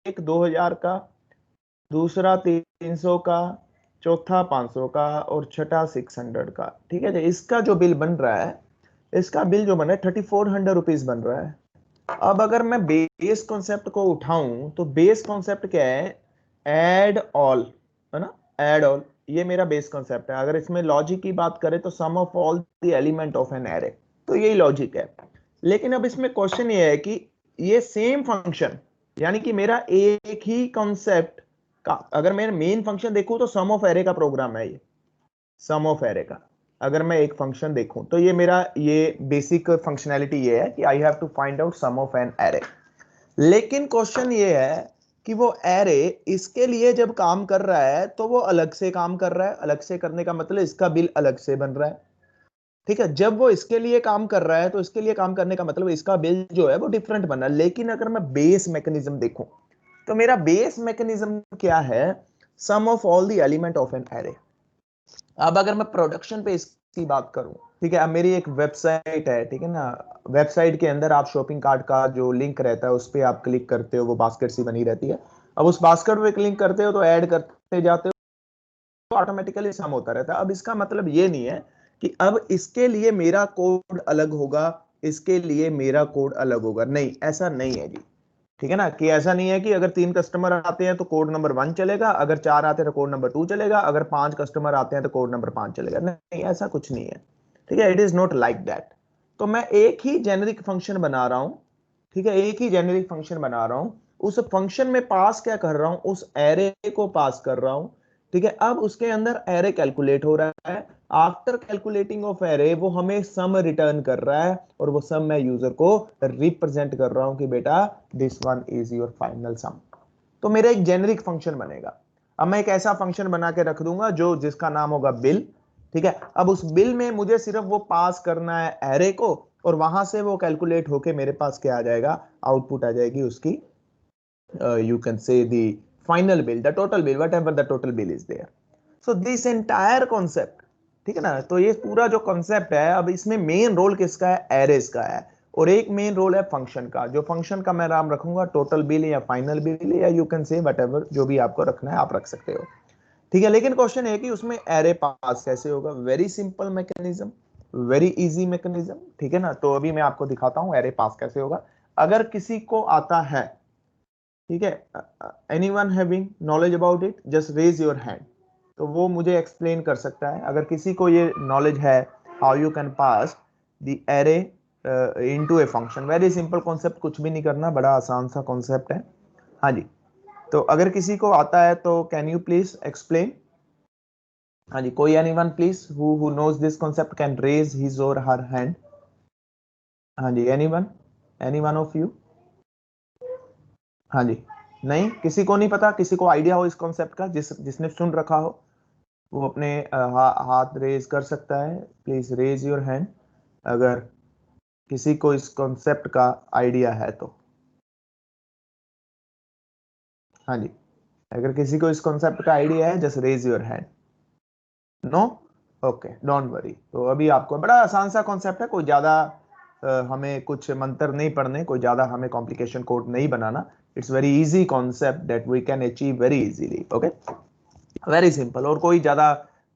एक 2000 का, दूसरा 300 का, चौथा 500 का और छठा 600 का। ठीक है जी, इसका जो बिल बन रहा है, इसका बिल जो बन रहा है 3400 रुपीज बन रहा है। अब अगर मैं बेस कॉन्सेप्ट को उठाऊं तो बेस कॉन्सेप्ट क्या है, एड ऑल, है ना, एड ऑल, ये मेरा बेस कॉन्सेप्ट है। अगर इसमें लॉजिक की बात करें तो sum of all the element of an array, तो यही लॉजिक है। लेकिन अब इसमें क्वेश्चन ये है कि ये सेम फंक्शन, यानी कि मेरा एक ही कॉन्सेप्ट का, अगर मैं मेन फंक्शन देखूं तो सम ऑफ एरे का प्रोग्राम है ये, सम ऑफ एरे का। अगर मैं एक फंक्शन देखूं तो ये मेरा ये बेसिक फंक्शनैलिटी ये है कि I have to find out sum of an array. लेकिन क्वेश्चन ये है कि वो एरे इसके लिए जब काम कर रहा है तो वो अलग से काम कर रहा है। अलग से करने का मतलब इसका बिल अलग से बन रहा है। ठीक है, जब वो इसके लिए काम कर रहा है तो इसके लिए काम करने का मतलब इसका बिल जो है वो डिफरेंट बना। लेकिन अगर मैं बेस मैकेनिज्म देखूं तो मेरा बेस मैकेनिज्म क्या है, sum of all the element of an array. अब अगर मैं प्रोडक्शन पे इसकी बात करूं, ठीक है, अब मेरी एक वेबसाइट है, ठीक है ना, वेबसाइट के अंदर आप शॉपिंग कार्ट का जो लिंक रहता है उस पर आप क्लिक करते हो, वो बास्केट सी बनी रहती है। अब उस बास्केट पे क्लिक करते हो तो ऐड करते जाते हो, तो ऑटोमेटिकली सम होता रहता है। अब इसका मतलब ये नहीं है कि अब इसके लिए मेरा कोड अलग होगा, इसके लिए मेरा कोड अलग होगा, नहीं, ऐसा नहीं है जी। ठीक है ना, कि ऐसा नहीं है कि अगर 3 कस्टमर आते हैं तो कोड नंबर 1 चलेगा, अगर 4 आते हैं तो कोड नंबर 2 चलेगा, अगर 5 कस्टमर आते हैं तो कोड नंबर 5 चलेगा, नहीं, ऐसा कुछ नहीं है। ठीक है, it is not like that. तो मैं एक ही जेनेरिक फंक्शन बना रहा हूं, ठीक है, एक ही जेनेरिक फंक्शन बना रहा हूं, उस फंक्शन में पास क्या कर रहा हूं, उस एरे को पास कर रहा हूं। ठीक है, अब उसके अंदर एरे कैलकुलेट हो रहा है। आफ्टर कैलकुलेटिंग ऑफ एरे वो हमें सम रिटर्न कर रहा है, और वो सम मैं यूजर को रिप्रेजेंट कर रहा हूं कि बेटा this one is your final sum. तो मेरा एक जेनेरिक फंक्शन बनेगा। अब मैं एक ऐसा फंक्शन बना के रख दूंगा जो जिसका नाम होगा बिल। ठीक है, अब उस बिल में मुझे सिर्फ वो पास करना है एरे को, और वहां से वो कैलकुलेट होके मेरे पास क्या आ जाएगा, आउटपुट आ जाएगी उसकी, you can say the final bill, the total bill, whatever the total bill is there. So this entire concept, ठीक है ना, तो ये पूरा जो कॉन्सेप्ट है, अब इसमें मेन रोल किसका है, एरेस का है, और एक मेन रोल है फंक्शन का। जो फंक्शन का मैं नाम रखूंगा टोटल बिल या फाइनल बिल, या यू कैन से वटएवर, जो भी आपको रखना है आप रख सकते हो। ठीक है, लेकिन क्वेश्चन है कि उसमें एरे पास कैसे होगा। Very simple mechanism, very easy mechanism. ठीक है ना, तो अभी मैं आपको दिखाता हूं एरे पास कैसे होगा। अगर किसी को आता है, ठीक है, anyone having knowledge about it, just raise your hand, तो वो मुझे एक्सप्लेन कर सकता है। अगर किसी को ये नॉलेज है how you can pass the array into a function. Very simple concept, कुछ भी नहीं करना, बड़ा आसान सा कॉन्सेप्ट है। हाँ जी, तो अगर किसी को आता है तो कैन यू प्लीज एक्सप्लेन। हाँ जी, कोई anyone please who knows this concept can raise his or her hand. हाँ जी, एनीवन, एनीवन ऑफ यू। हाँ जी, नहीं, किसी को नहीं पता, किसी को आइडिया हो इस कॉन्सेप्ट का, जिसने सुन रखा हो वो अपने हाथ रेज कर सकता है। प्लीज रेज योर हैंड अगर किसी को इस कॉन्सेप्ट का आइडिया है तो। हाँ जी, अगर किसी को इस कॉन्सेप्ट का आइडिया है just raise your hand. No, okay, don't worry. तो अभी आपको बड़ा आसान सा कॉन्सेप्ट है, कोई ज्यादा हमें कुछ मंत्र नहीं पढ़ने, कोई ज्यादा हमें कॉम्प्लिकेशन कोड नहीं बनाना। It's very easy concept that we can achieve very easily. Okay, very simple, और कोई ज्यादा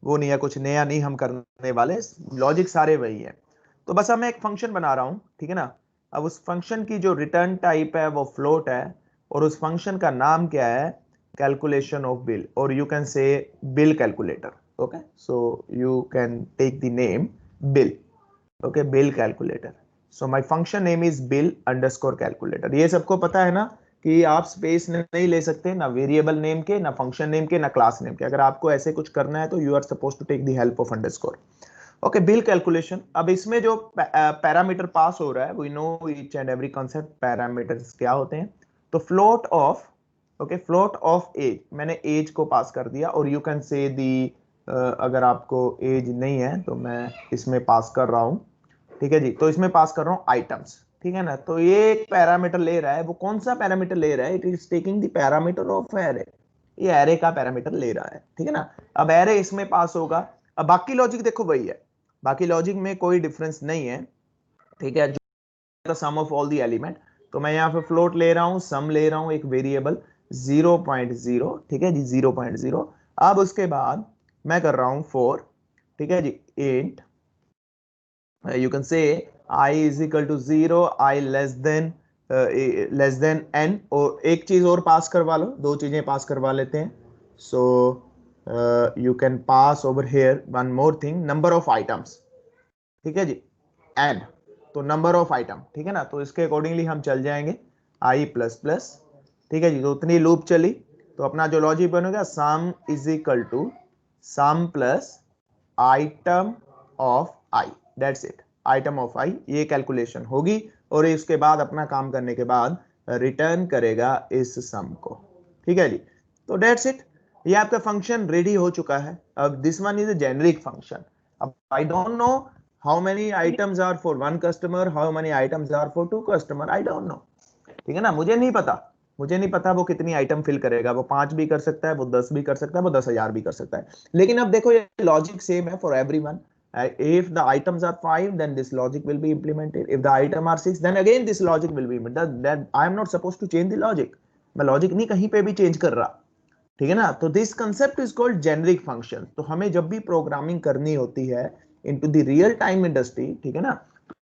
वो नहीं है, कुछ नया नहीं हम करने वाले, लॉजिक सारे वही है। तो बस अब मैं एक फंक्शन बना रहा हूं, ठीक है ना। अब उस फंक्शन की जो रिटर्न टाइप है वो फ्लोट है, और उस फंक्शन का नाम क्या है, कैलकुलेशन ऑफ बिल, और you can say bill calculator. Okay, so you can take the name bill. Okay, bill calculator. So my function name is bill underscore calculator. ये सबको पता है ना कि आप स्पेस नहीं ले सकते, ना वेरिएबल नेम के, ना फंक्शन नेम के, ना क्लास नेम के। अगर आपको ऐसे कुछ करना है तो you are suppose to take the help of underscore. Okay, bill calculation. अब इसमें जो पैरामीटर पास हो रहा है, we know each and every concept, parameters क्या होते हैं। तो float of, okay, float of age, मैंने एज को पास कर दिया, और यू कैन से दी, अगर आपको एज नहीं है तो मैं इसमें पास कर रहा हूं। ठीक है जी, तो इसमें पास कर रहा हूं आइटम्स। ठीक है ना, तो ये एक पैरामीटर ले रहा है, वो कौन सा पैरामीटर ले रहा है, it is taking the parameter of array. ये एरे का पैरामीटर ले रहा है, ठीक है ना। अब एरे इसमें पास होगा। अब बाकी लॉजिक देखो वही है, बाकी लॉजिक में कोई डिफरेंस नहीं है। ठीक है, sum of all the element. तो मैं यहाँ पे फ्लोट ले रहा हूँ, सम ले रहा हूँ, एक वेरिएबल, 0.0, ठीक है जी, 0.0। अब उसके बाद मैं कर रहा हूं 4, ठीक है जी, int you can say I is equal to 0, I less than n, और एक चीज और पास करवा लो, दो चीजें पास करवा लेते हैं। सो you can pass over here one more thing, number of items, ठीक है जी, n, तो नंबर ऑफ आइटम, ठीक है ना, तो इसके अकॉर्डिंगली हम चल जाएंगे I प्लस प्लस, ठीक है जी, तो उतनी लूप चली, तो अपना जो लॉजिक बनेगा sum is equal to sum plus item of I, that's it, item of I, ये कैलकुलेशन होगी और इसके बाद अपना काम करने के बाद रिटर्न करेगा इस सम को, ठीक है जी। तो दैट्स इट, ये आपका फंक्शन रेडी हो चुका है। अब this one is a generic function. अब I don't know how many items are for one customer, how many items are for two customer, I don't know, ठीक है ना, मुझे नहीं पता, मुझे नहीं पता वो कितनी आइटम फिल करेगा, वो 5 भी कर सकता है, वो 10 भी कर सकता है, वो 10,000 भी कर सकता है। लेकिन अब देखो ये लॉजिक सेम है for everyone. If the items are 5, then this logic will be implemented. If the item are 6, then again this logic will be implemented. That I am not supposed to change the logic. मैं logic नहीं कहीं पे भी change कर रहा, ठीक है ना। तो this concept is called generic function. तो हमें जब भी प्रोग्रामिंग करनी होती है into the real time industry, ठीक है ना,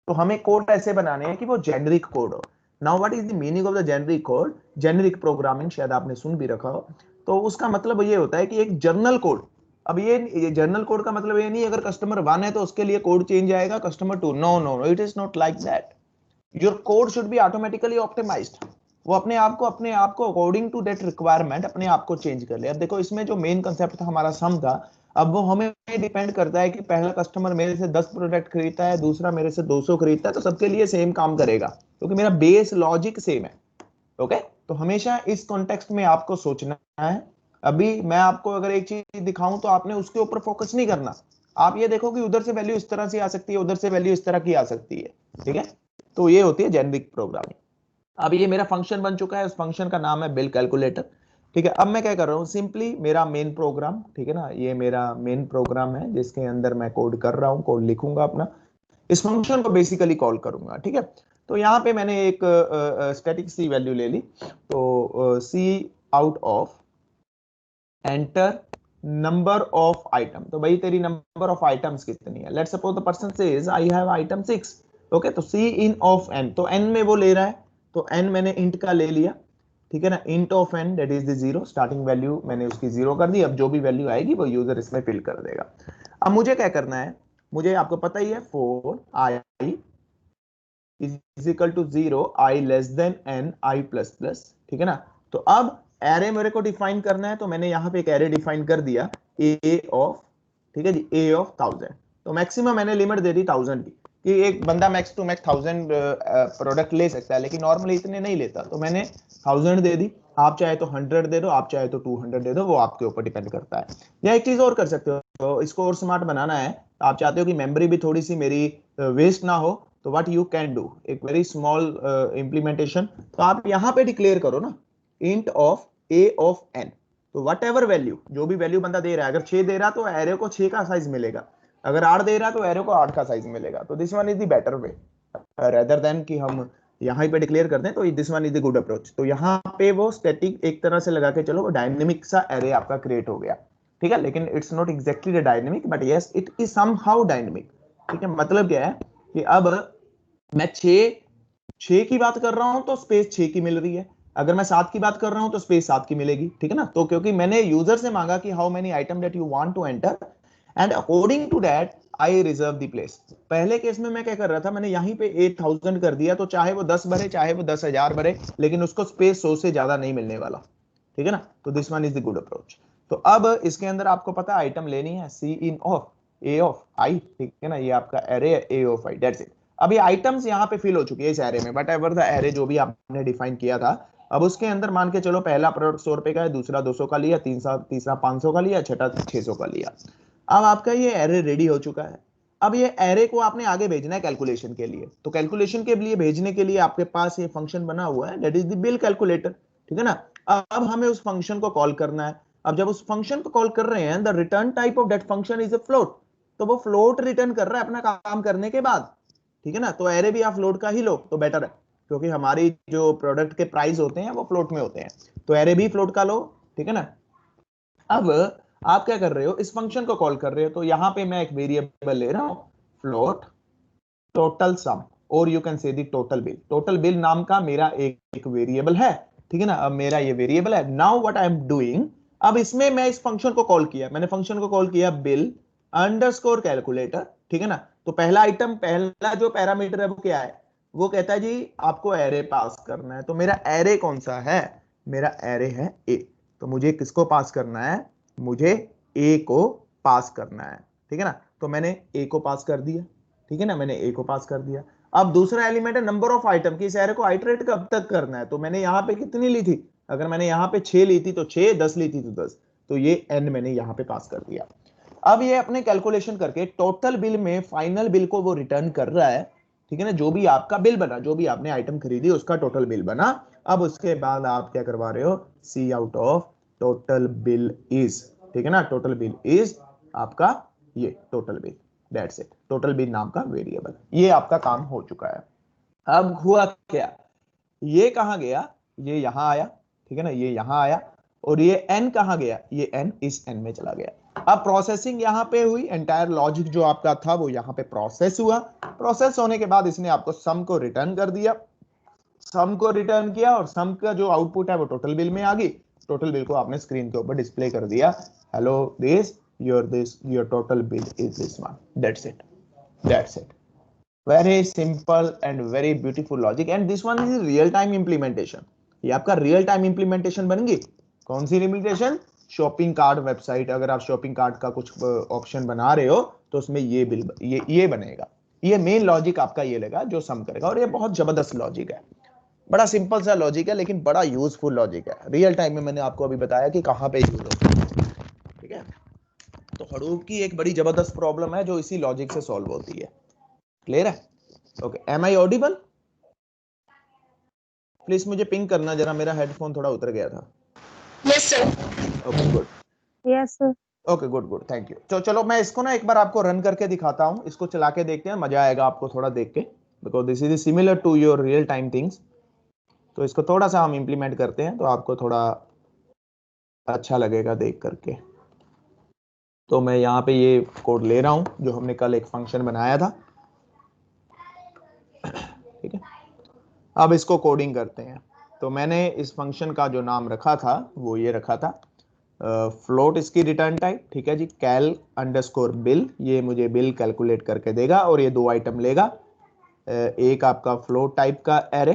तो हमें कोड ऐसे बनाने हैं कि वो जेनरिक कोड हो। Now what is the meaning of the generic code? Generic programming शायद आपने सुन भी रखा हो, तो उसका मतलब ये होता है कि एक जर्नल कोड। अब ये जर्नल कोड का मतलब ये नहीं अगर कस्टमर 1 है तो उसके लिए कोड चेंज आएगा, customer 2, no no no, it is not like that. Your code should be automatically optimised, वो अपने आप को अकॉर्डिंग टू दैट रिक्वायरमेंट अपने आप को चेंज कर ले। अब देखो इसमें जो मेन कंसेप्ट था हमारा सम था, अब वो हमें डिपेंड करता है कि पहला कस्टमर मेरे से 10 प्रोडक्ट खरीदता है, दूसरा मेरे से 200 खरीदता है, तो सबके लिए सेम काम करेगा क्योंकि मेरा बेस लॉजिक सेम है। ओके, तो हमेशा इस कॉन्टेक्स्ट में आपको सोचना है। अभी मैं आपको अगर एक चीज दिखाऊं तो आपने उसके ऊपर फोकस नहीं करना, आप ये देखो कि उधर से वैल्यू इस तरह से आ सकती है, उधर से वैल्यू इस तरह की आ सकती है, ठीक है। तो ये होती है जेनरिक प्रोग्रामिंग। अब ये मेरा फंक्शन बन चुका है, उस फंक्शन का नाम है बिल कैलकुलेटर, ठीक है। अब मैं क्या कर रहा हूँ, सिंपली मेरा मेन प्रोग्राम, ठीक है ना, ये मेरा मेन प्रोग्राम है जिसके अंदर मैं कोड कर रहा हूँ, कोड लिखूंगा अपना, इस फंक्शन को बेसिकली कॉल करूंगा, ठीक है। तो यहाँ पे मैंने एक स्टैटिक सी वैल्यू ले ली, तो C out of enter number of item, तो भाई तेरी नंबर ऑफ आइटम्स कितनी है। Let's suppose the person says I have item 6, okay, तो सी इन ऑफ एन, तो एन में वो ले रहा है, तो एन मैंने इंट का ले लिया, ठीक है ना, int of an that is the 0, starting value मैंने उसकी 0 कर दी। अब जो भी वैल्यू आएगी वो यूजर इसमें फिल कर देगा। अब मुझे क्या करना है, मुझे आपको पता ही है 4 I is equal to 0, I less than n I plus plus, ठीक है ना। तो अब एरे मेरे को डिफाइन करना है, तो मैंने यहाँ पे एक एरे डिफाइन कर दिया ए ऑफ, ठीक है जी, ए ऑफ 1000। तो मैक्सिमम मैंने लिमिट दे दी 1000 की, कि एक बंदा मैक्स टू मैक्स 1000 प्रोडक्ट ले सकता है, लेकिन नॉर्मली इतने नहीं लेता, तो मैंने 1000 दे दी। आप चाहे तो 100 दे दो, आप चाहे तो 200 दे दो, वो आपके ऊपर डिपेंड करता है। या एक चीज और कर सकते हो, तो इसको और स्मार्ट बनाना है, आप चाहते हो कि मेमोरी भी थोड़ी सी मेरी वेस्ट ना हो, तो व्हाट यू कैन डू, एक वेरी स्मॉल इंप्लीमेंटेशन, तो आप यहां पे डिक्लेयर करो ना, int of a of N, तो वट एवर वैल्यू, जो भी वैल्यू बंदा दे रहा है, अगर 6 दे रहा तो एरे को 6 का साइज मिलेगा, अगर 8 दे रहा तो एरे को 8 का साइज मिलेगा। तो this one is the better way rather than कि हम यहां पे डिक्लेयर करते हैं, तो this one is the good approach. तो यहां पे वो स्टैटिक एक तरह से लगा के चलो, वो डायनेमिक सा एरे आपका क्रिएट हो गया, ठीक है, लेकिन it's not exactly the dynamic, but yes it is somehow dynamic, ठीक है। मतलब क्या है कि अब मैं 6 की बात कर रहा हूं तो स्पेस 6 की मिल रही है, अगर मैं 7 की बात कर रहा हूं तो स्पेस 7 की मिलेगी, ठीक है ना। तो क्योंकि मैंने यूजर से मांगा कि how many item that you want to enter, and according to that I reserve the place. पहले केस में मैं क्या कर रहा था, मैंने यहीं पे 8000 कर दिया, तो चाहे वो 10 भरे चाहे वो 10,000 भरे, लेकिन उसको स्पेस 100 से ज्यादा नहीं मिलने वाला, ठीक है ना। तो this one is the good approach. तो अब इसके अंदर आपको पता है आइटम लेनी है, सी in of a of I, ठीक है ना, ये आपका एरे है ए ऑफ आई, दैट्स इट। अब ये आइटम्स यहाँ पे फिल हो चुकी है इस एरे में, बट एवर द एरे जो भी आपने डिफाइन किया था, अब उसके अंदर मान के चलो पहला प्रोडक्ट 100 रुपए का है, दूसरा 200 का लिया, तीसरा 500 का लिया, छठा 600 का लिया। अब आपका ये एरे रेडी हो चुका है। अब ये एरे को आपने आगे भेजना है कैलकुलेशन के लिए, तो कैलकुलेशन के लिए भेजने के लिए आपके पास ये फंक्शन बना हुआ है, that is the bill calculator, ठीक है ना। अब हमें उस फंक्शन को कॉल करना है। अब जब उस फंक्शन को कॉल कर रहे हैं, the return type of that function is a float, तो वो फ्लोट रिटर्न कर रहा है अपना काम करने के बाद, ठीक है ना। तो एरे भी आप फ्लोट का ही लो तो बेटर है। क्योंकि हमारी जो प्रोडक्ट के प्राइस होते हैं वो फ्लोट में होते हैं, तो एरे भी फ्लोट का लो, ठीक है ना। अब आप क्या कर रहे हो, इस फंक्शन को कॉल कर रहे हो, तो यहां पे मैं एक वेरिएबल ले रहा हूं फ्लोट टोटल सम, और यू कैन से दी टोटल बिल। टोटल बिल नाम का मेरा एक वेरिएबल है, ठीक है ना। अब मेरा ये वेरिएबल है, now what I am doing, अब इसमें मैं इस फंक्शन को कॉल किया, मैंने फंक्शन को कॉल किया बिल अंडरस्कोर कैलकुलेटर, ठीक है ना। तो पहला आइटम, पहला जो पैरामीटर है वो क्या है, वो कहता है जी आपको एरे पास करना है। तो मेरा एरे कौन सा है, मेरा एरे है ए। तो मुझे किसको पास करना है, मुझे ए को पास करना है, ठीक है ना। तो मैंने ए को पास कर दिया, ठीक है ना, मैंने ए को पास कर दिया। अब दूसरा एलिमेंट है नंबर ऑफ आइटम, की इस एरे को आइटरेट कब तक करना है। तो मैंने यहां पे कितनी ली थी, अगर मैंने यहां पे 6 ली थी तो 6, 10 ली थी तो 10, तो ये n मैंने यहां पे पास कर दिया। अब ये अपने कैलकुलेशन करके टोटल बिल में फाइनल बिल को वो रिटर्न कर रहा है, ठीक है ना। जो भी आपका बिल बना, जो भी आपने आइटम खरीदी उसका टोटल बिल बना। अब उसके बाद आप क्या करवा रहे हो, C out of total bill is, ठीक है ना, टोटल बिल इज आपका ये total bill, that's it. Total bill नाम का वेरिएबल, ये आपका काम हो चुका है। अब हुआ क्या, ये कहां गया, ये यहां आया, ठीक है ना, ये यहां आया, और ये n कहां गया, ये n इस n में चला गया। अब प्रोसेसिंग यहां पे हुई, एंटायर लॉजिक जो आपका था वो यहां पे प्रोसेस हुआ। प्रोसेस होने के बाद इसने आपको सम को रिटर्न कर दिया, सम को रिटर्न किया, और सम का जो आउटपुट है वो टोटल बिल में आ गई। टोटल बिल को आपने स्क्रीन के ऊपर डिस्प्ले कर दिया, hello this your total bill is this one, that's it, that's it. Very simple and very beautiful logic, and this one is real time implementation. ये आपका रियल टाइम इंप्लीमेंटेशन बन गई। कौन सी इंप्लीमेंटेशन, शॉपिंग कार्ट वेबसाइट, अगर आप shopping cart का कुछ option बना रहे हो तो उसमें ये बिल ये बनेगा। ये मेन लॉजिक आपका ये लगा जो सम करेगा, और ये बहुत जबरदस्त लॉजिक है, बड़ा सिंपल सा लॉजिक है लेकिन बड़ा यूजफुल लॉजिक है। रियल टाइम में मैंने आपको अभी बताया कि कहां पे यूज होता है, ठीक है। तो हडूप की एक बड़ी जबरदस्त प्रॉब्लम है जो इसी लॉजिक से सॉल्व होती है। क्लियर है, okay. Am I audible, please मुझे पिंग करना जरा, मेरा हेडफोन थोड़ा उतर गया था। Yes sir. Okay good, yes sir. Okay good good, thank you. तो चलो मैं इसको ना एक बार आपको रन करके दिखाता हूं, इसको चला के देखते हैं, मजा आएगा आपको थोड़ा देख के, because this is similar to your real time things. तो इसको थोड़ा सा हम इंप्लीमेंट करते हैं तो आपको थोड़ा अच्छा लगेगा देख करके। तो मैं यहाँ पे ये कोड ले रहा हूँ जो हमने कल एक फंक्शन बनाया था, ठीक है। अब इसको कोडिंग करते हैं। तो मैंने इस फंक्शन का जो नाम रखा था वो ये रखा था फ्लोट, इसकी रिटर्न टाइप, ठीक है जी, कैल अंडरस्कोर बिल, ये मुझे बिल कैलकुलेट करके देगा, और ये 2 आइटम लेगा। एक आपका फ्लोट टाइप का एरे,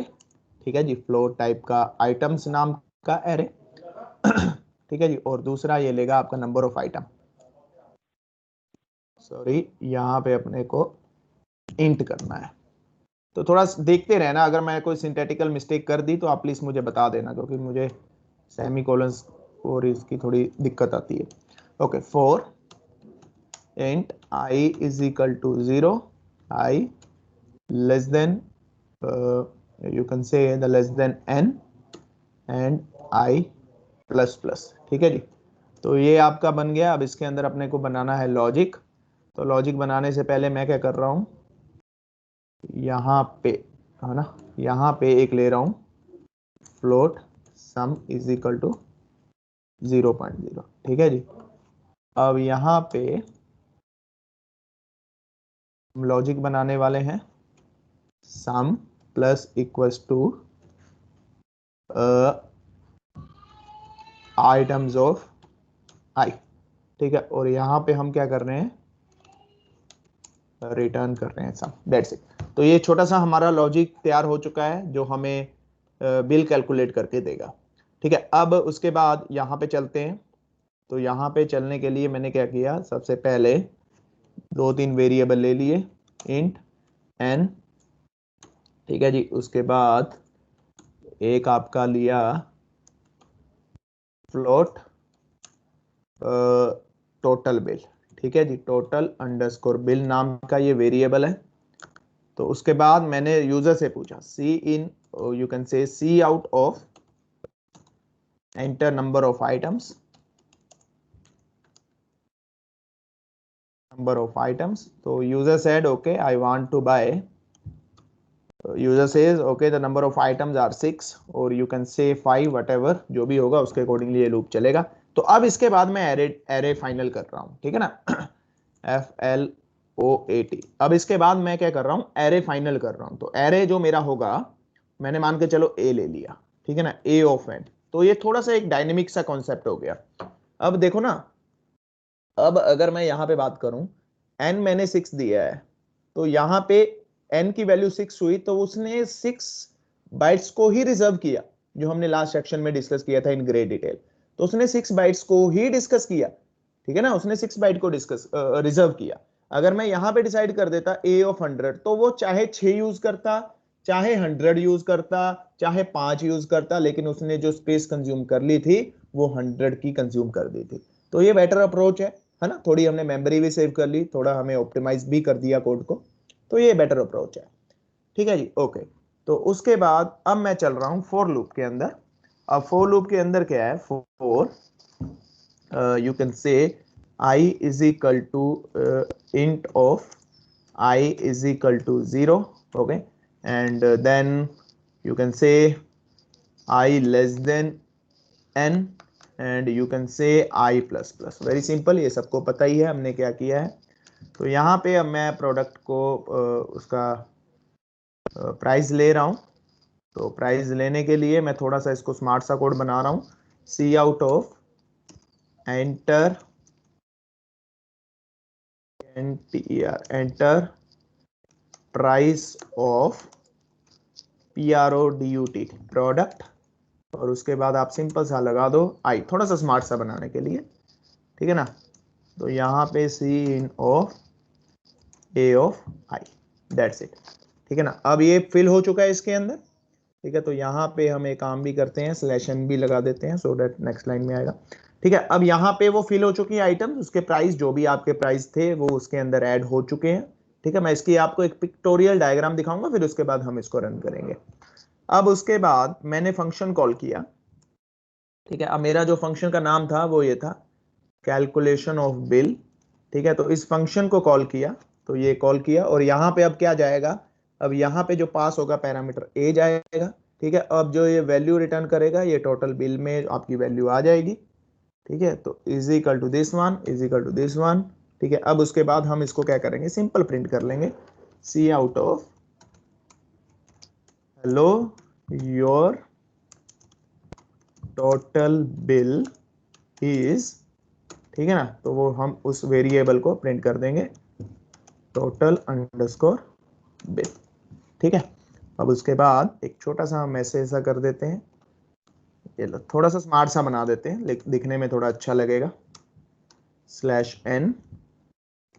ठीक है जी, फ्लोट टाइप का आइटम्स नाम का एरे, ठीक है जी, और दूसरा ये लेगा आपका नंबर ऑफ आइटम, सॉरी यहाँ पे अपने को इंट करना है। तो थोड़ा देखते रहना, अगर मैं कोई सिंथेटिकल मिस्टेक कर दी तो आप प्लीज मुझे बता देना, क्योंकि मुझे सेमीकोलंस और इसकी थोड़ी दिक्कत आती है। Okay, for int i is equal to 0, I less than you can say the less than n and i plus plus, ठीक है जी। तो ये आपका बन गया। अब इसके अंदर अपने को बनाना है लॉजिक। तो लॉजिक बनाने से पहले मैं क्या कर रहा हूं, यहाँ पे है ना, यहाँ पे एक ले रहा हूं float sum is equal to 0.0, ठीक है जी। अब यहाँ पे हम लॉजिक बनाने वाले हैं sum plus equals to items of I, ठीक है। और यहाँ पे हम क्या कर रहे हैं, रिटर्न कर रहे हैं सम, दैट्स इट। तो ये छोटा सा हमारा लॉजिक तैयार हो चुका है जो हमें बिल कैलकुलेट करके देगा, ठीक है। अब उसके बाद यहाँ पे चलते हैं। तो यहाँ पे चलने के लिए मैंने क्या किया, सबसे पहले 2-3 वेरिएबल ले लिए, इंट n, ठीक है जी। उसके बाद एक आपका लिया फ्लोट टोटल बिल, ठीक है जी, टोटल अंडरस्कोर बिल नाम का ये वेरिएबल है। तो उसके बाद मैंने यूजर से पूछा सी इन, you can say see out of enter number of items, number of items. So user said okay I want to buy user says okay the number of items are 6 और you can से 5 whatever, जो भी होगा उसके accordingly ये loop चलेगा। तो अब इसके बाद मैं एरे एरे फाइनल कर रहा हूँ, ठीक है ना। FLOAT। अब इसके बाद मैं क्या कर रहा हूँ, एरे फाइनल कर रहा हूँ। तो एरे जो मेरा होगा, मैंने मान के चलो ए ले लिया, ठीक है ना, A ऑफ n। तो ये थोड़ा सा एक डायनेमिक सा कॉन्सेप्ट हो गया। अब देखो ना, अब अगर मैं यहाँ पे बात करूं, n मैंने 6 दिया है, तो यहाँ पे n की वैल्यू 6 हुई, तो उसने 6 बाइट्स को ही रिजर्व किया, जो हमने लास्ट सेक्शन में डिस्कस किया था इन ग्रेट डिटेल। तो उसने 6 बाइट्स को ही डिस्कस किया, ठीक है ना, उसने 6 बाइट को डिस्कस रिजर्व किया। अगर मैं यहाँ पे डिसाइड कर देता a ऑफ 100, तो वो चाहे 6 यूज करता, चाहे 100 यूज करता, चाहे 5 यूज करता, लेकिन उसने जो स्पेस कंज्यूम कर ली थी वो 100 की कंज्यूम कर दी थी। तो ये बेटर अप्रोच है ना, थोड़ी हमने मेमोरी भी सेव कर ली, थोड़ा हमें ऑप्टिमाइज भी कर दिया कोड को, तो ये बेटर अप्रोच है। ठीक है जी, ओके। तो उसके बाद अब मैं चल रहा हूं फॉर लूप के अंदर। अब फॉर लूप के अंदर क्या है, for you can say I is equal to int of I is equal to 0, okay, and then you can say I less than n and you can say I plus plus। Very simple, ये सबको पता ही है हमने क्या किया है। तो यहाँ पे अब मैं प्रोडक्ट को उसका प्राइस ले रहा हूँ। तो प्राइस लेने के लिए मैं थोड़ा सा इसको स्मार्ट सा कोड बना रहा हूँ। C out of enter enter price of PRODUT product, और उसके बाद आप सिंपल सा लगा दो आई, थोड़ा सा स्मार्ट सा बनाने के लिए, ठीक है ना। तो यहाँ पे C in of A of I, that's it, ठीक है ना। अब ये फिल हो चुका है इसके अंदर, ठीक है। तो यहाँ पे हम एक काम भी करते हैं, स्लैश n भी लगा देते हैं, सो दैट नेक्स्ट लाइन में आएगा, ठीक है। अब यहाँ पे वो फिल हो चुकी है आइटम, उसके प्राइस जो भी आपके प्राइस थे वो उसके अंदर ऐड हो चुके हैं, ठीक है। मैं इसकी आपको एक पिक्टोरियल डायग्राम दिखाऊंगा, फिर उसके बाद हम इसको रन करेंगे। अब उसके बाद मैंने फंक्शन कॉल किया, ठीक है। अब मेरा जो फंक्शन का नाम था वो ये था, कैलकुलेशन ऑफ बिल, ठीक है। तो इस फंक्शन को कॉल किया, तो ये कॉल किया, और यहाँ पे अब क्या जाएगा, अब यहाँ पे जो पास होगा पैरामीटर a जाएगा, ठीक है। अब जो ये वैल्यू रिटर्न करेगा, ये टोटल बिल में आपकी वैल्यू आ जाएगी, ठीक है। तो is equal to this one, is equal to this one, ठीक है। अब उसके बाद हम इसको क्या करेंगे, सिंपल प्रिंट कर लेंगे, C out of hello your total bill is, ठीक है ना। तो वो हम उस वेरिएबल को प्रिंट कर देंगे, टोटल अंडरस्कोर बिल, ठीक है। अब उसके बाद एक छोटा सा हम ऐसे ऐसा कर देते हैं, ये लो थोड़ा सा स्मार्ट सा बना देते हैं, दिखने में थोड़ा अच्छा लगेगा, स्लैश n,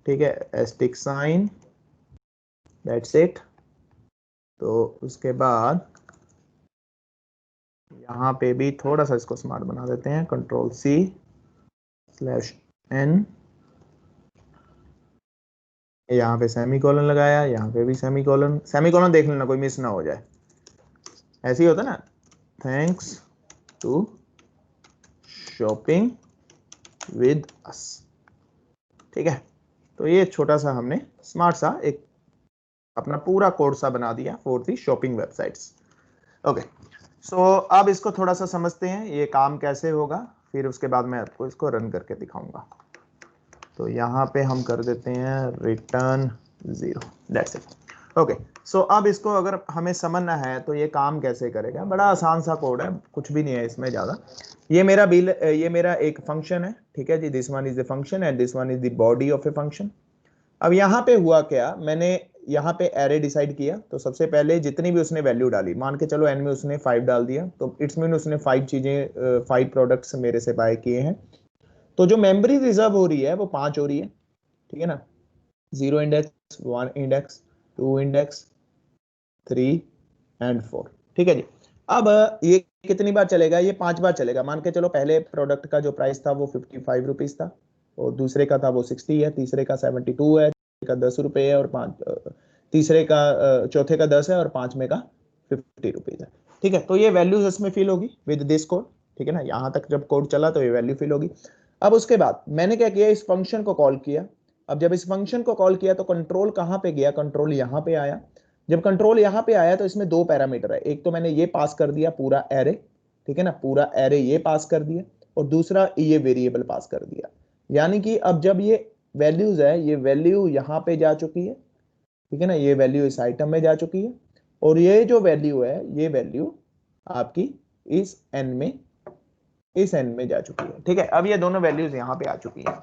ठीक है, एस्टिक साइन, दैट्स इट। तो उसके बाद यहाँ पे भी थोड़ा सा इसको स्मार्ट बना देते हैं, कंट्रोल C, स्लैश n, यहाँ पे सेमीकोलन लगाया, यहाँ पे भी सेमीकोलन, सेमीकोलन देख लेना कोई मिस ना हो जाए, ऐसे ही होता ना, thanks to shopping with us, ठीक है। तो ये छोटा सा हमने स्मार्ट सा एक अपना पूरा कोड सा बना दिया for the shopping websites, okay. So अब इसको थोड़ा सा समझते हैं ये काम कैसे होगा, फिर उसके बाद मैं आपको इसको रन करके दिखाऊंगा। तो यहाँ पे हम कर देते हैं return 0, that's it, okay. So अब इसको अगर हमें समझना है तो ये काम कैसे करेगा, बड़ा आसान सा कोड है, कुछ भी नहीं है इसमें ज़्यादा। ये मेरा बिल, ये मेरा एक फंक्शन है, ठीक है जी, this one is the function and this one is the body of a function. अब यहाँ पे हुआ क्या, मैंने यहाँ पे एरे डिसाइड किया, तो सबसे पहले जितनी भी उसने वैल्यू डाली, मान के चलो n में उसने 5 डाल दिया, तो इट्स मीन उसने 5 चीजें 5 प्रोडक्ट्स मेरे से बाय किए हैं। तो जो मेमोरी रिजर्व हो रही है वो 5 हो रही है, ठीक है ना, 0 इंडेक्स, 1 इंडेक्स, 2 इंडेक्स, 3 एंड 4, ठीक है जी। अब ये कितनी बार चलेगा, ये 5 बार चलेगा। मान के चलो पहले प्रोडक्ट का जो प्राइस था वो 55 रुपीज था, और दूसरे का था वो 60 है, तीसरे का 72 है, का 10 रुपए है, और तीसरे का चौथे का 10 है, और पांचवे का 50 रुपीज है, ठीक है। तो ये वैल्यूज इसमें फिल होगी विद दिस कोड, ठीक है ना। यहां तक जब कोड चला तो ये वैल्यू फिल होगी। अब उसके बाद मैंने क्या किया, इस फंक्शन को कॉल किया। अब जब इस फंक्शन को कॉल किया तो कंट्रोल कहां पे गया, कंट्रोल यहां पे आया। जब कंट्रोल यहाँ पे आया तो इसमें दो पैरामीटर है, एक तो मैंने ये पास कर दिया पूरा एरे, ठीक है ना, पूरा एरे ये पास कर दिया, और दूसरा ये वेरिएबल पास कर दिया। यानी कि अब जब ये वैल्यूज है, ये वैल्यू यहाँ पे जा चुकी है, ठीक है ना, ये वैल्यू इस आइटम में जा चुकी है, और ये जो वैल्यू है ये वैल्यू आपकी इस एन में, इस एन में जा चुकी है, ठीक है। अब ये दोनों वैल्यूज यहाँ पे आ चुकी है।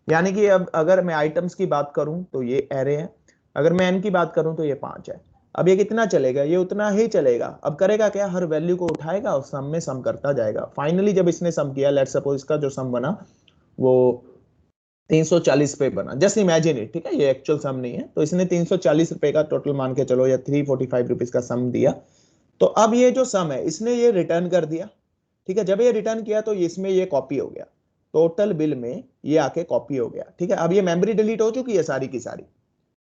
यानी कि अब अगर मैं आइटम्स की बात करूं तो ये एरे है, अगर मैं एन की बात करूं तो ये 5 है। अब ये कितना चलेगा, ये उतना ही चलेगा। अब करेगा क्या, हर वैल्यू को उठाएगा और सम में सम करता जाएगा। फाइनली जब इसने सम किया, लेट्स सपोज इसका जो सम बना वो 340 पे बना, जस्ट इमेजिन इट, ठीक है, ये एक्चुअल सम नहीं है। तो इसने 340 रुपए का टोटल मान के चलो, या 345 रुपीज का सम दिया। तो अब ये जो सम है इसने ये रिटर्न कर दिया, ठीक है। जब ये रिटर्न किया तो इसमें ये कॉपी हो गया, टोटल बिल में ये आके कॉपी हो गया, ठीक है। अब ये मेमोरी डिलीट हो चुकी है सारी की सारी,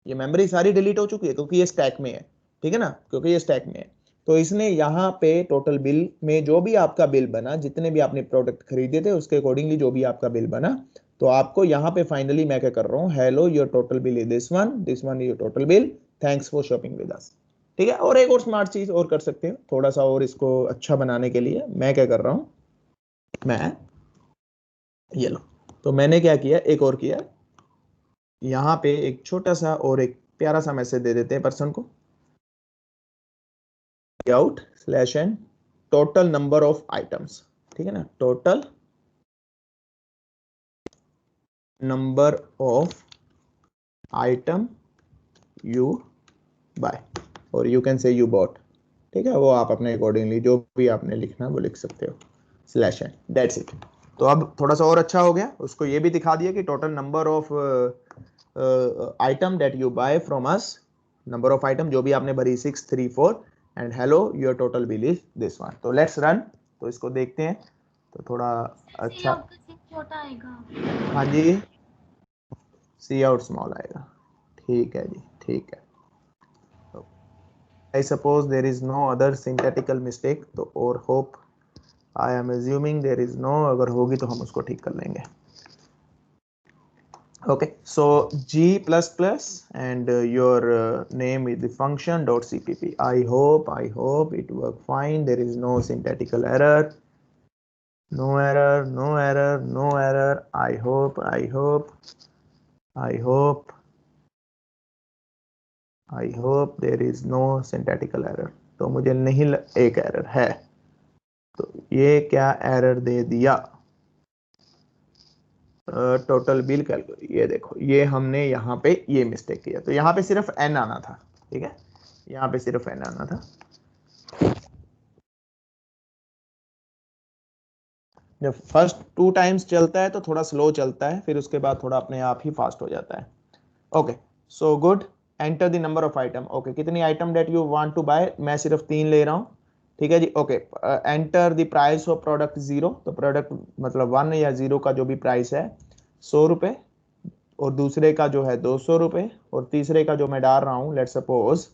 ये मेमोरी सारी डिलीट हो चुकी है क्योंकि ये स्टैक में है, ठीक है ना, क्योंकि ये स्टैक में है। तो इसने यहाँ पे टोटल बिल में जो भी आपका बिल बना, जितने भी आपने प्रोडक्ट खरीदे थे उसके अकॉर्डिंगली जो भी आपका बिल बना, तो आपको यहाँ पे फाइनली मैं क्या कर रहा हूँ, hello your total bill is this one your total bill, thanks for shopping with us, ठीक है। और एक और स्मार्ट चीज और कर सकते हो, थोड़ा सा और इसको अच्छा बनाने के लिए मैं क्या कर रहा हूँ, मैं ये लो, तो मैंने क्या किया, एक और किया, यहाँ पे एक छोटा सा और एक प्यारा सा मैसेज दे देते हैं पर्सन को, out slash n total number of items, ठीक है ना, total number of item you buy, और you can say you bought, ठीक है, वो आप अपने अकॉर्डिंगली जो भी आपने लिखना है वो लिख सकते हो, स्लैश एन, दैट्स इट। तो अब थोड़ा सा और अच्छा हो गया, उसको ये भी दिखा दिया कि total number of item that you buy from us, number of item जो भी आपने भरी 634, and hello your total bill is this one. तो लेट्स रन, तो इसको देखते हैं, तो थोड़ा अच्छा, छोटा आएगा। हाँ जी, सी आउट स्मॉल आएगा, ठीक है जी, ठीक है। I suppose there is no other syntactical mistake, तो और hope I am assuming there is no, अगर होगी तो हम उसको ठीक कर लेंगे। Okay, so G++ and your name is the function dot cpp. I hope it work fine. There is no syntactical error. No error, no error, no error. I hope there is no syntactical error. तो मुझे नहीं एक error है, तो ये क्या error दे दिया, total bill calculate, ये देखो, ये हमने यहाँ पे ये मिस्टेक किया, तो यहाँ पे सिर्फ एन आना था, ठीक है, यहाँ पे सिर्फ एन आना था। जब फर्स्ट 2 टाइम्स चलता है तो थोड़ा स्लो चलता है, फिर उसके बाद थोड़ा अपने आप ही फास्ट हो जाता है। Okay, so good, enter the number of item. Okay, कितनी item that you want to buy, मैं सिर्फ 3 ले रहा हूँ, ठीक है जी। Okay, enter the price of product 0, तो प्रोडक्ट मतलब 1 या 0 का जो भी प्राइस है 100 रुपए, और दूसरे का जो है 200 रुपए, और तीसरे का जो मैं डाल रहा हूँ, लेट सपोज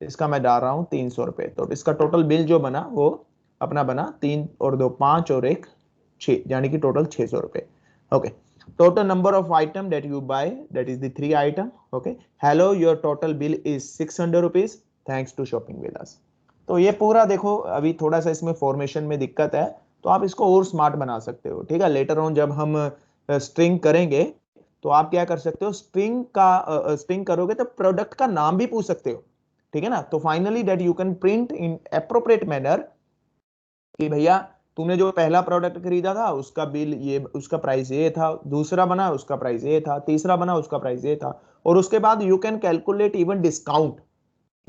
इसका मैं डाल रहा हूँ 300 रुपए। तो इसका टोटल बिल जो बना वो अपना बना 3 और 2 5 और 1 6, यानी कि टोटल 600 रुपए। Okay, total number of item that you buy, that is the 3 item. Okay, hello your total bill is 600 rupees, thanks to shopping with us। तो ये पूरा देखो, अभी थोड़ा सा इसमें फॉर्मेशन में दिक्कत है, तो आप इसको और स्मार्ट बना सकते हो, ठीक है। लेटर ऑन जब हम स्ट्रिंग करेंगे तो आप क्या कर सकते हो, स्ट्रिंग करोगे तो प्रोडक्ट का नाम भी पूछ सकते हो, ठीक है ना। तो finally that you can print in appropriate manner कि भैया तूने जो पहला प्रोडक्ट खरीदा था उसका बिल ये, उसका प्राइस ये था, दूसरा बना उसका प्राइस ये था, तीसरा बना उसका प्राइस ये था, और उसके बाद you can calculate even discount,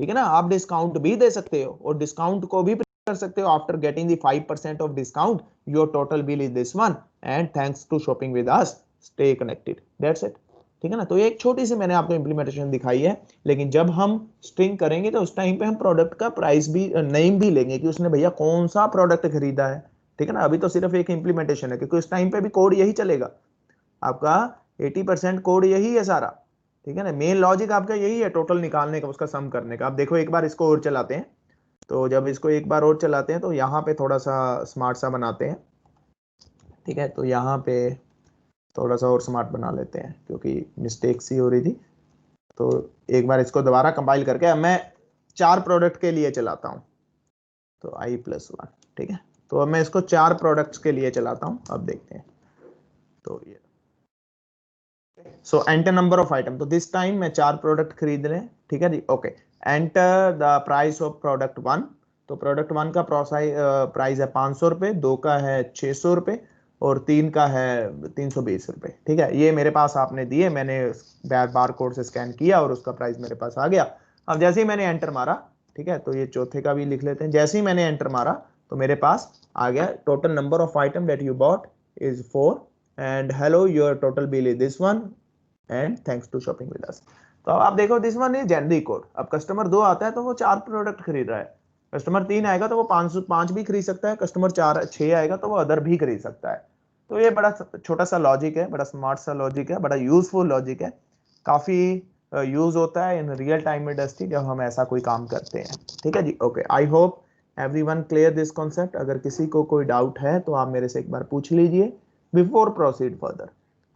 ठीक है ना। आप डिस्काउंट भी दे सकते हो, और डिस्काउंट को भी कर सकते हो, after getting the 5% of discount your total bill is this one, and thanks to shopping with us, stay connected, that's it, ठीक है ना। तो ये एक छोटी सी मैंने आपको इंप्लीमेंटेशन दिखाई है, लेकिन जब हम स्ट्रिंग करेंगे तो उस टाइम पे हम प्रोडक्ट का प्राइस भी, नेम भी लेंगे कि उसने भैया कौन सा प्रोडक्ट खरीदा है, ठीक है ना। अभी तो सिर्फ एक इंप्लीमेंटेशन है, क्योंकि उस टाइम पे भी कोड यही चलेगा आपका, 80% कोड यही है सारा, ठीक है ना। मेन लॉजिक आपका यही है टोटल निकालने का, उसका सम करने का। आप देखो एक बार इसको और चलाते हैं, तो जब इसको एक बार और चलाते हैं तो यहाँ पे थोड़ा सा स्मार्ट सा बनाते हैं, ठीक है। तो यहाँ पे थोड़ा सा और स्मार्ट बना लेते हैं क्योंकि मिस्टेक सी हो रही थी। तो एक बार इसको दोबारा कंपाइल करके, अब मैं 4 प्रोडक्ट के लिए चलाता हूँ, तो i+1, ठीक है। तो अब मैं इसको 4 प्रोडक्ट्स के लिए चलाता हूँ, अब देखते हैं। तो ये so enter number of item, तो दिस टाइम मैं 4 प्रोडक्ट खरीद रहे हैं, ठीक है जी। Okay, enter the price of product 1, तो प्रोडक्ट 1 का प्राइस है 500 रुपये, 2 का है 600 रुपये और 3 का है 320 रुपये, ठीक है। ये मेरे पास आपने दिए, मैंने बार कोड से स्कैन किया और उसका प्राइस मेरे पास आ गया। अब जैसे ही मैंने एंटर मारा, ठीक है, तो ये चौथे का भी लिख लेते हैं। जैसे ही मैंने एंटर मारा तो मेरे पास आ गया total number of item that you bought is 4 and hello your total bill is this one and thanks to shopping with us. तो अब आप देखो this one is generic code. अब कस्टमर 2 आता है तो वो 4 प्रोडक्ट खरीद रहा है, कस्टमर 3 आएगा तो वो 5 भी खरीद सकता है, कस्टमर 6 आएगा तो वो अदर भी खरीद सकता है। तो ये बड़ा छोटा सा लॉजिक है, बड़ा स्मार्ट सा लॉजिक है, बड़ा यूजफुल लॉजिक है, काफी यूज होता है इन रियल टाइम इंडस्ट्री जब हम ऐसा कोई काम करते हैं, ठीक है जी। Okay, I hope everyone clear this concept. अगर किसी को कोई डाउट है तो आप मेरे से एक बार पूछ लीजिए बिफोर प्रोसीड फर्दर।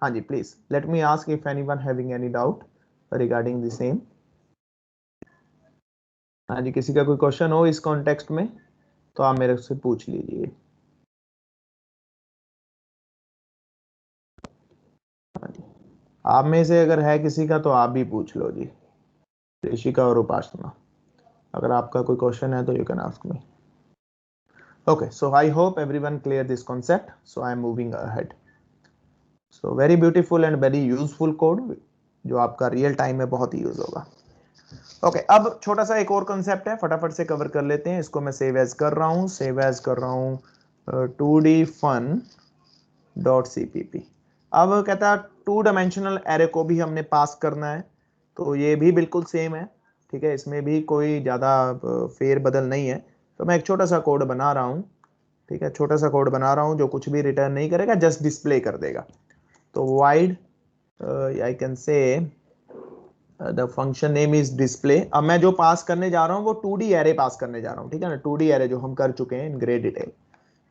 हाँ जी, please let me ask if anyone having any doubt regarding the same. हाँ जी, किसी का कोई क्वेश्चन हो इस कॉन्टेक्स्ट में तो आप मेरे से पूछ लीजिए। हाँ जी, आप में से अगर है किसी का तो आप भी पूछ लो जी, ऋषिका और उपासना, अगर आपका कोई क्वेश्चन है तो you can ask me. Okay, so I hope everyone clear this concept. So I am moving ahead. So very beautiful and very useful code जो आपका रियल टाइम में बहुत ही यूज होगा। ओके, अब छोटा सा एक और कंसेप्ट है, फटाफट से कवर कर लेते हैं इसको। मैं सेव एज कर रहा हूँ, 2dfun.cpp। अब कहता है 2 डायमेंशनल एरे को भी हमने पास करना है, तो ये भी बिल्कुल सेम है, ठीक है, इसमें भी कोई ज़्यादा फेर बदल नहीं है। तो मैं एक छोटा सा कोड बना रहा हूँ, ठीक है, छोटा सा कोड बना रहा हूँ जो कुछ भी रिटर्न नहीं करेगा, जस्ट डिस्प्ले कर देगा। तो wide I can say the function name is display. अब मैं जो पास करने जा रहा हूँ वो 2D एरे पास करने जा रहा हूँ, ठीक है ना, 2D एरे जो हम कर चुके हैं in great detail.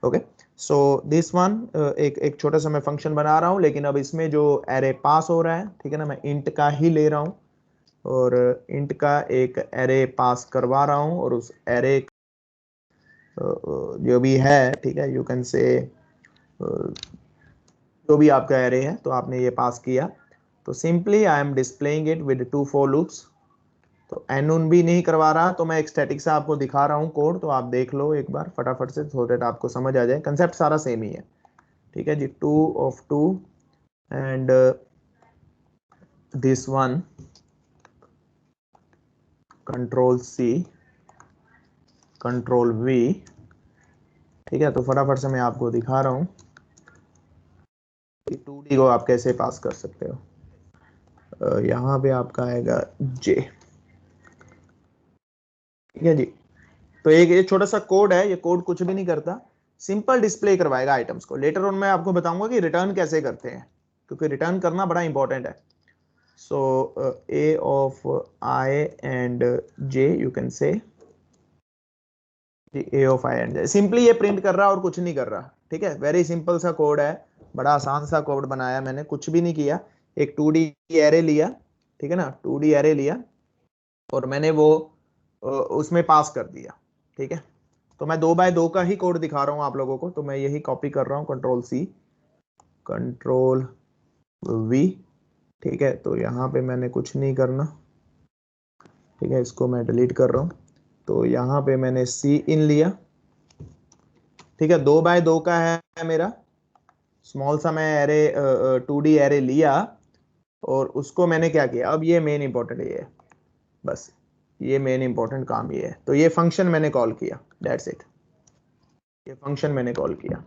Okay, so this one एक छोटा सा मैं फंक्शन बना रहा हूँ, लेकिन अब इसमें जो एरे पास हो रहा है, ठीक है ना, मैं इंट का ही ले रहा हूँ और इंट का एक एरे पास करवा रहा हूँ और उस एरे जो भी है, ठीक है, यू कैन से जो भी आपका एरे है तो आपने ये पास किया। तो simply I am displaying it with 2 for loops. तो एन उन भी नहीं करवा रहा, तो मैं एक स्टैटिक से आपको दिखा रहा हूँ कोड, तो आप देख लो एक बार फटाफट से, सो दैट आपको समझ आ जाए। कंसेप्ट सारा सेम ही है, ठीक है जी। 2 of 2 and this one control C control V, ठीक है। तो फटाफट से मैं आपको दिखा रहा हूँ कि 2D को आप कैसे पास कर सकते हो। यहाँ पे आपका आएगा J, ठीक है जी। तो एक ये छोटा सा कोड है, ये कोड कुछ भी नहीं करता, सिंपल डिस्प्ले करवाएगा आइटम्स को। लेटर ऑन मैं आपको बताऊंगा कि रिटर्न कैसे करते हैं, क्योंकि रिटर्न करना बड़ा इंपॉर्टेंट है। सो A of I and J, you can से A of I and J, simply ये प्रिंट कर रहा है और कुछ नहीं कर रहा, ठीक है। वेरी सिंपल सा कोड है, बड़ा आसान सा कोड बनाया मैंने, कुछ भी नहीं किया। एक 2D एरे लिया, ठीक है ना, 2D एरे लिया और मैंने वो उसमें पास कर दिया, ठीक है। तो मैं 2x2 का ही कोड दिखा रहा हूं आप लोगों को, तो मैं यही कॉपी कर रहा हूं, कंट्रोल C कंट्रोल V, ठीक है। तो यहाँ पे मैंने कुछ नहीं करना, ठीक है, इसको मैं डिलीट कर रहा हूं। तो यहाँ पे मैंने C इन लिया, ठीक है, 2x2 का है मेरा स्मॉल सा मैं एरे 2D एरे लिया और उसको मैंने क्या किया, अब ये मेन इंपॉर्टेंट ये है, बस ये मेन इंपॉर्टेंट काम ये है। तो ये फंक्शन मैंने कॉल किया, दैट्स इट, ये फंक्शन मैंने कॉल किया।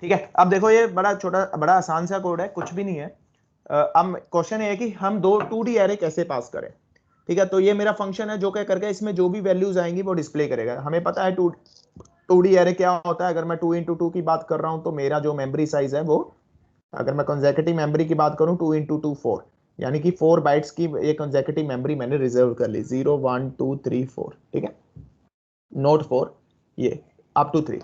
ठीक है, अब देखो ये बड़ा छोटा बड़ा आसान सा कोड है, कुछ भी नहीं है। अब क्वेश्चन ये है कि हम 2D एरे कैसे पास करें, ठीक है। तो ये मेरा फंक्शन है जो क्या करके इसमें जो भी वैल्यूज आएंगी वो डिस्प्ले करेगा। हमें पता है 2D एरे क्या होता है। अगर मैं 2x2 की बात कर रहा हूं तो मेरा जो मेमोरी साइज है वो, अगर मैं कंसेक्यूटिव मेमोरी की बात करूं 2x2 4, यानी कि 4 बाइट्स की एक कंसेक्यूटिव मेमोरी मैंने रिजर्व कर ली, 0 1 2 3 4, ठीक है, नोट 4 ये अप टू 3,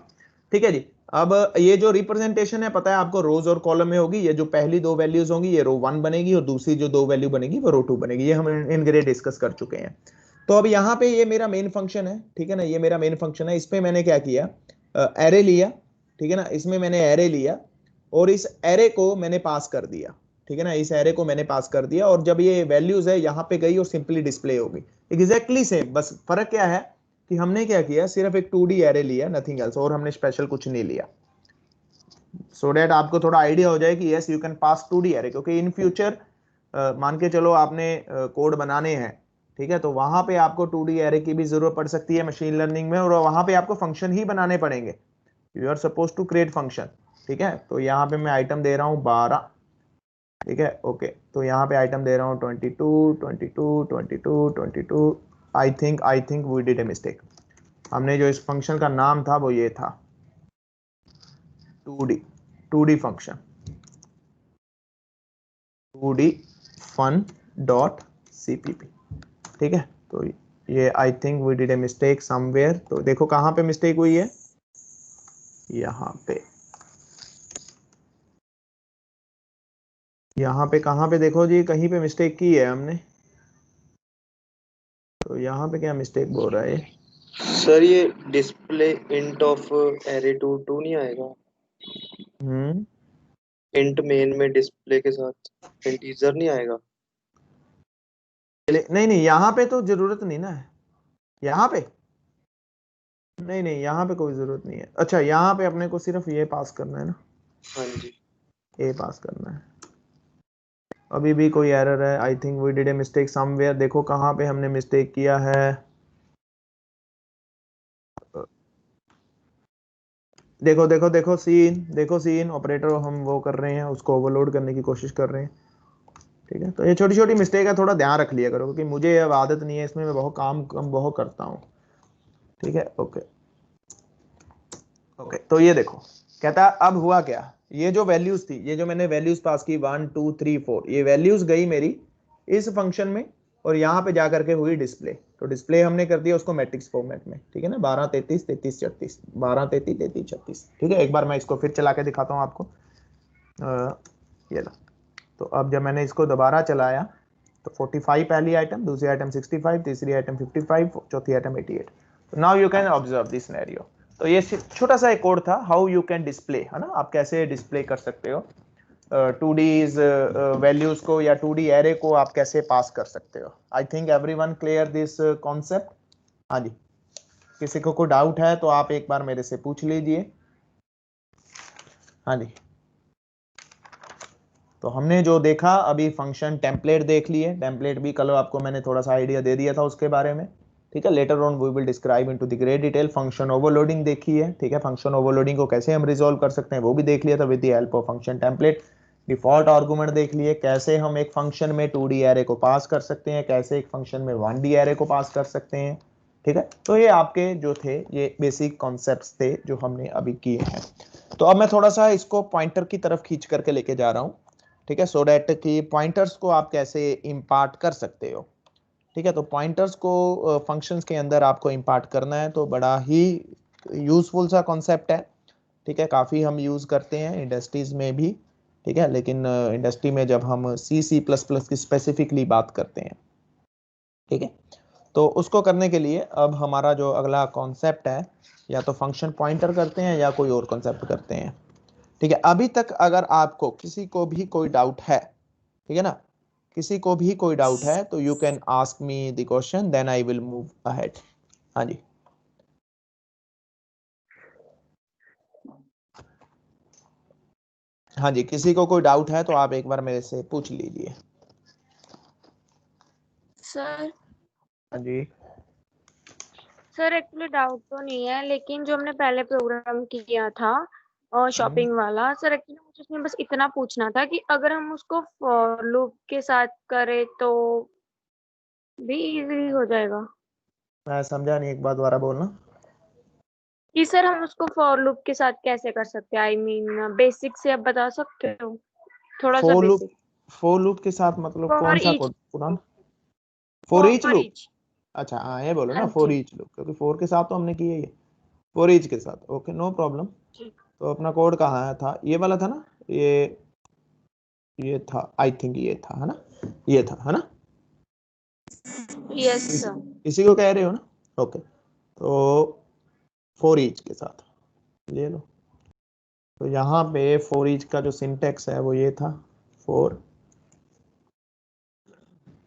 ठीक है जी। अब ये जो रिप्रेजेंटेशन है पता है आपको रोज और कॉलम में होगी, ये जो पहली दो वैल्यूज होंगी ये रो 1 बनेगी और दूसरी जो दो वैल्यू बनेगी वो रो 2 बनेगी, ये हम इन ग्रेड डिस्कस कर चुके हैं। तो अब यहाँ पे ये मेरा मेन फंक्शन है, ठीक है ना, ये मेरा मेन फंक्शन है, इसमें मैंने क्या किया, एरे लिया, ठीक है ना, इसमें मैंने एरे लिया और इस एरे को मैंने पास कर दिया, ठीक है ना, इस एरे को मैंने पास कर दिया और जब ये वैल्यूज है यहाँ पे गई और सिंपली डिस्प्ले होगी एग्जैक्टली सेम। बस फर्क क्या है कि हमने क्या किया, सिर्फ एक 2D एरे लिया, नथिंग एल्स, और हमने स्पेशल कुछ नहीं लिया, सो डेट आपको थोड़ा आइडिया हो जाए कि yes you can pass 2D array, क्योंकि इन फ्यूचर मान के चलो आपने कोड बनाने हैं, ठीक है, तो वहां पे आपको 2D एरे की भी जरूरत पड़ सकती है मशीन लर्निंग में, और वहां पे आपको फंक्शन ही बनाने पड़ेंगे, you are suppose to create function, ठीक है। तो यहाँ पे मैं आइटम दे रहा हूँ 12, ठीक है, ओके, तो यहाँ पे आइटम दे रहा हूँ 22 22 22 22, I think we did a mistake, हमने जो इस फंक्शन का नाम था वो ये था 2D function, 2D fun dot cpp, ठीक है। तो ये I think we did a mistake somewhere, तो देखो कहाँ पे मिस्टेक हुई है, यहाँ पे, यहाँ पे कहाँ पे देखो जी, कहीं पे मिस्टेक की है हमने, तो यहाँ पे क्या मिस्टेक बोल रहा है सर ये display int of array two two नहीं आएगा? हम्म, इंट मेन में डिस्प्ले के साथ इंटीजर नहीं आएगा? नहीं नहीं यहाँ पे तो जरूरत नहीं ना है, यहाँ पे नहीं नहीं, यहाँ पे कोई जरूरत नहीं है, अच्छा यहाँ पे अपने को सिर्फ ये पास करना है ना, हाँ जी। ए पास करना है, अभी भी कोई एरर है, I think we did a mistake somewhere, देखो कहाँ पे हमने मिस्टेक किया है, देखो देखो देखो सीन, देखो सीन ऑपरेटर हम वो कर रहे हैं, उसको ओवरलोड करने की कोशिश कर रहे हैं, ठीक है। तो ये छोटी छोटी मिस्टेक है, थोड़ा ध्यान रख लिया करो, क्योंकि मुझे अब आदत नहीं है इसमें, मैं बहुत काम कम बहुत करता हूँ, ठीक है, ओके ओके। तो ये देखो कहता है अब हुआ क्या, ये जो वैल्यूज थी, ये जो मैंने वैल्यूज पास की 1 2 3 4, ये वैल्यूज गई मेरी इस फंक्शन में और यहाँ पे जाकर के हुई डिस्प्ले, तो डिस्प्ले हमने कर दिया उसको मैट्रिक्स फॉर्मेट में, ठीक है ना, 12 33 33 36, 12 33 33 36, ठीक है। एक बार मैं इसको फिर चला के दिखाता हूँ आपको, ये लो, तो अब जब मैंने इसको दोबारा चलाया तो 45 पहली आइटम, दूसरी आइटम 65, तीसरी आइटम 55, चौथी आइटम 88, तो now you can observe this scenario. तो ये छोटा सा एक कोड था, हाउ यू कैन डिस्प्ले, है ना, आप कैसे डिस्प्ले कर सकते हो 2D वैल्यूज को या 2D एरे को आप कैसे पास कर सकते हो। I think everyone clear this concept. हाँ जी, किसी को कोई डाउट है तो आप एक बार मेरे से पूछ लीजिए। हाँ जी, तो हमने जो देखा अभी फंक्शन टेम्पलेट देख लिए, टेम्पलेट भी कल आपको मैंने थोड़ा सा आइडिया दे दिया था उसके बारे में, ठीक है। Later on we will describe into the great detail. Function overloading देखी है, ठीक है, फंक्शन ओवरलोडिंग को कैसे हम रिजॉल्व कर सकते हैं वो भी देख लिया था with the help of function template. Default argument देख लिए, कैसे हम एक फंक्शन में 2D एरे को पास कर सकते हैं, कैसे एक फंक्शन में 1D एरे को पास कर सकते हैं, ठीक है। तो ये आपके जो थे ये बेसिक कॉन्सेप्ट्स थे जो हमने अभी किए हैं। तो अब मैं थोड़ा सा इसको पॉइंटर की तरफ खींच करके लेके जा रहा हूँ, ठीक है, सो डेट कि पॉइंटर्स को आप कैसे इंपार्ट कर सकते हो, ठीक है। तो पॉइंटर्स को फंक्शंस के अंदर आपको इंपार्ट करना है, तो बड़ा ही यूजफुल सा कॉन्सेप्ट है, ठीक है, काफ़ी हम यूज़ करते हैं इंडस्ट्रीज में भी, ठीक है, लेकिन इंडस्ट्री में जब हम C++ की स्पेसिफिकली बात करते हैं, ठीक है, तो उसको करने के लिए अब हमारा जो अगला कॉन्सेप्ट है, या तो फंक्शन पॉइंटर करते हैं या कोई और कॉन्सेप्ट करते हैं, ठीक है। अभी तक अगर आपको किसी को भी कोई डाउट है, ठीक है ना, किसी को भी कोई डाउट है तो you can ask me the question, then I will move ahead. हाँ जी, हाँ जी, किसी को कोई डाउट है तो आप एक बार मेरे से पूछ लीजिए। सर हाँ जी, सर एक्चुअली डाउट तो नहीं है, लेकिन जो हमने पहले प्रोग्राम किया था और शॉपिंग वाला, सर एक्चुअली मुझे उसमें बस इतना पूछना था कि अगर हम उसको फॉर लूप के साथ करें तो भी इजीली हो जाएगा मैं समझा नहीं, एक बार दोबारा बोलना। कि सर हम उसको फॉर लूप के साथ कैसे कर सकते हैं, आई मीन बेसिक से आप बता सकते हो, थोड़ा सा for loop, basic. For loop के साथ मतलब फॉर कौन सा ईच, कोड पुराना? For each for loop? Each. अच्छा हाँ ये बोलो हाँ ना फॉर जी। ईच लूप, क्योंकि फोर के साथ तो हमने किया ही है, फॉर ईच के साथ। Okay no problem. ठीक। तो अपना कोड कहाँ आया था, ये वाला था ना, ये था आई थिंक, ये था है ना, ये था है ना, यस इस, सर। इसी को कह रहे हो ना? ओके तो फॉर ईच के साथ ले लो। तो यहाँ पे फॉर ईच का जो सिंटेक्स है वो ये था, फॉर,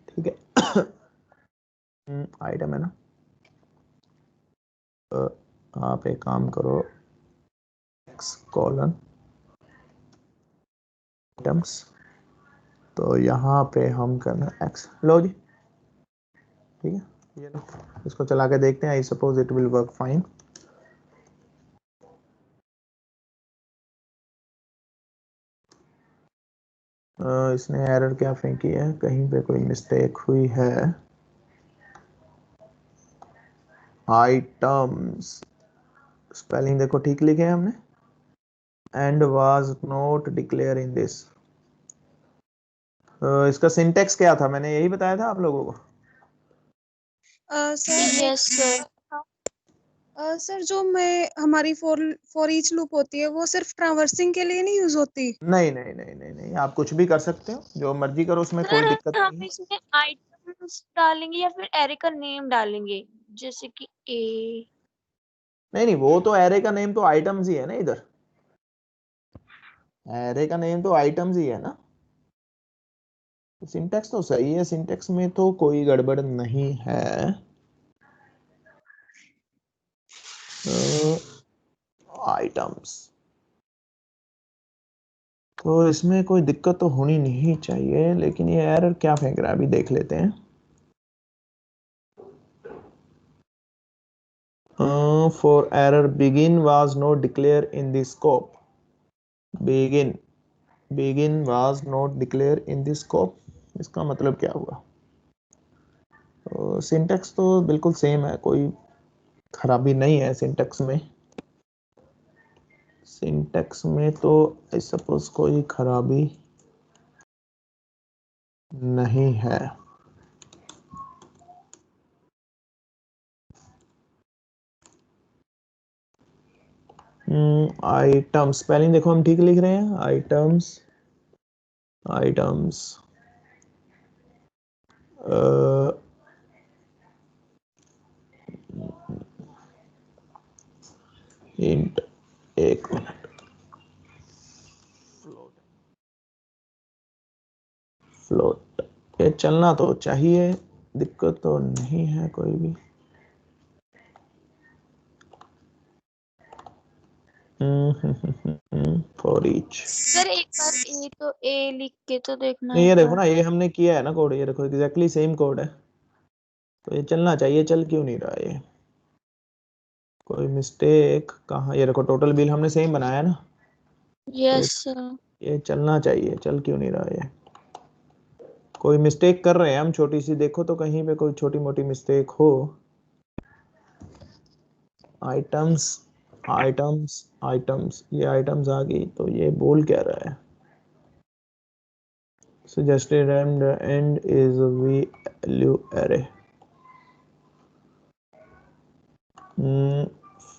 ठीक है। आइटम है ना, तो आप एक काम करो, एक्स कॉलन आइटम्स, तो यहाँ पे हम करना एक्स, लो जी, ठीक है, ये लो, इसको चला के देखते हैं, I suppose it will work fine. इसने एरर क्या फेंकी है, कहीं पे कोई मिस्टेक हुई है, आइटम्स स्पेलिंग देखो ठीक लिखे हैं हमने, and was not declare in this. इसका सिंटेक्स क्या था, मैंने यही बताया था आप लोगों को। Sir yes sir. सर जो मैं हमारी फॉर ईच लूप होती है वो सिर्फ ट्रावर्सिंग के लिए नहीं यूज होती? नहीं नहीं नहीं नहीं नहीं, आप कुछ भी कर सकते हो, जो मर्जी करो, उसमें कोई सर दिक्कत हम नहीं है। इसमें आइटम्स डालेंगे या फिर एरे का नेम डालेंगे, जैसे कि ए? नहीं नहीं, वो तो एरे का नेम तो आइटम्स ही है ना, इधर एरे का नेम तो आइटम्स ही है ना, तो सिंटेक्स तो सही है, सिंटेक्स में तो कोई गड़बड़ नहीं है। आइटम्स तो इसमें कोई दिक्कत तो होनी नहीं चाहिए, लेकिन ये एरर क्या फेंक रहा है अभी देख लेते हैं। For error begin was not declare in the scope, begin begin was not declare in the scope, इसका मतलब क्या हुआ? सिंटेक्स तो बिल्कुल सेम है, कोई खराबी नहीं है सिंटेक्स में, सिंटेक्स में तो आई सपोज कोई खराबी नहीं है। आइटम स्पेलिंग देखो हम ठीक लिख रहे हैं, आइटम्स आइटम्स इंट, एक मिनट, फ्लोट, ये चलना तो चाहिए, दिक्कत तो नहीं है कोई भी। फॉर ईच, सर एक बार ए तो ए लिख के तो देखना नहीं एक ये देखो बार। ना, ये हमने किया है ना कोड, ये देखो एग्जैक्टली सेम कोड है, तो ये चलना चाहिए, चल क्यों नहीं रहा ये, कोई मिस्टेक कहाँ, ये देखो टोटल बिल हमने सेम बनाया ना, तो यस सर। ये चलना चाहिए, चल क्यों नहीं रहा ये, कोई मिस्टेक कर रहे हैं हम छोटी सी, देखो तो कहीं पे कोई छोटी मोटी मिस्टेक हो। आइटम्स आइटम्स आइटम्स, ये आइटम्स आ गई, तो ये बोल क्या रहा है, suggested and the end is value array,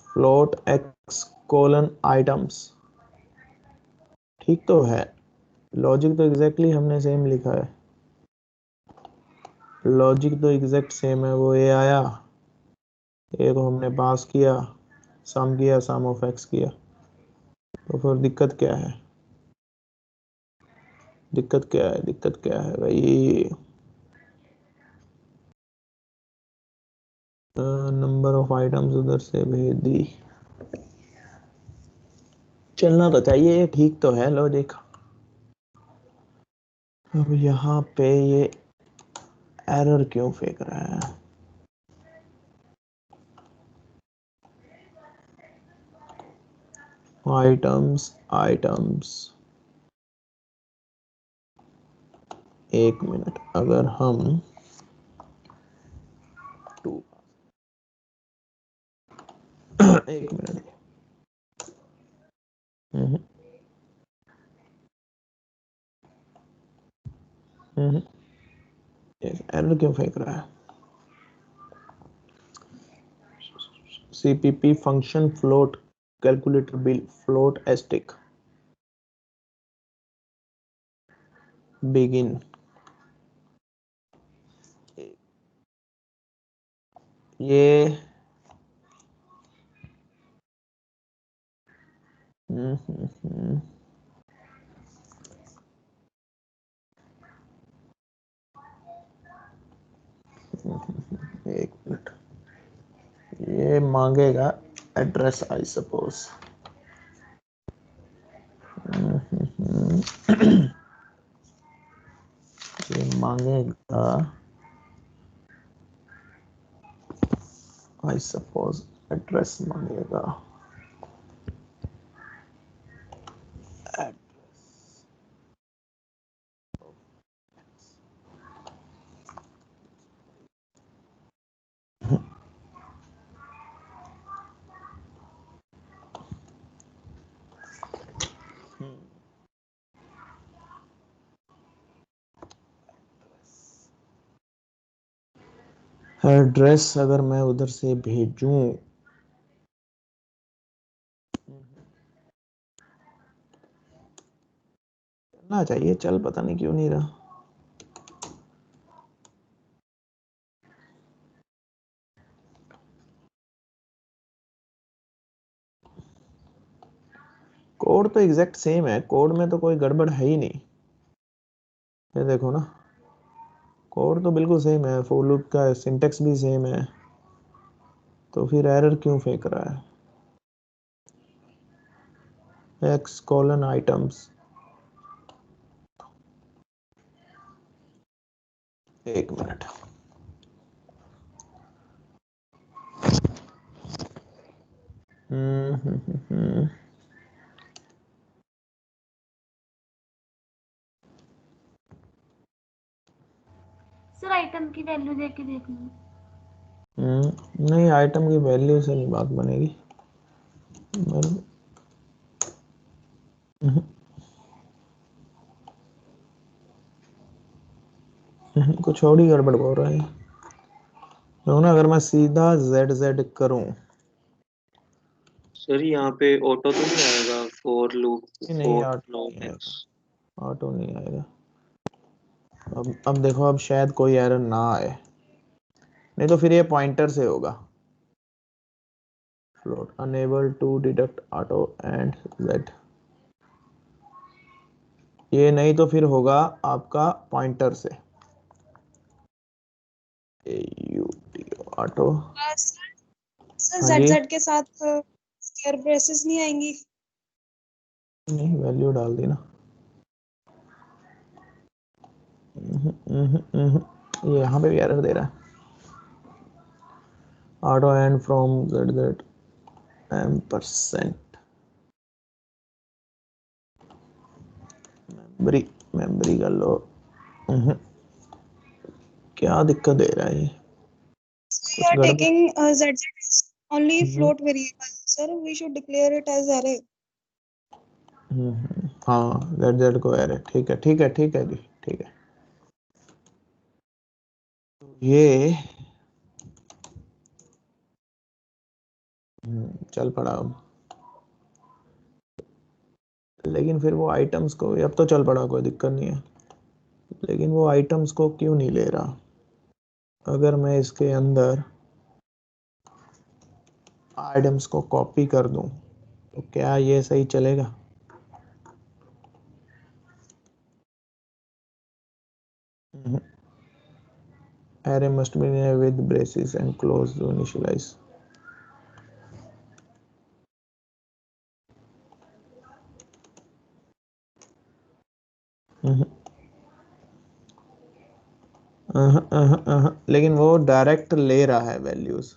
float x colon items, ठीक तो है, लॉजिक तो एग्जैक्टली हमने सेम लिखा है, लॉजिक तो एग्जैक्ट सेम है, वो ए आया, ए को हमने पास किया, सम किया, सम ऑफ एक्स किया, तो फिर दिक्कत क्या है, दिक्कत क्या है, दिक्कत क्या है भाई, नंबर ऑफ आइटम्स उधर से भेज दी, चलना तो चाहिए, ठीक तो है लॉजिक। अब यहाँ पे ये एरर क्यों फेंक रहा है, आइटम्स आइटम्स, एक मिनट, अगर हम टू एक मिनट, एरर क्यों फेंक रहा है? CPP function float calculator bill float asterisk begin ये एक मिनट, ये मांगेगा एड्रेस आई सपोज। ये मांगेगा आई सपोज एड्रेस मांगेगा। एड्रेस अगर मैं उधर से भेजूं, ना चाहिए, चल पता नहीं क्यों नहीं रहा। कोड तो एग्जैक्ट सेम है, कोड में तो कोई गड़बड़ है ही नहीं। ये देखो ना, कोड तो बिल्कुल सेम है, फॉर लूप का सिंटेक्स भी सेम है, तो फिर एरर क्यों फेंक रहा है? x colon items, एक मिनट। सर आइटम की वैल्यू देख के देख लो। नहीं, आइटम की वैल्यू से नहीं बात बनेगी। कुछ और ही गड़बड़ बोल रहा है। तो ना अगर मैं सीधा z करूं, सर यहाँ पे ऑटो तो नहीं आएगा फॉर लूप नहीं फॉर ऑटो नो नहीं मैक्स? आएगा, ऑटो नहीं आएगा। अब देखो, अब शायद कोई एरर ना आए, नहीं तो फिर ये पॉइंटर से होगा। Float unable to deduct auto and z, ये नहीं तो फिर होगा आपका पॉइंटर से ऑटो। सर हाँ जेड जी, जेड के साथ स्क्वायर ब्रेसेस नहीं आएंगी? नहीं वैल्यू डाल दी ना। ये यहाँ पे भी एरर दे रहा है। Auto and from z %, memory memory कर लो। क्या दिक्कत दे रहा है ये? So you कुछ are गड़बड़। taking z as only float variable. Sir, we should declare it as array. हाँ, z को एरर, ठीक है ठीक है ठीक है जी, ठीक है। ये चल पड़ा अब, लेकिन फिर वो आइटम्स को, अब तो चल पड़ा, कोई दिक्कत नहीं है, लेकिन वो आइटम्स को क्यों नहीं ले रहा? अगर मैं इसके अंदर आइटम्स को कॉपी कर दूं तो क्या ये सही चलेगा? Array must be with braces and close to initialize. लेकिन वो डायरेक्ट ले रहा है वैल्यूज,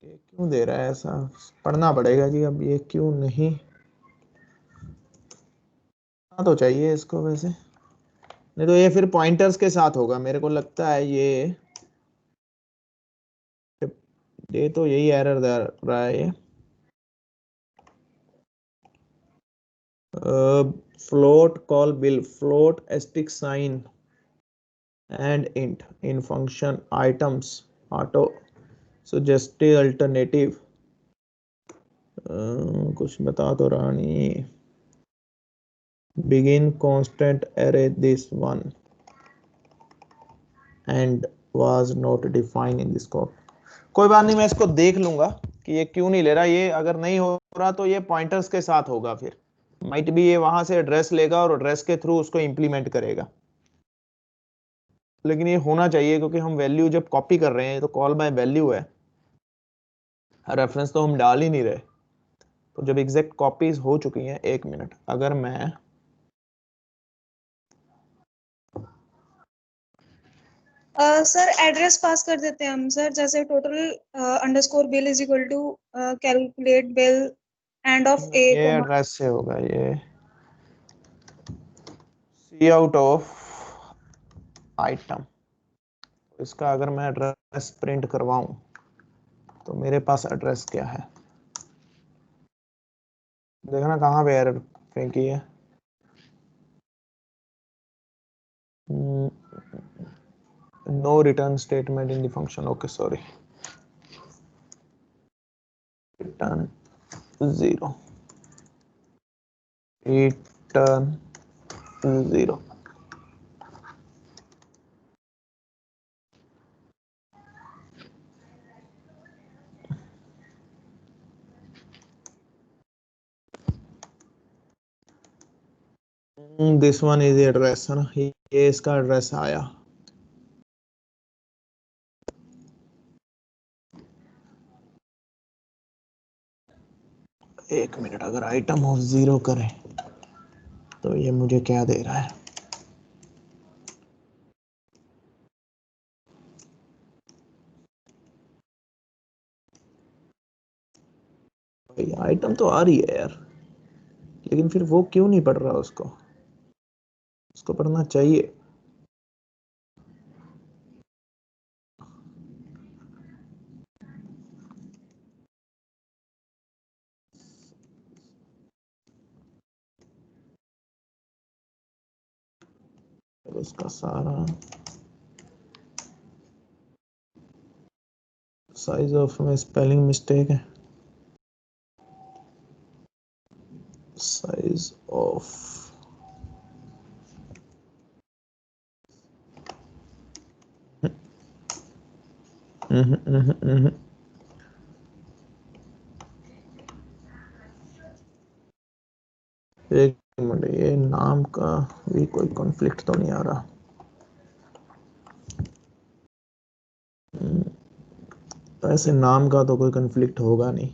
ये क्यों दे रहा है ऐसा? पढ़ना पड़ेगा जी, अब ये क्यों नहीं? हाँ तो चाहिए इसको वैसे, नहीं तो ये फिर पॉइंटर्स के साथ होगा, मेरे को लगता है ये तो यही एरर दे रहा है ये। float call bill, float asterisk sign and int in function items auto suggested alternative. कुछ बता तो रहा नहीं. begin constant array this one and was not defined in the scope. कोई बात नहीं, मैं इसको देख लूंगा कि ये क्यों नहीं ले रहा. ये अगर नहीं हो रहा तो ये पॉइंटर्स के साथ होगा, फिर माइट भी ये वहां से एड्रेस लेगा और एड्रेस के थ्रू उसको इंप्लीमेंट करेगा. लेकिन ये होना चाहिए क्योंकि हम वैल्यू जब कॉपी कर रहे हैं तो कॉल बाय वैल्यू है, रेफरेंस तो हम डाल ही नहीं रहे. तो जब एग्जैक्ट कॉपीज हो चुकी हैं, एक मिनट, अगर मैं सर एड्रेस पास कर देते हैं हम सर, जैसे total underscore bill is equal to calculate bill and of a ये एड्रेस से होगा, ये सी आउट ऑफ आइटम. इसका अगर मैं एड्रेस प्रिंट करवाऊं तो मेरे पास एड्रेस क्या है, देखना कहाँ पे एरर फेंकी है. No return statement in the function. Okay sorry, return 0, return 0. This one is address है ना, ये इसका एड्रेस आया. एक मिनट, अगर आइटम ऑफ 0 करें तो ये मुझे क्या दे रहा है. आइटम तो आ रही है यार, लेकिन फिर वो क्यों नहीं पढ़ रहा, उसको पढ़ना चाहिए. उसका सारा साइज ऑफ में स्पेलिंग मिस्टेक है. साइज ऑफ एक मिनट, ये नाम का भी कोई कॉन्फ्लिक्ट तो नहीं आ रहा. ऐसे नाम का तो कोई कॉन्फ्लिक्ट होगा नहीं,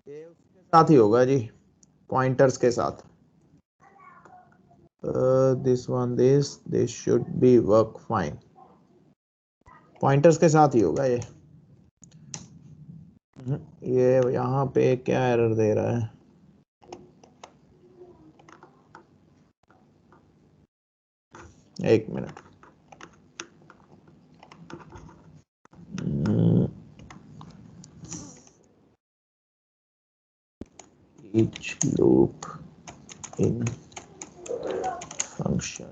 ये उसके साथ ही होगा जी, पॉइंटर्स के साथ. This one, this should be work fine. Pointers के साथ ही होगा ये. ये यहाँ पे क्या एरर दे रहा है, एक minute. each loop in function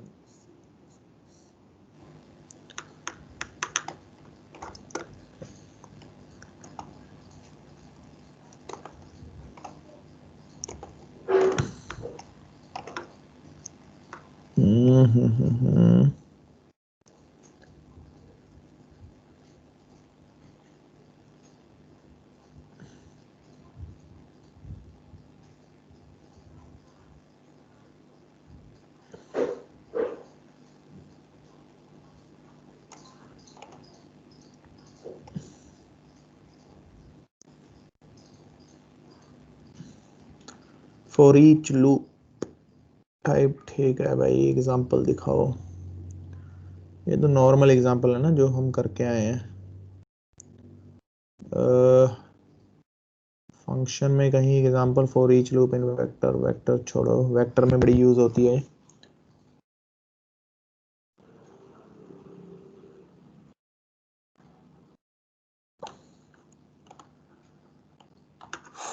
for each loop type. ठीक है भाई, एग्जांपल दिखाओ. ये तो नॉर्मल एग्जांपल है ना जो हम करके आए हैं. फंक्शन में कहीं example for each loop in vector. Vector छोड़ो, वेक्टर में बड़ी यूज होती है.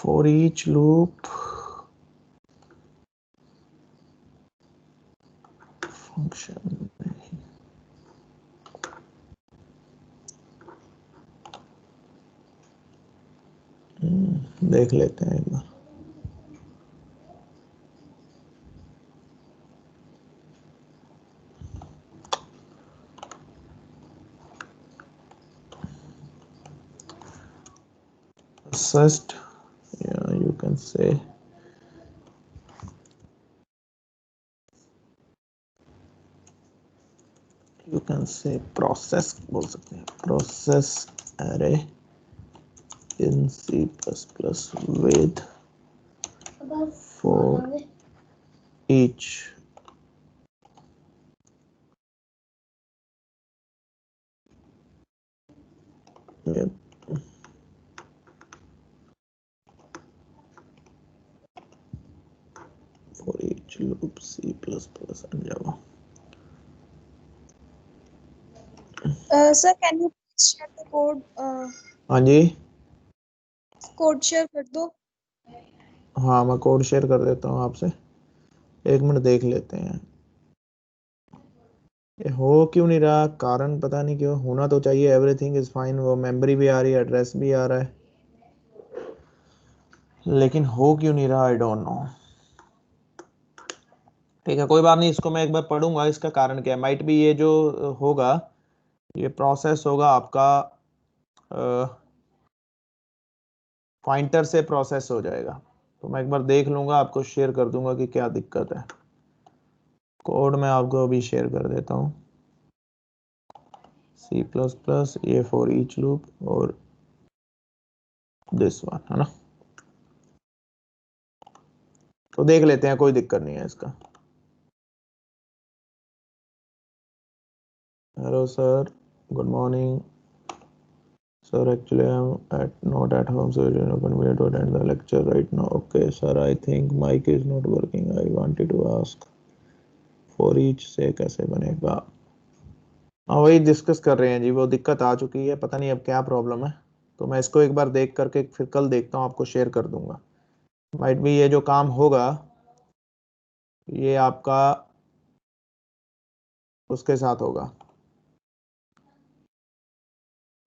फॉर ईच लूप देख लेते हैं एक बार। Processed, yeah, you can say process बोल सकते हैं, process array in C++ with for each yeah, for each loop C++ and Java. Sir can you share the code? हाँ जी, कोड शेयर कर दो। हाँ मैं कोड शेयर कर देता हूँ आपसे, एक मिनट देख लेते हैं। ये हो क्यों नहीं रहा, कारण पता नहीं क्यों। होना तो चाहिए, एवरीथिंग इज फाइन, वो मेमोरी भी आ रही है, एड्रेस भी आ रहा है, लेकिन हो क्यों नहीं रहा, आई डोंट नो। ठीक है, कोई बात नहीं, इसको मैं एक बार पढ़ूंगा, इसका कारण क्या है। माइट भी ये जो होगा, ये प्रोसेस होगा आपका पॉइंटर से प्रोसेस हो जाएगा। तो मैं एक बार देख लूंगा, आपको शेयर कर दूंगा कि क्या दिक्कत है। कोड मैं आपको अभी शेयर कर देता हूँ। C++ ये फॉर ईच लूप और दिस वन, है ना। तो देख लेते हैं, कोई दिक्कत नहीं है इसका। Hello sir, good morning sir, actually I'm not at home, so it is not convenient to attend the lecture right now. Okay sir, I think mic is not working. I wanted to ask for each से कैसे बनेगा। हाँ वही discuss कर रहे हैं जी, वो दिक्कत आ चुकी है, पता नहीं अब क्या प्रॉब्लम है। तो मैं इसको एक बार देख करके फिर कल देखता हूँ, आपको शेयर कर दूंगा। माइट भी ये जो काम होगा ये आपका उसके साथ होगा,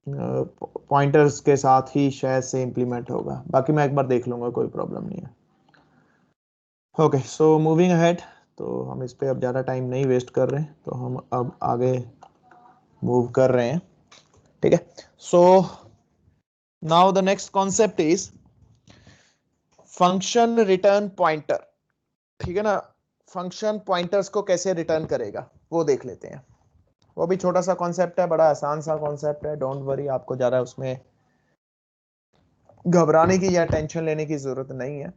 पॉइंटर्स के साथ ही शायद से इंप्लीमेंट होगा। बाकी मैं एक बार देख लूंगा, कोई प्रॉब्लम नहीं है। ओके सो मूविंग अहेड, तो हम इस पे अब ज़्यादा टाइम नहीं वेस्ट कर रहे हैं, तो हम अब आगे मूव कर रहे हैं। ठीक है, so now the next concept is function return pointer. ठीक है ना, फंक्शन पॉइंटर्स को कैसे रिटर्न करेगा वो देख लेते हैं। वो भी छोटा सा कॉन्सेप्ट है, बड़ा आसान सा कॉन्सेप्ट है, डोंट वरी, आपको ज़्यादा उसमें घबराने की या टेंशन लेने की जरूरत नहीं है।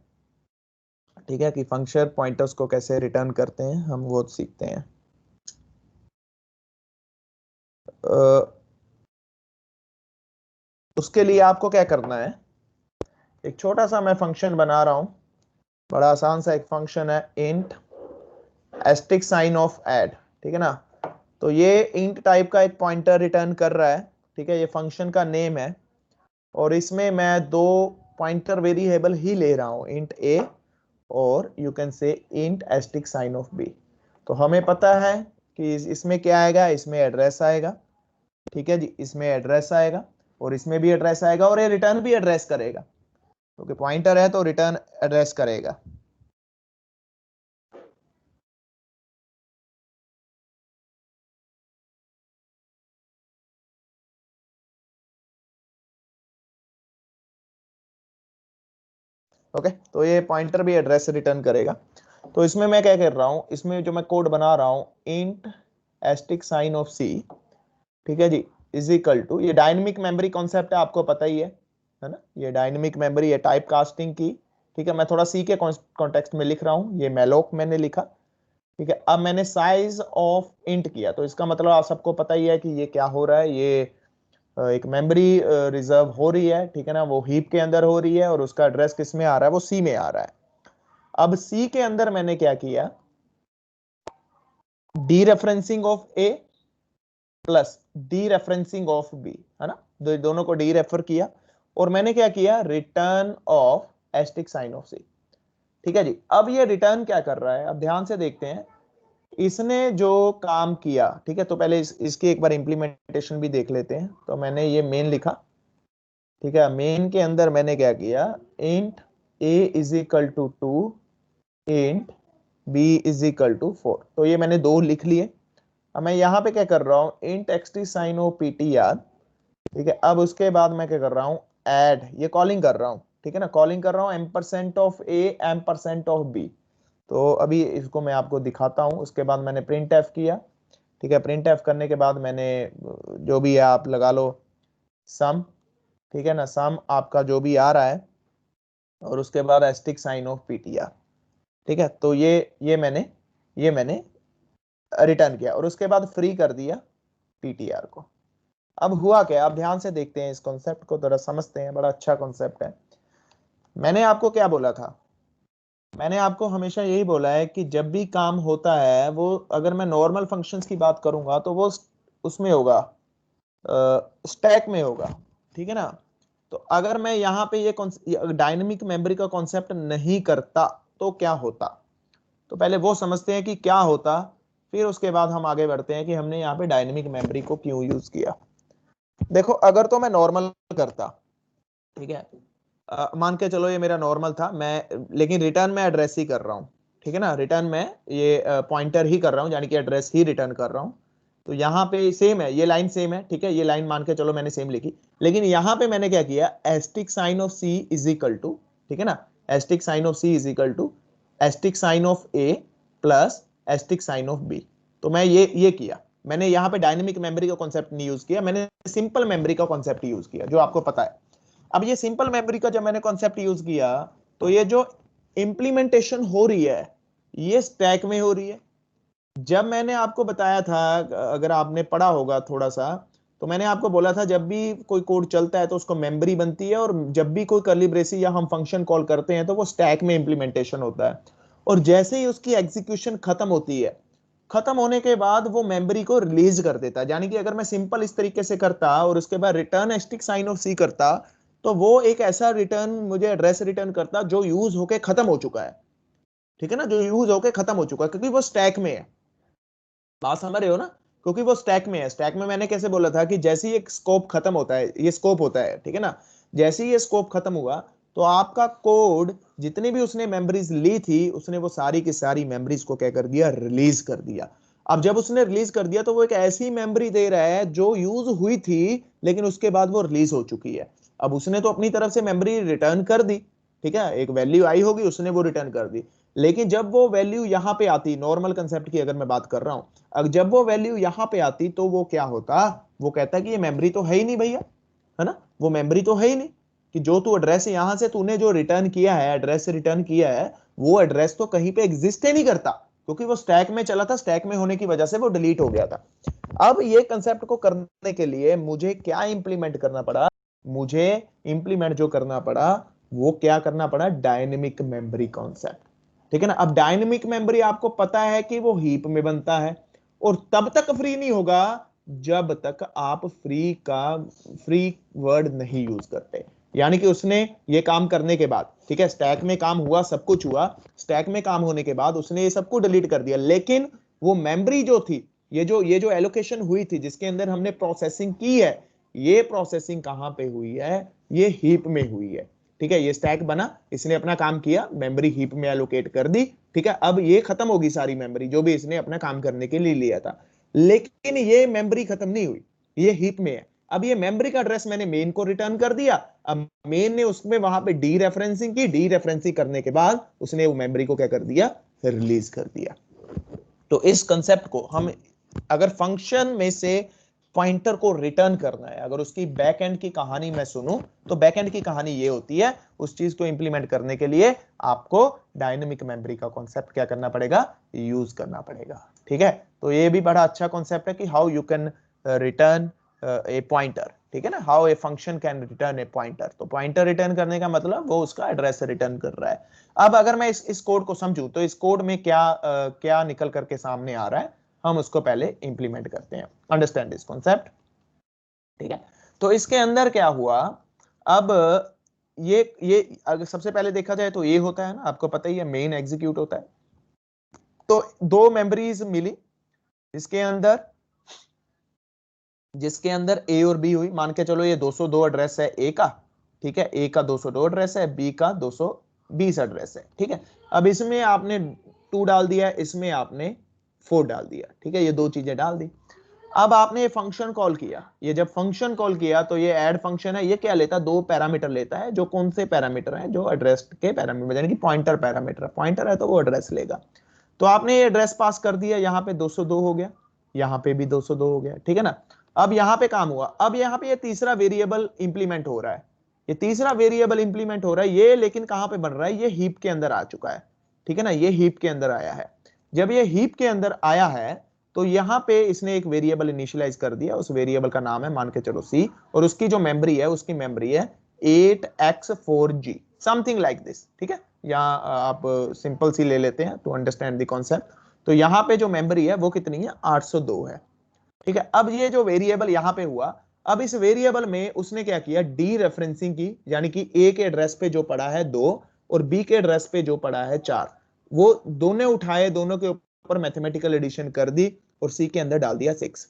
ठीक है, कि फंक्शन पॉइंटर्स को कैसे रिटर्न करते हैं हम वो सीखते हैं। उसके लिए आपको क्या करना है, एक छोटा सा मैं फंक्शन बना रहा हूं, बड़ा आसान सा एक फंक्शन है, int asterisk sign of add. ठीक है ना, तो ये इंट टाइप का एक पॉइंटर रिटर्न कर रहा है। ठीक है, ये फंक्शन का नेम है और इसमें मैं दो पॉइंटर वेरिएबल ही ले रहा हूं, इंट ए और you can say int asterisk sign of B. तो हमें पता है कि इसमें क्या आएगा, इसमें एड्रेस आएगा। ठीक है जी, इसमें एड्रेस आएगा और इसमें भी एड्रेस आएगा और ये रिटर्न भी एड्रेस करेगा, क्योंकि पॉइंटर है तो रिटर्न एड्रेस करेगा। ओके, तो ये पॉइंटर भी एड्रेस रिटर्न करेगा। तो इसमें मैं क्या कर रहा हूं, इसमें जो मैं कोड बना रहा हूं, int asterisk sign of C, ठीक है जी, इज इक्वल टू, ये डायनेमिक मेमोरी कॉन्सेप्ट है, आपको पता ही है ना, ये डायनेमिक मेमोरी है टाइप कास्टिंग की। ठीक है, मैं थोड़ा सी के कॉन्टेक्स्ट में लिख रहा हूं, ये मेलोक मैंने लिखा। ठीक है, अब मैंने साइज ऑफ इंट किया, तो इसका मतलब आप सबको पता ही है कि ये क्या हो रहा है, ये एक मेमोरी रिजर्व हो रही है। ठीक है ना, वो हीप के अंदर हो रही है और उसका एड्रेस किस में आ रहा है, वो सी में आ रहा है। अब सी के अंदर मैंने क्या किया, dereferencing of A plus dereferencing of B, है ना, दोनों को डी रेफर किया और मैंने क्या किया, return of asterisk sign of C. ठीक है जी, अब ये रिटर्न क्या कर रहा है, अब ध्यान से देखते हैं इसने जो काम किया। ठीक है, तो पहले इसकी एक बार इंप्लीमेंटेशन भी देख लेते हैं। तो मैंने ये मेन लिखा, ठीक है, मेन के अंदर मैंने क्या किया, int a is equal to 2, int b is equal to 4। तो ये मैंने दो लिख लिए। अब मैं यहाँ पे क्या कर रहा हूँ, int xt sign of ptr। ठीक है, अब उसके बाद मैं क्या कर रहा हूँ, ऐड, ये कॉलिंग कर रहा हूँ, ठीक है ना, कॉलिंग कर रहा हूँ ampersand of a ampersand of b। तो अभी इसको मैं आपको दिखाता हूँ। उसके बाद मैंने प्रिंट एफ किया। ठीक है, प्रिंट एफ करने के बाद मैंने जो भी है आप लगा लो सम, ठीक है ना, सम आपका जो भी आ रहा है, और उसके बाद एस्टिक साइन ऑफ ptr। ठीक है, तो ये मैंने रिटर्न किया और उसके बाद फ्री कर दिया ptr को। अब हुआ क्या, आप ध्यान से देखते हैं, इस कॉन्सेप्ट को थोड़ा समझते हैं, बड़ा अच्छा कॉन्सेप्ट है। मैंने आपको क्या बोला था, मैंने आपको हमेशा यही बोला है कि जब भी काम होता है वो, अगर मैं नॉर्मल फंक्शंस की बात करूंगा तो वो उसमें होगा, स्टैक में होगा। ठीक है ना, तो अगर मैं यहाँ पे ये डायनेमिक मेमोरी का कॉन्सेप्ट नहीं करता तो क्या होता, तो पहले वो समझते हैं कि क्या होता, फिर उसके बाद हम आगे बढ़ते हैं कि हमने यहाँ पे डायनेमिक मेमोरी को क्यों यूज किया। देखो, अगर तो मैं नॉर्मल करता, ठीक है, मान के चलो ये मेरा नॉर्मल था, मैं लेकिन रिटर्न में एड्रेस ही कर रहा हूँ। ठीक है ना, रिटर्न में ये पॉइंटर ही कर रहा हूँ, यानी कि एड्रेस ही रिटर्न कर रहा हूँ। तो यहाँ पे सेम है, ये लाइन सेम है। ठीक है, ये लाइन मान के चलो मैंने सेम लिखी, लेकिन यहाँ पे मैंने क्या किया, asterisk sign of C is equal to, ठीक है ना, asterisk sign of C is equal to asterisk sign of A plus asterisk sign of B. तो मैं ये किया, मैंने यहाँ पे डायनेमिक मेमोरी का कॉन्सेप्ट नहीं यूज किया, मैंने सिंपल मेमोरी का कॉन्सेप्ट यूज किया जो आपको पता है। अब ये सिंपल मेमोरी का जब मैंने कॉन्सेप्ट यूज किया, तो ये जो इंप्लीमेंटेशन हो रही है ये स्टैक में हो रही है। जब मैंने आपको बताया था, अगर आपने पढ़ा होगा थोड़ा सा, तो मैंने आपको बोला था जब भी कोई कोड चलता है तो उसको मेमोरी बनती है, और जब भी कोई कर्ली ब्रेसिस या हम फंक्शन कॉल करते हैं तो वो स्टैक में इंप्लीमेंटेशन होता है। और जैसे ही उसकी एग्जीक्यूशन खत्म होती है, खत्म होने के बाद वो मेमोरी को रिलीज कर देता है। यानी कि अगर मैं सिंपल इस तरीके से करता और उसके बाद रिटर्न एस्टिक साइन ऑफ सी करता, तो वो एक ऐसा रिटर्न मुझे एड्रेस रिटर्न करता जो यूज होके खत्म हो चुका है। ठीक है ना, जो यूज होके खत्म हो चुका है, क्योंकि वो स्टैक में है। बात समझ रहे हो ना, क्योंकि वो स्टैक में है। स्टैक में मैंने कैसे बोला था कि जैसे ही एक स्कोप खत्म होता है, ये स्कोप होता है, ठीक है ना, जैसे ही ये स्कोप खत्म हुआ तो आपका कोड जितनी भी उसने मेमोरीज ली थी, उसने वो सारी की सारी मेमोरीज को क्या कर दिया, रिलीज कर दिया। अब जब उसने रिलीज कर दिया तो वो एक ऐसी मेमोरी दे रहा है जो यूज हुई थी लेकिन उसके बाद वो रिलीज हो चुकी है। अब उसने तो अपनी तरफ से मेमोरी रिटर्न कर दी, ठीक है, एक वैल्यू आई होगी, उसने वो रिटर्न कर दी। लेकिन जब वो वैल्यू यहां पे आती, नॉर्मल कंसेप्ट की अगर मैं बात कर रहा हूं, अब जब वो वैल्यू यहां पे आती तो वो क्या होता, वो कहता कि ये मेमोरी तो है ही नहीं भैया, है ना, वो मेमोरी तो है ही नहीं, कि जो तू एड्रेस यहां से तूने जो रिटर्न किया है, एड्रेस रिटर्न किया है, वो एड्रेस तो कहीं पे एग्जिस्ट ही नहीं करता, क्योंकि वो स्टैक में चला था, स्टैक में होने की वजह से वो डिलीट हो गया था। अब ये कंसेप्ट को करने के लिए मुझे क्या इंप्लीमेंट करना पड़ा, मुझे इंप्लीमेंट जो करना पड़ा वो क्या करना पड़ा, डायनेमिक मेमोरी कॉन्सेप्ट। ठीक है ना, अब डायनेमिक मेमोरी आपको पता है कि वो हीप में बनता है, और तब तक फ्री नहीं होगा जब तक आप फ्री वर्ड नहीं यूज करते। यानी कि उसने ये काम करने के बाद, ठीक है, स्टैक में काम हुआ, सब कुछ हुआ, स्टैक में काम होने के बाद उसने ये सब कुछ डिलीट कर दिया, लेकिन वो मेमोरी जो थी, ये जो एलोकेशन हुई थी जिसके अंदर हमने प्रोसेसिंग की है, ये प्रोसेसिंग कहां पे हुई है, ये हीप में हुई है। ठीक है, ये स्टैक बना, इसने अपना काम किया, मेमोरी हीप में एलोकेट कर दी। ठीक है, अब ये खत्म होगी सारी मेमोरी जो भी इसने अपना काम करने के लिए लिया था, लेकिन ये मेमोरी खत्म नहीं हुई, ये हीप में है। अब ये मेमोरी का एड्रेस मैंने मेन को रिटर्न कर दिया, अब मेन ने उसमें वहां पे डी रेफरेंसिंग की, डी रेफरेंसिंग करने के बाद उसने वो मेमोरी को क्या कर दिया, रिलीज कर दिया। तो इस कंसेप्ट को हम, अगर फंक्शन में से पॉइंटर को रिटर्न करना है, अगर उसकी बैक एंड की कहानी मैं सुनूं, तो बैक एंड की कहानी ये होती है, उस चीज को इंप्लीमेंट करने के लिए आपको डायनेमिक मेमोरी का कॉन्सेप्ट क्या करना पड़ेगा, यूज करना पड़ेगा। ठीक है, तो ये भी बड़ा अच्छा कॉन्सेप्ट है कि how you can return a pointer. ठीक है ना, how a function can return a pointer. तो पॉइंटर रिटर्न करने का मतलब वो उसका एड्रेस रिटर्न कर रहा है। अब अगर मैं इस कोड को समझूं तो इस कोड में क्या निकल करके सामने आ रहा है, हम उसको पहले इंप्लीमेंट करते हैं, अंडरस्टैंड दिस कॉन्सेप्ट। ठीक है, तो इसके अंदर क्या हुआ, अब ये अगर सबसे पहले देखा जाए तो ये होता है ना, आपको पता ही है, मेन एग्जीक्यूट होता है। तो दो मेमोरीज मिली जिसके अंदर ए और बी हुई, मान के चलो ये 202 एड्रेस है ए का, ठीक है, ए का 202 एड्रेस है, बी का 220 एड्रेस है, ठीक है। अब इसमें आपने 2 डाल दिया, इसमें आपने 4 डाल दिया, ठीक है, ये दो चीजें डाल दी। अब आपने ये फंक्शन कॉल किया, ये जब फंक्शन कॉल किया तो ये ऐड फंक्शन है, ये क्या लेता है, दो पैरामीटर लेता है, जो कौन से पैरामीटर हैं, जो एड्रेस के पैरामीटर, यानी कि पॉइंटर पैरामीटर, पॉइंटर है तो वो एड्रेस लेगा। तो आपने ये एड्रेस पास कर दिया, यहाँ पे 202 हो गया, यहाँ पे भी 202 हो गया, ठीक है ना। अब यहाँ पे काम हुआ, अब यहाँ पे ये तीसरा वेरिएबल इंप्लीमेंट हो रहा है, ये तीसरा वेरिएबल इंप्लीमेंट हो रहा है, ये लेकिन कहां पे बन रहा है, ये हीप के अंदर आ चुका है, ठीक है ना, ये हीप के अंदर आया है। जब ये हीप के अंदर आया है तो यहाँ पे इसने एक वेरिएबल इनिशियलाइज कर दिया, उस वेरिएबल का नाम है मान के चलो सी, और उसकी जो मेमोरी है, उसकी मेमोरी है 8x4g, समथिंग लाइक दिस, ठीक है। यहाँ आप सिंपल सी ले लेते हैं टू अंडरस्टैंड द कॉन्सेप्ट। तो यहाँ पे जो मेमोरी है वो कितनी है, 802 है, ठीक है। अब ये जो वेरिएबल यहाँ पे हुआ, अब इस वेरिएबल में उसने क्या किया, डी रेफरेंसिंग की, यानी कि ए के एड्रेस पे जो पड़ा है 2 और बी के एड्रेस पे जो पड़ा है 4, वो दोनों उठाए, दोनों के ऊपर मैथमेटिकल एडिशन कर दी और सी के अंदर डाल दिया 6,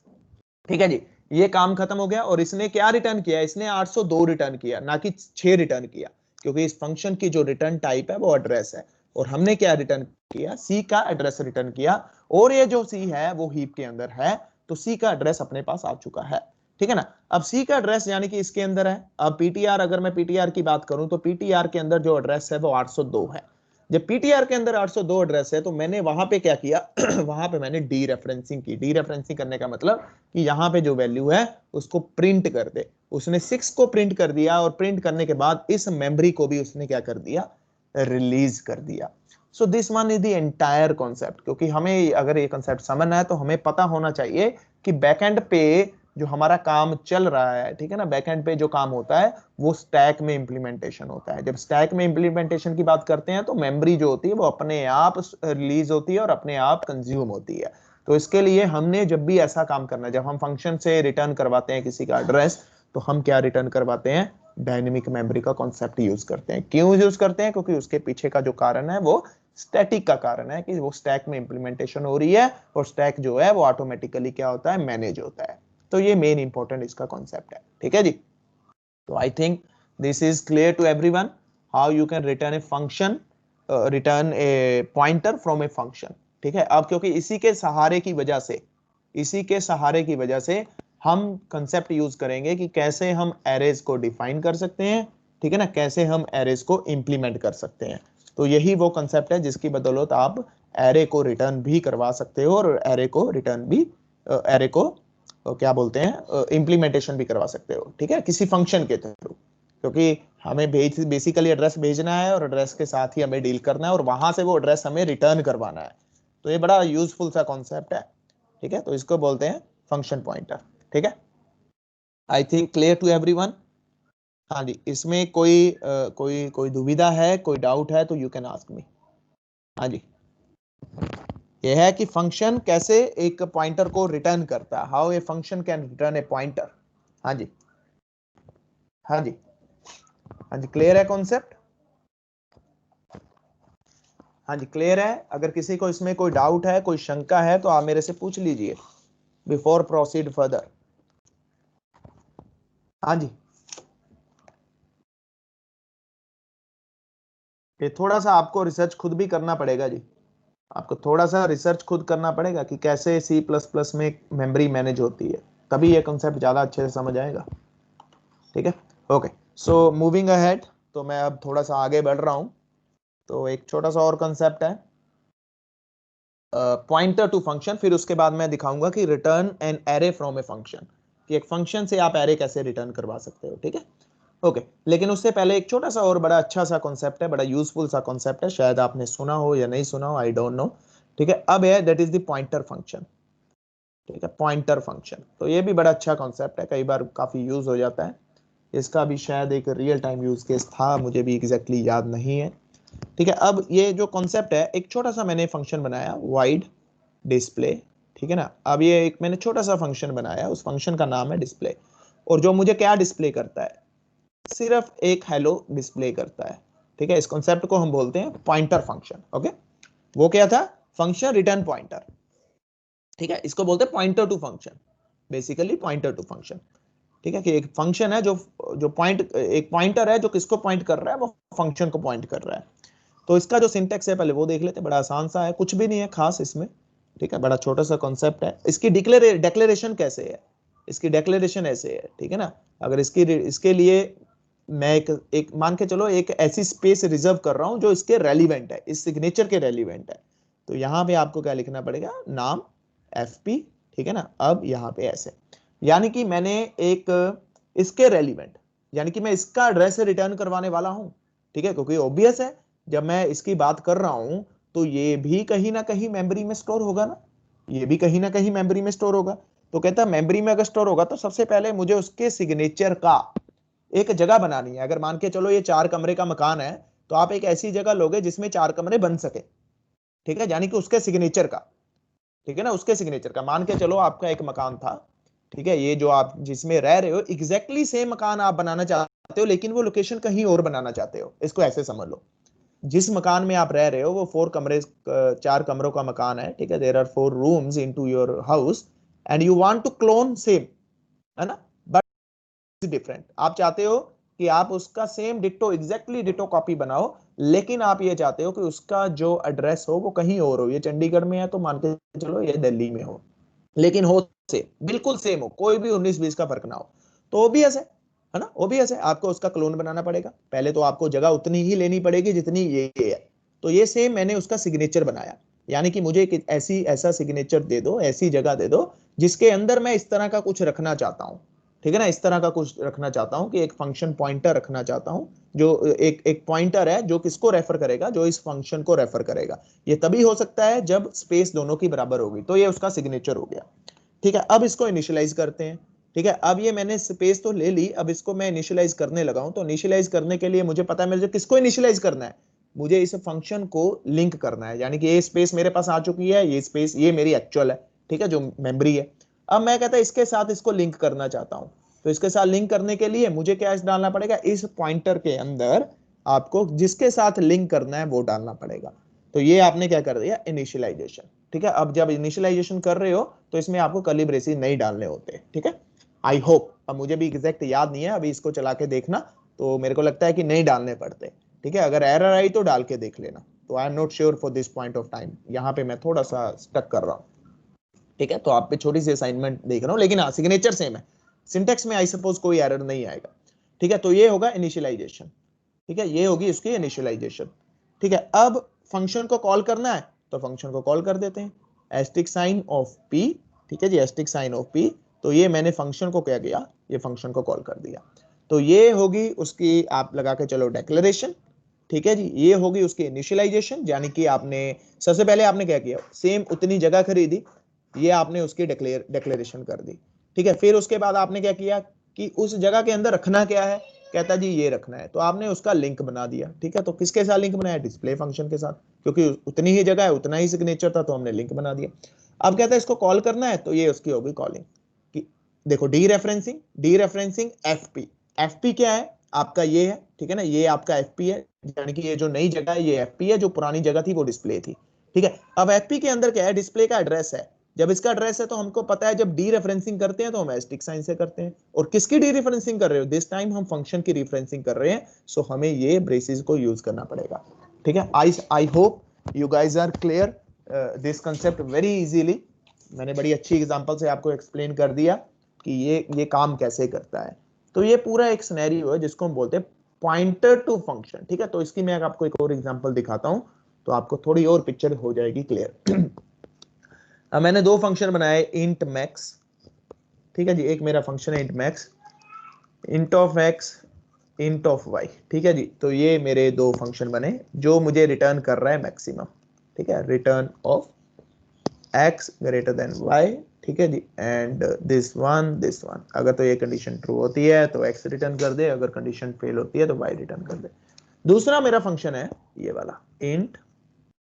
ठीक है जी। ये काम खत्म हो गया और इसने क्या रिटर्न किया, इसने 802 रिटर्न किया, ना कि 6 रिटर्न किया, क्योंकि इस फंक्शन की जो रिटर्न टाइप है वो एड्रेस है, और हमने क्या रिटर्न किया, सी का एड्रेस रिटर्न किया, और ये जो सी है वो हीप के अंदर है, तो सी का एड्रेस अपने पास आ चुका है, ठीक है ना। अब सी का एड्रेस यानी कि इसके अंदर है। अब पीटीआर, अगर मैं पीटीआर की बात करूं तो पीटीआर के अंदर जो एड्रेस है वो 802 है। जब पीटीआर के अंदर 802 एड्रेस है तो मैंने वहां पे क्या किया वहां पे मैंने डी रेफरेंसिंग की। डी रेफरेंसिंग करने का मतलब कि यहाँ पे जो वैल्यू है उसको प्रिंट कर दे। उसने 6 को प्रिंट कर दिया, और प्रिंट करने के बाद इस मेमोरी को भी उसने क्या कर दिया, रिलीज कर दिया। So this one is the entire concept. क्योंकि हमें अगर ये कॉन्सेप्ट समझना है तो हमें पता होना चाहिए कि बैकएंड पे जो हमारा काम चल रहा है, ठीक है ना, बैकएंड पे जो काम होता है वो स्टैक में इंप्लीमेंटेशन होता है। जब स्टैक में इंप्लीमेंटेशन की बात करते हैं तो मेमोरी जो होती है वो अपने आप रिलीज होती है और अपने आप कंज्यूम होती है। तो इसके लिए हमने जब भी ऐसा काम करना है, जब हम फंक्शन से रिटर्न करवाते हैं किसी का एड्रेस, तो हम क्या रिटर्न करवाते हैं, डायनेमिक मेमोरी का कॉन्सेप्ट यूज करते हैं। क्यों यूज करते हैं, क्योंकि उसके पीछे का जो कारण है वो स्टैटिक का कारण है, कि वो स्टैक में इंप्लीमेंटेशन हो रही है, और स्टैक जो है वो ऑटोमेटिकली क्या होता है, मैनेज होता है। तो ये मेन इंपॉर्टेंट इसका कॉन्सेप्ट है, ठीक है जी। तो I think this is clear to everyone how you can return a function, return a pointer from a function, ठीक है। अब क्योंकि इसी के सहारे की वजह से हम कंसेप्ट यूज करेंगे कि कैसे हम एरेज को डिफाइन कर सकते हैं, ठीक है ना, कैसे हम एरेज को इंप्लीमेंट कर सकते हैं। तो यही वो कंसेप्ट है जिसकी बदौलत आप एरे को रिटर्न भी करवा सकते हो, और एरे को रिटर्न भी, एरे को क्या बोलते हैं, इंप्लीमेंटेशन भी करवा सकते हो, ठीक है, किसी फंक्शन के थ्रू। क्योंकि हमें बेसिकली एड्रेस भेजना है, और एड्रेस के साथ ही हमें डील करना है, और वहां से वो एड्रेस हमें रिटर्न करवाना है। तो ये बड़ा यूजफुल सा कॉन्सेप्ट है, ठीक है। तो इसको बोलते हैं फंक्शन पॉइंटर, ठीक है। I think clear to everyone. हाँ जी, इसमें कोई दुविधा है, कोई डाउट है तो यू कैन आस्क मी। हाँ जी, यह है कि फंक्शन कैसे एक पॉइंटर को रिटर्न करता है, how a function can return a pointer. हाँ जी, हाँ जी, हाँ जी, क्लियर है कॉन्सेप्ट। हाँ जी, क्लियर है। अगर किसी को इसमें कोई डाउट है, कोई शंका है, तो आप मेरे से पूछ लीजिए बिफोर प्रोसीड फर्दर। हाँ जी, ये थोड़ा सा आपको रिसर्च खुद भी करना पड़ेगा जी, आपको थोड़ा सा रिसर्च खुद करना पड़ेगा कि कैसे C++ में मेमोरी मैनेज होती है, तभी ये कॉन्सेप्ट ज्यादा अच्छे से समझ आएगा, ठीक है। ओके, सो मूविंग अहेड, तो मैं अब थोड़ा सा आगे बढ़ रहा हूं। तो एक छोटा सा और कॉन्सेप्ट है पॉइंटर टू फंक्शन, फिर उसके बाद मैं दिखाऊंगा कि return an array from a function, कि एक फंक्शन से आप एरे कैसे रिटर्न करवा सकते हो, ठीक है। ओके, लेकिन उससे पहले एक छोटा सा और बड़ा अच्छा सा कॉन्सेप्ट है, बड़ा यूजफुल सा कॉन्सेप्ट है, शायद आपने सुना हो या नहीं सुना हो, आई डोंट नो, ठीक है। अब है that is the pointer function, ठीक है, पॉइंटर फंक्शन। तो ये भी बड़ा अच्छा कॉन्सेप्ट है, कई बार काफी यूज हो जाता है। इसका भी शायद एक रियल टाइम यूज केस था, मुझे भी एग्जैक्टली याद नहीं है, ठीक है। अब ये जो कॉन्सेप्ट है, एक छोटा सा मैंने फंक्शन बनाया वाइड डिस्प्ले, ठीक है ना। अब ये एक मैंने छोटा सा फंक्शन बनाया, उस फंक्शन का नाम है डिस्प्ले, और जो मुझे क्या डिस्प्ले करता है, सिर्फ एक हेलो डिस्प्ले करता है, ठीक है। इस कॉन्सेप्ट को हम बोलते हैं पॉइंटर फंक्शन। ओके, वो क्या था, फंक्शन रिटर्न पॉइंटर, ठीक है। इसको बोलते हैं pointer to function, basically pointer to function, ठीक है, कि एक फंक्शन है जो पॉइंट, एक पॉइंटर है जो किसको पॉइंट कर रहा है, वो फंक्शन को पॉइंट कर रहा है। तो इसका जो सिंटेक्स है पहले वो देख लेते हैं, बड़ा आसान सा है, कुछ भी नहीं है खास इसमें, ठीक है, बड़ा छोटा सा कॉन्सेप्ट है। इसकी डिक्लेरेशन कैसे है, इसकी डिक्लेरेशन ऐसे है, ठीक है ना। अगर इसके लिए मैं एक मान के चलो एक ऐसी स्पेस रिजर्व कर रहा हूं जो इसके रेलिवेंट है, इस सिग्नेचर के रेलिवेंट है, तो यहां पे आपको क्या लिखना पड़ेगा, नाम FP, ठीक है ना। अब यहां पे ऐसे, यानी कि मैंने एक इसके रेलिवेंट, यानी कि मैं इसका एड्रेस रिटर्न करवाने वाला हूं, ठीक है, क्योंकि ऑब्वियस है जब मैं इसकी बात कर रहा हूं तो ये भी कहीं ना कहीं मेमोरी में स्टोर होगा ना, ये भी कहीं ना कहीं मेमोरी में स्टोर होगा। तो कहता है मेमोरी में अगर स्टोर होगा तो सबसे पहले मुझे उसके सिग्नेचर का एक जगह बनानी है। अगर मान के चलो ये 4 कमरे का मकान है, तो आप एक ऐसी जगह लोगे जिसमें 4 कमरे बन सके, ठीक है, यानी कि उसके सिग्नेचर का, ठीक है ना, उसके सिग्नेचर का। मान के चलो आपका एक मकान था, ठीक है, ये जो आप जिसमें रह रहे हो एग्जैक्टली सेम मकान आप बनाना चाहते हो, लेकिन वो लोकेशन कहीं और बनाना चाहते हो। इसको ऐसे समझ लो, जिस मकान में आप रह रहे हो वो 4 कमरों का मकान है, ठीक है, there are 4 rooms into your house and you want to clone same, है ना, बट डिफरेंट। आप चाहते हो कि आप उसका same ditto, exactly ditto copy बनाओ, लेकिन आप ये चाहते हो कि उसका जो एड्रेस हो वो कहीं और हो। ये चंडीगढ़ में है तो मान के चलो ये दिल्ली में हो, लेकिन हो से बिल्कुल सेम हो, कोई भी 19-20 का फर्क ना हो। तो ओबीएस है ना, ओबीएस है, आपको उसका क्लोन बनाना पड़ेगा। पहले तो आपको जगह उतनी ही लेनी पड़ेगी जितनी ये है। तो ये सेम मैंने उसका सिग्नेचर बनाया, यानी कि मुझे एक ऐसा सिग्नेचर दे दो, ऐसी जगह दे दो जिसके अंदर मैं इस तरह का कुछ रखना चाहता हूं, ठीक है ना, इस तरह का कुछ रखना चाहता हूं कि एक फंक्शन पॉइंटर रखना चाहता हूं, जो एक पॉइंटर है जो किसको रेफर करेगा, जो इस फंक्शन को रेफर करेगा। ये तभी हो सकता है जब स्पेस दोनों की बराबर होगी। तो ये उसका सिग्नेचर हो गया, ठीक है। अब इसको इनिशियलाइज करते हैं, ठीक है। अब ये मैंने स्पेस तो ले ली, अब इसको मैं इनिशियलाइज करने लगा हूं। तो इनिशियलाइज करने के लिए मुझे पता है मुझे किसको इनिशियलाइज करना है, मुझे इस फंक्शन को लिंक करना है, यानी कि ये स्पेस मेरे पास आ चुकी है, ये स्पेस ये मेरी एक्चुअल है, ठीक है, जो मेमोरी है। अब मैं कहता है इसके साथ इसको लिंक करना चाहता हूं, तो इसके साथ लिंक करने के लिए मुझे क्या डालना पड़ेगा, इस पॉइंटर के अंदर आपको जिसके साथ लिंक करना है वो डालना पड़ेगा। तो ये आपने क्या कर दिया, इनिशियलाइजेशन, ठीक है। अब जब इनिशियलाइजेशन कर रहे हो तो इसमें आपको कर्ली ब्रेसेस नहीं डालने होते, ठीक है। आई होप, अब मुझे भी एग्जैक्ट याद नहीं है, अभी इसको चला के देखना, तो मेरे को लगता है कि नहीं डालने पड़ते, ठीक है। अगर एरर आई तो डाल के देख लेना। तो I am not sure for this point of time, यहाँ पे मैं थोड़ा सा स्टक कर रहा हूँ, ठीक है। तो आप पे छोटी सी असाइनमेंट देख रहा हूँ, लेकिन हाँ सिग्नेचर सेम है, सिंटेक्स में आई सपोज कोई एरर नहीं आएगा, ठीक है। तो ये होगा इनिशियलाइजेशन, ठीक है, ये होगी इसकी इनिशियलाइजेशन, ठीक है। अब फंक्शन को कॉल करना है तो फंक्शन को कॉल कर देते हैं, एस्टिक साइन ऑफ पी, ठीक है जी, एस्टिक साइन ऑफ पी। तो ये मैंने फंक्शन को क्या किया, ये फंक्शन को कॉल कर दिया। तो ये होगी उसकी, आप लगा के चलो डिक्लेरेशन, ठीक है जी। ये होगी उसकी इनिशियलाइजेशन, यानी कि आपने सबसे पहले आपने क्या किया, सेम उतनी जगह खरीदी, ये आपने उसकी डिक्लेरेशन कर दी, ठीक है। फिर उसके बाद आपने क्या किया कि उस जगह के अंदर रखना क्या है, कहता जी ये रखना है, तो आपने उसका लिंक बना दिया, ठीक है। तो किसके साथ लिंक बनाया, डिस्प्ले फंक्शन के साथ, क्योंकि उतनी ही जगह है उतना ही सिग्नेचर था, तो हमने लिंक बना दिया। अब कहता है इसको कॉल करना है, तो ये उसकी होगी कॉलिंग कि देखो डी रेफरेंसिंग एफपी क्या है आपका, ये है, ठीक है ना, ये आपका एफपी है, यानी कि ये जो नई जगह है ये एफपी है, जो पुरानी जगह थी वो डिस्प्ले थी, ठीक है। अब एफपी के अंदर क्या है, डिस्प्ले का एड्रेस है। जब इसका एड्रेस है तो हमको पता है जब डी रेफरेंसिंग करते हैं तो हम एस्टिक साइन से करते हैं। और किसकी डी रेफरेंसिंग कर रहे हो, दिस टाइम हम फंक्शन की रेफरेंसिंग कर रहे हैं, सो हमें ये ब्रेसेस को यूज करना पड़ेगा, ठीक है। I hope you guys are clear this concept very easily. मैंने बड़ी अच्छी एग्जांपल से आपको एक्सप्लेन कर दिया कि ये काम कैसे करता है। तो ये पूरा एक सिनेरियो है जिसको हम बोलते हैं पॉइंटर टू फंक्शन, ठीक है। तो इसकी मैं आपको एक और एग्जांपल दिखाता हूं तो आपको थोड़ी और पिक्चर हो जाएगी क्लियर। अब मैंने दो फंक्शन बनाए, इंट मैक्स, ठीक है जी, एक मेरा फंक्शन है int max, int of X, int of Y, ठीक है जी। तो ये मेरे दो फंक्शन बने जो मुझे रिटर्न कर रहा है मैक्सिमम, ठीक है, return of X greater than Y, ठीक है जी, एंड दिस वन। अगर तो ये कंडीशन ट्रू होती है तो एक्स रिटर्न कर दे, अगर कंडीशन फेल होती है तो वाई रिटर्न कर दे। दूसरा मेरा फंक्शन है ये वाला इंट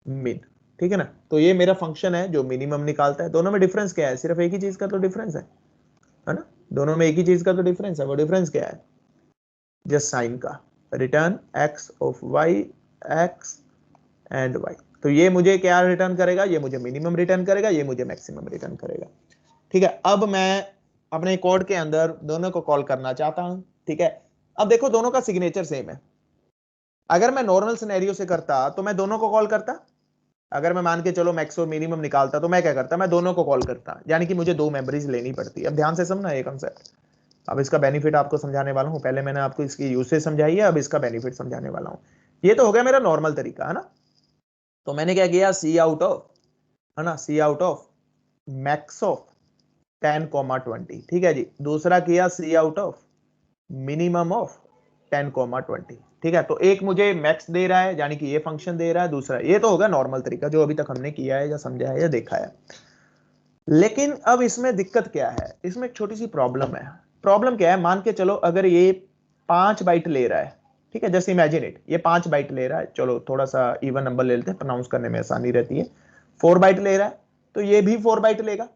मिन, ठीक है ना। तो ये मेरा फंक्शन है जो मिनिमम निकालता है। दोनों में डिफरेंस क्या है, सिर्फ एक ही चीज का तो डिफरेंस है ना, दोनों में एक ही चीज का तो डिफरेंस है। वो डिफरेंस क्या है, जस्ट साइन का, return X of Y, X and Y. तो ये मुझे क्या रिटर्न करेगा, ये मुझे मिनिमम रिटर्न करेगा, ये मुझे मैक्सिमम रिटर्न करेगा, ठीक है। अब मैं अपने कोड के अंदर दोनों को कॉल करना चाहता हूं, ठीक है। अब देखो दोनों का सिग्नेचर सेम है। अगर मैं नॉर्मल सिनेरियो से करता तो मैं दोनों को कॉल करता। अगर मैं मान के चलो मैक्स और मिनिमम निकालता तो मैं क्या करता, मैं दोनों को कॉल करता, यानी कि मुझे दो मेमोरीज लेनी पड़ती। अब ध्यान से समझना ये कॉन्सेप्ट। अब इसका बेनिफिट आपको समझाने वाला हूं। पहले मैंने आपको इसकी यूसेज समझाई है, अब इसका बेनिफिट समझाने वाला हूं। ये तो हो गया मेरा नॉर्मल तरीका, है ना। तो मैंने क्या किया, सी आउट ऑफ, है ना, C out of max of 10,20, ठीक है जी। दूसरा किया C out of minimum of 10,20, ठीक है। तो एक मुझे मैक्स दे रहा है, यानी कि ये फंक्शन दे रहा है, दूसरा ये तो होगा नॉर्मल तरीका जो अभी तक हमने किया है या समझा है या देखा है। लेकिन अब इसमें दिक्कत क्या है, इसमें एक छोटी सी प्रॉब्लम है। प्रॉब्लम क्या है, मान के चलो अगर ये 5 बाइट ले रहा है, ठीक है, जैसे इमेजिन इट, ये 5 बाइट ले रहा है, चलो थोड़ा सा इवन नंबर ले लेते हैं, प्रोनाउंस करने में आसानी रहती है। 4 बाइट ले रहा है तो ये भी 4 बाइट लेगा,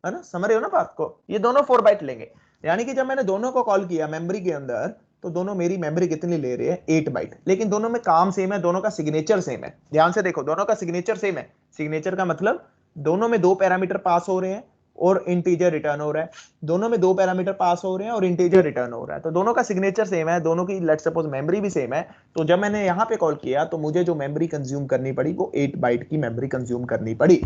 है ना, समझ रहे हो ना बात को, ये दोनों 4 बाइट लेंगे। यानी कि जब मैंने दोनों को कॉल किया मेमोरी के अंदर, तो दोनों मेरी मेमोरी कितनी ले रहे हैं, 8 बाइट। लेकिन दोनों में काम सेम है, दोनों का सिग्नेचर सेम है। ध्यान से देखो, दोनों का सिग्नेचर सेम है। सिग्नेचर का मतलब दोनों में 2 पैरामीटर पास हो रहे हैं और इंटीजर रिटर्न हो रहा है। दोनों में 2 पैरामीटर पास हो रहे हैं और इंटीजर रिटर्न हो रहा है। तो दोनों का सिग्नेचर सेम है, दोनों की लेट्स सपोज मेमोरी भी सेम है। तो जब मैंने यहां पे कॉल किया तो मुझे जो मेमोरी कंज्यूम करनी पड़ी वो 8 बाइट की मेमोरी कंज्यूम करनी पड़ी,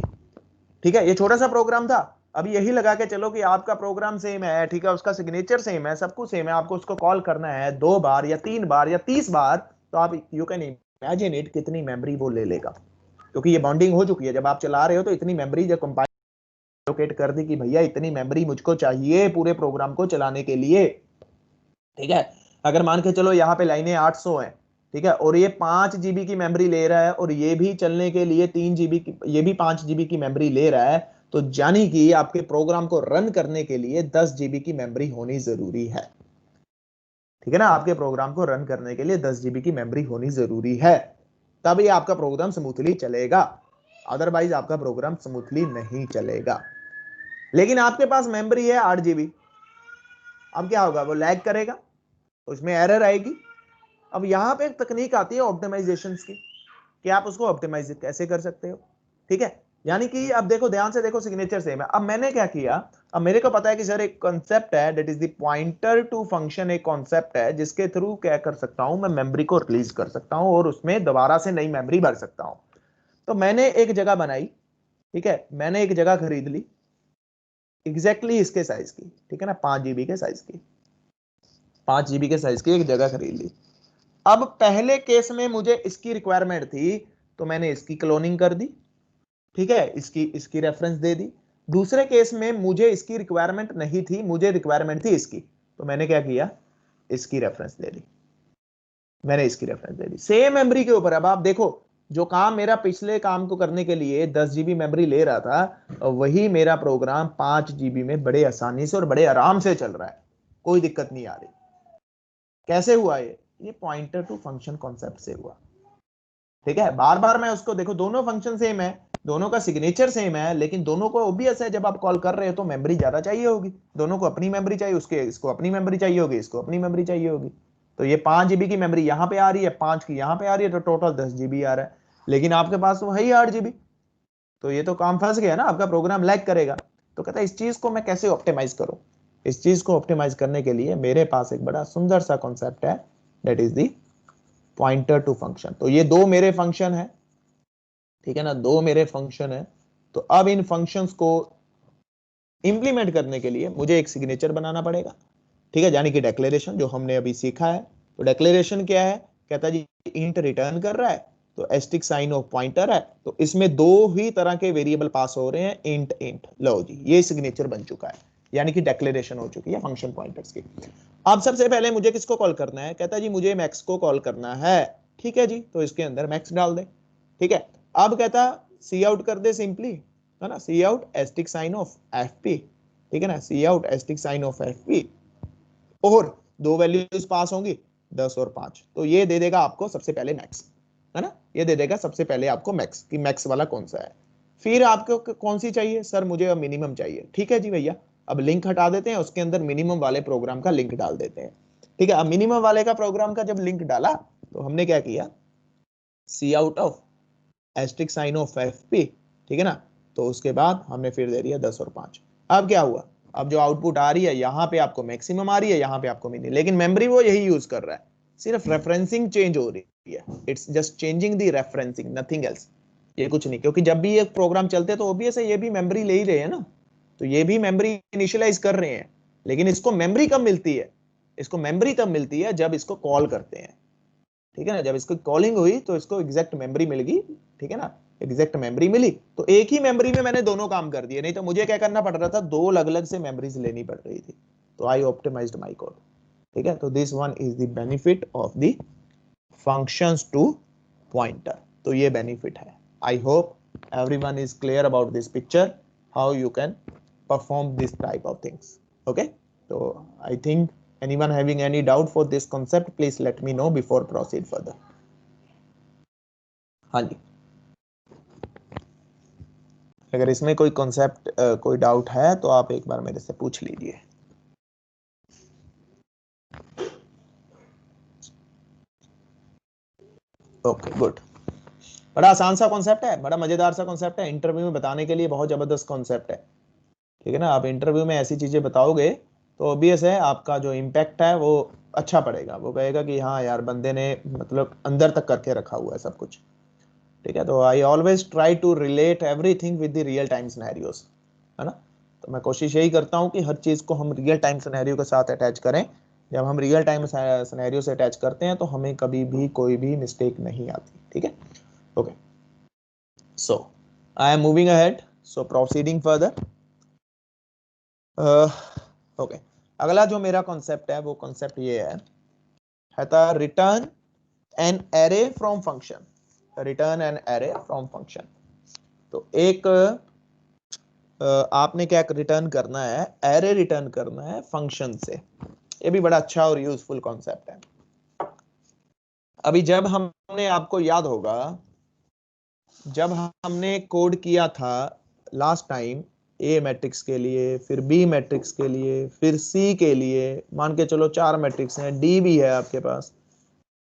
ठीक है। ये छोटा सा प्रोग्राम था। अब यही लगा के चलो कि आपका प्रोग्राम सेम है, ठीक है, उसका सिग्नेचर सेम है, सब कुछ सेम है, आपको उसको कॉल करना है 2 बार या 3 बार या 30 बार, तो आप यू कैन इमेजिन इट कितनी मेमोरी वो ले लेगा। क्योंकि ये बॉन्डिंग हो चुकी है, जब आप चला रहे हो तो इतनी मेमोरी जब कंपाइल लोकेट कर दी कि भैया इतनी मेमोरी मुझको चाहिए पूरे प्रोग्राम को चलाने के लिए, ठीक है। अगर मान के चलो यहाँ पे लाइनें 800 हैं, ठीक है, और ये 5 जीबी की मेमोरी ले रहा है और ये भी चलने के लिए 3 जीबी की, ये भी 5 जीबी की मेमोरी ले रहा है, तो जानी कि आपके प्रोग्राम को रन करने के लिए 10 जीबी की मेमोरी होनी जरूरी है, ठीक है ना। आपके प्रोग्राम को रन करने के लिए 10 जीबी की मेमोरी होनी जरूरी है, तभी आपका प्रोग्राम स्मूथली चलेगा, अदरवाइज आपका प्रोग्राम स्मूथली नहीं चलेगा। लेकिन आपके पास मेमोरी है 8 जीबी, अब क्या होगा, वो लैग करेगा, उसमें एरर आएगी। अब यहां पे एक तकनीक आती है ऑप्टिमाइजेशन की, कि आप उसको ऑप्टिमाइज कैसे कर सकते हो, ठीक है। यानी कि अब देखो, ध्यान से देखो, सिग्नेचर सेम है। अब मैंने क्या किया, अब मेरे को पता है कि सर एक कॉन्सेप्ट है that is the pointer to function, एक कॉन्सेप्ट है जिसके थ्रू क्या कर सकता हूं, मैं मेमोरी को रिलीज कर सकता हूं और उसमें दोबारा से नई मेमोरी भर सकता हूं। तो मैंने एक जगह बनाई, ठीक है, मैंने एक जगह खरीद ली एग्जैक्टली इसके साइज की, ठीक है ना, 5 जीबी के साइज की, 5 जीबी के साइज की एक जगह खरीद ली। अब पहले केस में मुझे इसकी रिक्वायरमेंट थी तो मैंने इसकी क्लोनिंग कर दी, ठीक है, इसकी रेफरेंस दे दी। दूसरे केस में मुझे इसकी रिक्वायरमेंट नहीं थी, मुझे रिक्वायरमेंट थी इसकी, तो मैंने क्या किया, इसकी रेफरेंस दे दी, मैंने इसकी reference they the same memory के ऊपर। अब आप देखो, जो काम मेरा पिछले काम को करने के लिए 10 जीबी मेमोरी ले रहा था, वही मेरा प्रोग्राम 5 जीबी में बड़े आसानी से और बड़े आराम से चल रहा है, कोई दिक्कत नहीं आ रही। कैसे हुआ ये पॉइंटर टू फंक्शन कॉन्सेप्ट से हुआ, ठीक है। बार बार मैं उसको देखो, दोनों फंक्शन सेम है, दोनों का सिग्नेचर सेम है, लेकिन दोनों को ऑब्वियस है जब आप कॉल कर रहे हो तो मेमोरी ज्यादा चाहिए होगी, दोनों को अपनी मेमोरी चाहिए, उसके इसको अपनी मेमोरी चाहिए होगी, इसको अपनी मेमोरी चाहिए होगी। तो ये 5 जीबी की मेमोरी यहाँ पे आ रही है, 5 की यहाँ पे आ रही है, तो टोटल 10 जीबी आ रहा है। लेकिन आपके पास तो है ही 8 जीबी, तो ये तो काम फंस गया ना, आपका प्रोग्राम लैग करेगा। तो कहता है इस चीज को मैं कैसे ऑप्टिमाइज करूं। इस चीज को ऑप्टिमाइज करने के लिए मेरे पास एक बड़ा सुंदर सा कॉन्सेप्ट है, that is the pointer to function. तो ये दो मेरे फंक्शन है, ठीक है ना, दो मेरे फंक्शन है। तो अब इन फंक्शंस को इंप्लीमेंट करने के लिए मुझे एक सिग्नेचर बनाना पड़ेगा, ठीक है, यानी कि डिक्लेरेशन, जो हमने अभी सीखा है। तो डिक्लेरेशन क्या है, कहता है जी इंट रिटर्न कर रहा है, तो एस्टिक साइन ऑफ पॉइंटर है, तो इसमें दो ही तरह के वेरिएबल पास हो रहे हैं, इंट इंट। लो जी, ये सिग्नेचर बन चुका है, यानी कि डिक्लेरेशन हो चुकी है फंक्शन पॉइंटर्स की। अब सबसे पहले मुझे किसको कॉल करना है, कहता है जी मुझे मैक्स को कॉल करना है, ठीक है जी, तो इसके अंदर मैक्स डाल दे, ठीक है। अब कहता सी आउट कर दे सिंपली, है ना, C out asterisk sign of F P, ठीक है ना, C out asterisk sign of F P, और दो वैल्यूज पास होंगी 10 और 5, तो ये दे देगा आपको सबसे पहले मैक्स, है ना, ये दे देगा सबसे पहले आपको मैक्स, कि मैक्स वाला कौन सा है। फिर आपको कौन सी चाहिए, सर मुझे अब मिनिमम चाहिए, ठीक है जी भैया, अब लिंक हटा देते हैं, उसके अंदर मिनिमम वाले प्रोग्राम का लिंक डाल देते हैं, ठीक है। अब मिनिमम वाले का प्रोग्राम का जब लिंक डाला तो हमने क्या किया, C out of asterisk sign of F P, ठीक है ना, तो उसके बाद हमने फिर दे दिया 10 और 5। अब क्या हुआ, अब जो आउटपुट आ रही है यहाँ पे आपको मैक्सिमम आ रही है, यहाँ पे आपको मिनिमम, लेकिन मेमोरी वो यही यूज कर रहा है, सिर्फ रेफरेंसिंग चेंज हो रही है, it's just changing the referencing, nothing else. ये कुछ नहीं, क्योंकि जब भी ये प्रोग्राम चलते हैं तो ऑब्वियस है ये भी मेमोरी ले ही रहे हैं ना, तो ये भी मेमोरी इनिशियलाइज कर रहे हैं, लेकिन इसको मेमोरी कब मिलती है, इसको मेमोरी तब मिलती है जब इसको कॉल करते हैं, ठीक है ना, जब इसको कॉलिंग हुई तो इसको एग्जैक्ट मेमोरी मिल गई, ठीक है ना, एग्जैक्ट मेमोरी मिली, तो एक ही मेमोरी में मैंने दोनों काम कर दिए, नहीं तो मुझे क्या करना पड़ रहा था, दो अलग अलग से मेमोरीज लेनी पड़ रही थी, तो आई ऑप्टिमाइज्ड माय कोड, ठीक है। तो this one is the benefit of the functions to pointer, तो ये बेनिफिट है। I hope everyone is clear about this picture, how you can perform this type of things, okay? So I think anyone having any doubt for this concept, please let me know before proceed further. हाँ जी, अगर इसमें कोई concept कोई doubt है तो आप एक बार मेरे से पूछ लीजिए। ओके गुड, बड़ा आसान सा कॉन्सेप्ट है, बड़ा मजेदार सा कॉन्सेप्ट है, इंटरव्यू में बताने के लिए बहुत जबरदस्त कॉन्सेप्ट है, ठीक है ना। आप इंटरव्यू में ऐसी चीजें बताओगे तो ऑब्वियस है आपका जो इम्पैक्ट है वो अच्छा पड़ेगा, वो कहेगा कि हाँ यार बंदे ने मतलब अंदर तक करके रखा हुआ है सब कुछ, ठीक है। तो I always try to relate everything with the real time scenarios, है ना। तो मैं कोशिश यही करता हूँ कि हर चीज को हम रियल टाइम सिनेरियो के साथ अटैच करें। जब हम रियल टाइम सिनेरियो से अटैच करते हैं तो हमें कभी भी कोई भी मिस्टेक नहीं आती, ठीक है। Okay, so I am moving ahead, so proceeding further. Okay, अगला जो मेरा कॉन्सेप्ट है वो कॉन्सेप्ट ये है था return an array from function, return an array from function. तो एक आपने क्या रिटर्न करना है, एरे रिटर्न करना है फंक्शन से। ये भी बड़ा अच्छा और यूजफुल कॉन्सेप्ट है। अभी जब हमने, आपको याद होगा जब हमने कोड किया था लास्ट टाइम ए मैट्रिक्स के लिए, फिर बी मैट्रिक्स के लिए, फिर सी के लिए, मान के चलो 4 मैट्रिक्स हैं, डी भी है आपके पास,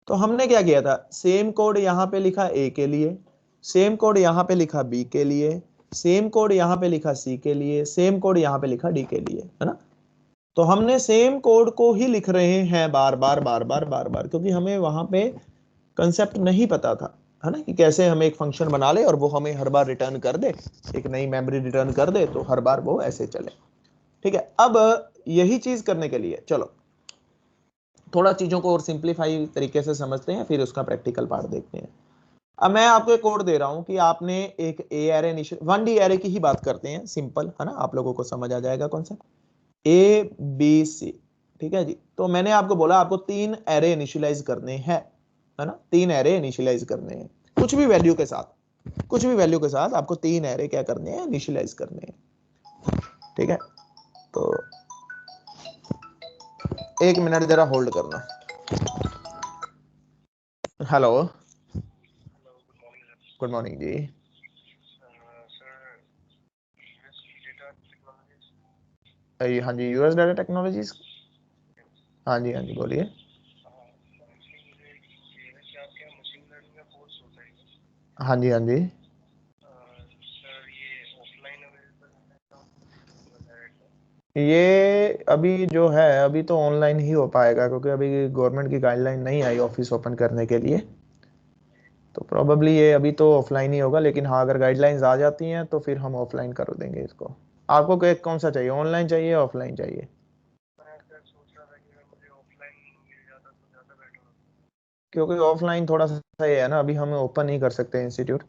तो हमने क्या किया था, सेम कोड यहाँ पे लिखा ए के लिए, सेम कोड यहाँ पे लिखा बी के लिए, सेम कोड यहाँ पे लिखा सी के लिए, सेम कोड यहाँ पे लिखा डी के लिए, है ना। तो हमने सेम कोड को ही लिख रहे हैं बार बार बार बार बार बार, क्योंकि हमें वहां पे कंसेप्ट नहीं पता था, है ना, कि कैसे हम एक फंक्शन बना ले और वो हमें हर बार रिटर्न कर दे, एक नई मेमोरी रिटर्न कर दे, तो हर बार वो ऐसे चले, ठीक है। अब यही चीज करने के लिए चलो थोड़ा चीजों को और सिंप्लीफाई तरीके से समझते हैं, फिर उसका प्रैक्टिकल पार्ट देखते हैं। अब मैं आपको एक कोड दे रहा हूं कि आपने एक ए एरे, 1D एरे की ही बात करते हैं, सिंपल, है ना, आप लोगों को समझ आ जाएगा कॉन्सेप्ट, ए बी सी, ठीक है जी। तो मैंने आपको बोला आपको 3 एरे इनिशियलाइज करने हैं, है ना, 3 एरे इनिशियलाइज करने हैं, कुछ भी वैल्यू के साथ, कुछ भी वैल्यू के साथ आपको 3 एरे क्या करने हैं, इनिशियलाइज करने हैं, ठीक है। तो एक मिनट जरा होल्ड करना। हेलो, गुड मॉर्निंग जी। हाँ जी, यूएस डाटा टेक्नोलॉजीज, हाँ जी हाँ जी बोलिए। हाँ जी हाँ जी, ये अभी जो है अभी तो ऑनलाइन ही हो पाएगा, क्योंकि अभी गवर्नमेंट की गाइडलाइन नहीं आई ऑफिस ओपन करने के लिए, तो प्रोबेबली ये अभी तो ऑफलाइन ही होगा। लेकिन हाँ, अगर गाइडलाइंस आ जाती हैं तो फिर हम ऑफलाइन कर देंगे इसको। आपको कौन सा चाहिए, ऑनलाइन चाहिए ऑफलाइन चाहिए? क्योंकि ऑफलाइन थोड़ा सा ये है ना, अभी हम ओपन नहीं कर सकते इंस्टीट्यूट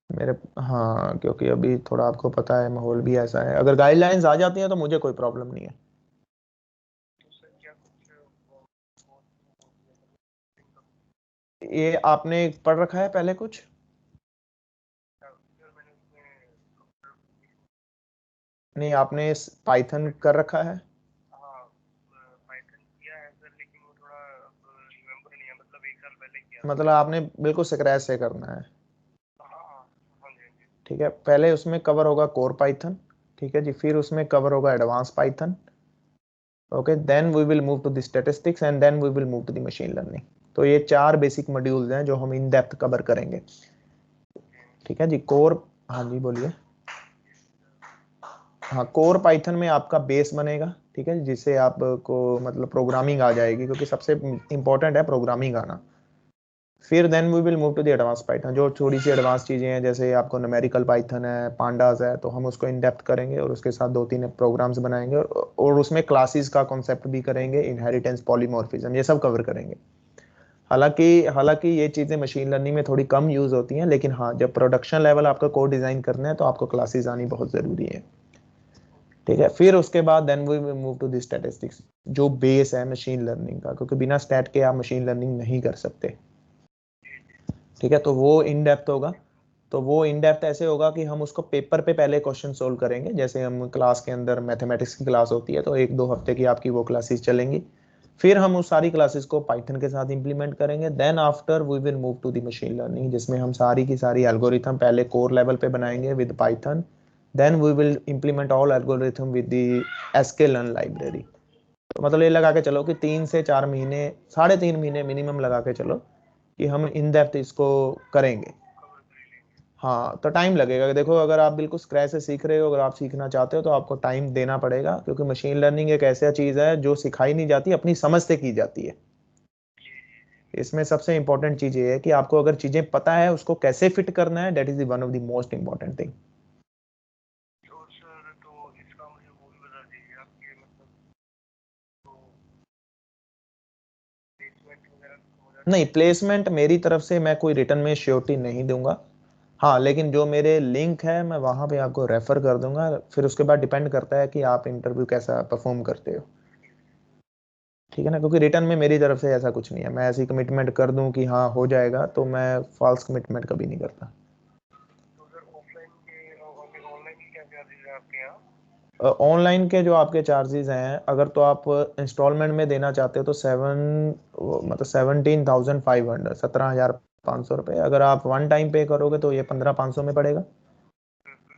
मेरे, हाँ, क्योंकि अभी थोड़ा आपको पता है माहौल भी ऐसा है। अगर गाइडलाइंस आ जाती हैं तो मुझे कोई प्रॉब्लम नहीं है। ये आपने पढ़ रखा है पहले कुछ? नहीं, आपने पाइथन कर रखा है? मतलब आपने बिल्कुल स्क्रैच से करना है? ठीक है, पहले उसमें कवर होगा कोर पाइथन, ठीक है जी, फिर उसमें कवर होगा advance Python, okay, then we will move to the statistics and then we will move to the machine learning. तो ये 4 बेसिक मॉड्यूल्स हैं जो हम इन डेप्थ कवर करेंगे, ठीक है जी। कोर, हाँ जी बोलिए। हाँ, कोर पाइथन में आपका बेस बनेगा, ठीक है, जिससे आपको मतलब प्रोग्रामिंग आ जाएगी, क्योंकि सबसे इंपॉर्टेंट है प्रोग्रामिंग आना। फिर then we will move to the advance Python, जो थोड़ी सी एडवांस चीजें हैं, जैसे आपको न्यूमेरिकल पाइथन है, पांडास है, तो हम उसको इन डेप्थ करेंगे और उसके साथ 2-3 प्रोग्राम्स बनाएंगे, और उसमें क्लासेस का कॉन्सेप्ट भी करेंगे, इनहेरिटेंस, पॉलीमॉर्फिज्म, ये सब कवर करेंगे। हालांकि हालांकि ये चीजें मशीन लर्निंग में थोड़ी कम यूज होती हैं, लेकिन हाँ, जब प्रोडक्शन लेवल आपका कोड डिजाइन करना है तो आपको क्लासेस आनी बहुत जरूरी है, ठीक है। फिर उसके बाद then we move to the statistics, जो बेस है मशीन लर्निंग का, क्योंकि बिना स्टैट के आप मशीन लर्निंग नहीं कर सकते, ठीक है। तो वो इन डेप्थ होगा। तो वो इन डेप्थ ऐसे होगा कि हम उसको पेपर पे पहले क्वेश्चन सोल्व करेंगे, जैसे हम क्लास के अंदर मैथमेटिक्स की क्लास होती है तो 1-2 हफ्ते की आपकी वो क्लासेस चलेंगी, फिर हम उस सारी क्लासेस को पाइथन के साथ इंप्लीमेंट करेंगे। Then after we will move to the machine learning, जिसमें हम सारी की सारी एल्गोरिथम पहले कोर लेवल पे बनाएंगे with Python, then we will implement all algorithm with the sklearn library. तो मतलब ये लगा के चलो कि 3 से 4 महीने, 3.5 महीने मिनिमम लगा के चलो कि हम इन डेप्थ इसको करेंगे। हाँ, तो टाइम लगेगा, देखो अगर आप बिल्कुल स्क्रैच से सीख रहे हो, अगर आप सीखना चाहते हो तो आपको टाइम देना पड़ेगा, क्योंकि मशीन लर्निंग एक ऐसा चीज है जो सिखाई नहीं जाती, अपनी समझ से की जाती है। इसमें सबसे इंपॉर्टेंट चीज ये है कि आपको अगर चीजें पता है उसको कैसे फिट करना है, that is one of the most important thing. नहीं, प्लेसमेंट मेरी तरफ से मैं कोई रिटर्न में श्योरिटी नहीं दूंगा, हाँ, लेकिन जो मेरे लिंक है मैं वहां पे आपको रेफर कर दूंगा, फिर उसके बाद डिपेंड करता है कि आप इंटरव्यू कैसा परफॉर्म करते हो, ठीक है ना। क्योंकि रिटर्न में मेरी तरफ से ऐसा कुछ नहीं है, मैं ऐसी कमिटमेंट कर दूं कि हाँ हो जाएगा, तो मैं फॉल्स कमिटमेंट कभी नहीं करता। ऑनलाइन के जो आपके चार्जेस हैं, अगर तो आप इंस्टॉलमेंट में देना चाहते हो तो 17,500, 17,500 रुपये। अगर आप वन टाइम पे करोगे तो ये 15,500 में पड़ेगा,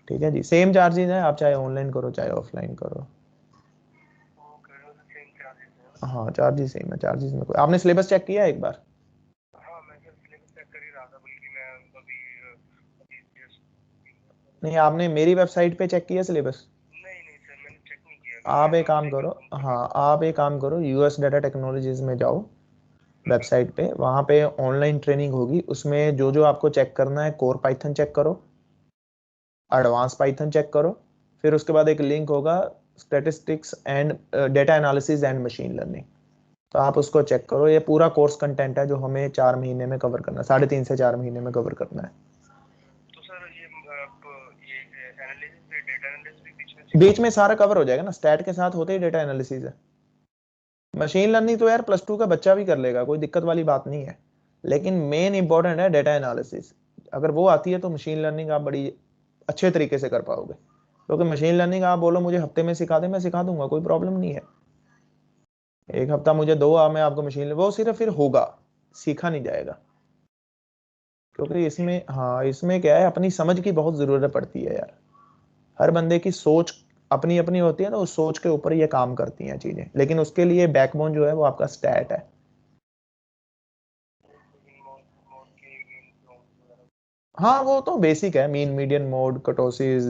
ठीक है जी। सेम चार्जेस है, आप चाहे ऑनलाइन करो चाहे ऑफलाइन करो। हाँ, चार्जेस सेम है, चार्जेस में कोई, आपने सिलेबस चेक किया है एक बार? नहीं, आपने मेरी वेबसाइट पे चेक किया सिलेबस? आप एक काम करो, हाँ, आप एक काम करो, यूएस डाटा टेक्नोलॉजीज में जाओ वेबसाइट पे, वहां पे ऑनलाइन ट्रेनिंग होगी, उसमें जो जो आपको चेक करना है, कोर पाइथन चेक करो, एडवांस पाइथन चेक करो, फिर उसके बाद एक लिंक होगा statistics and data analysis and machine learning, तो आप उसको चेक करो। ये पूरा कोर्स कंटेंट है जो हमें 4 महीने में कवर करना है, 3.5 से 4 महीने में कवर करना है। बीच में सारा कवर हो जाएगा ना, स्टैट के साथ होते ही डेटा एनालिसिस है। मशीन लर्निंग तो यार +2 का बच्चा भी कर लेगा, कोई दिक्कत वाली बात नहीं है, लेकिन मेन इंपॉर्टेंट है डेटा एनालिसिस। अगर वो आती है तो मशीन लर्निंग आप बड़ी अच्छे तरीके से कर पाओगे, क्योंकि मशीन लर्निंग आप बोलो मुझे हफ्ते में सिखा दे, मैं सिखा दूंगा, कोई प्रॉब्लम नहीं है। एक हफ्ता मुझे दो, मैं आपको मशीन, वो सिर्फ फिर होगा, सीखा नहीं जाएगा, क्योंकि इसमें, हाँ, इसमें क्या है, अपनी समझ की बहुत जरूरत पड़ती है यार। हर बंदे की सोच अपनी अपनी होती है, तो उस सोच के ऊपर ये काम करती हैं चीजें, लेकिन उसके लिए बैकबोन जो है वो आपका स्टैट है। हाँ, वो तो बेसिक है, मीन मीडियन मोड, कर्टोसिस,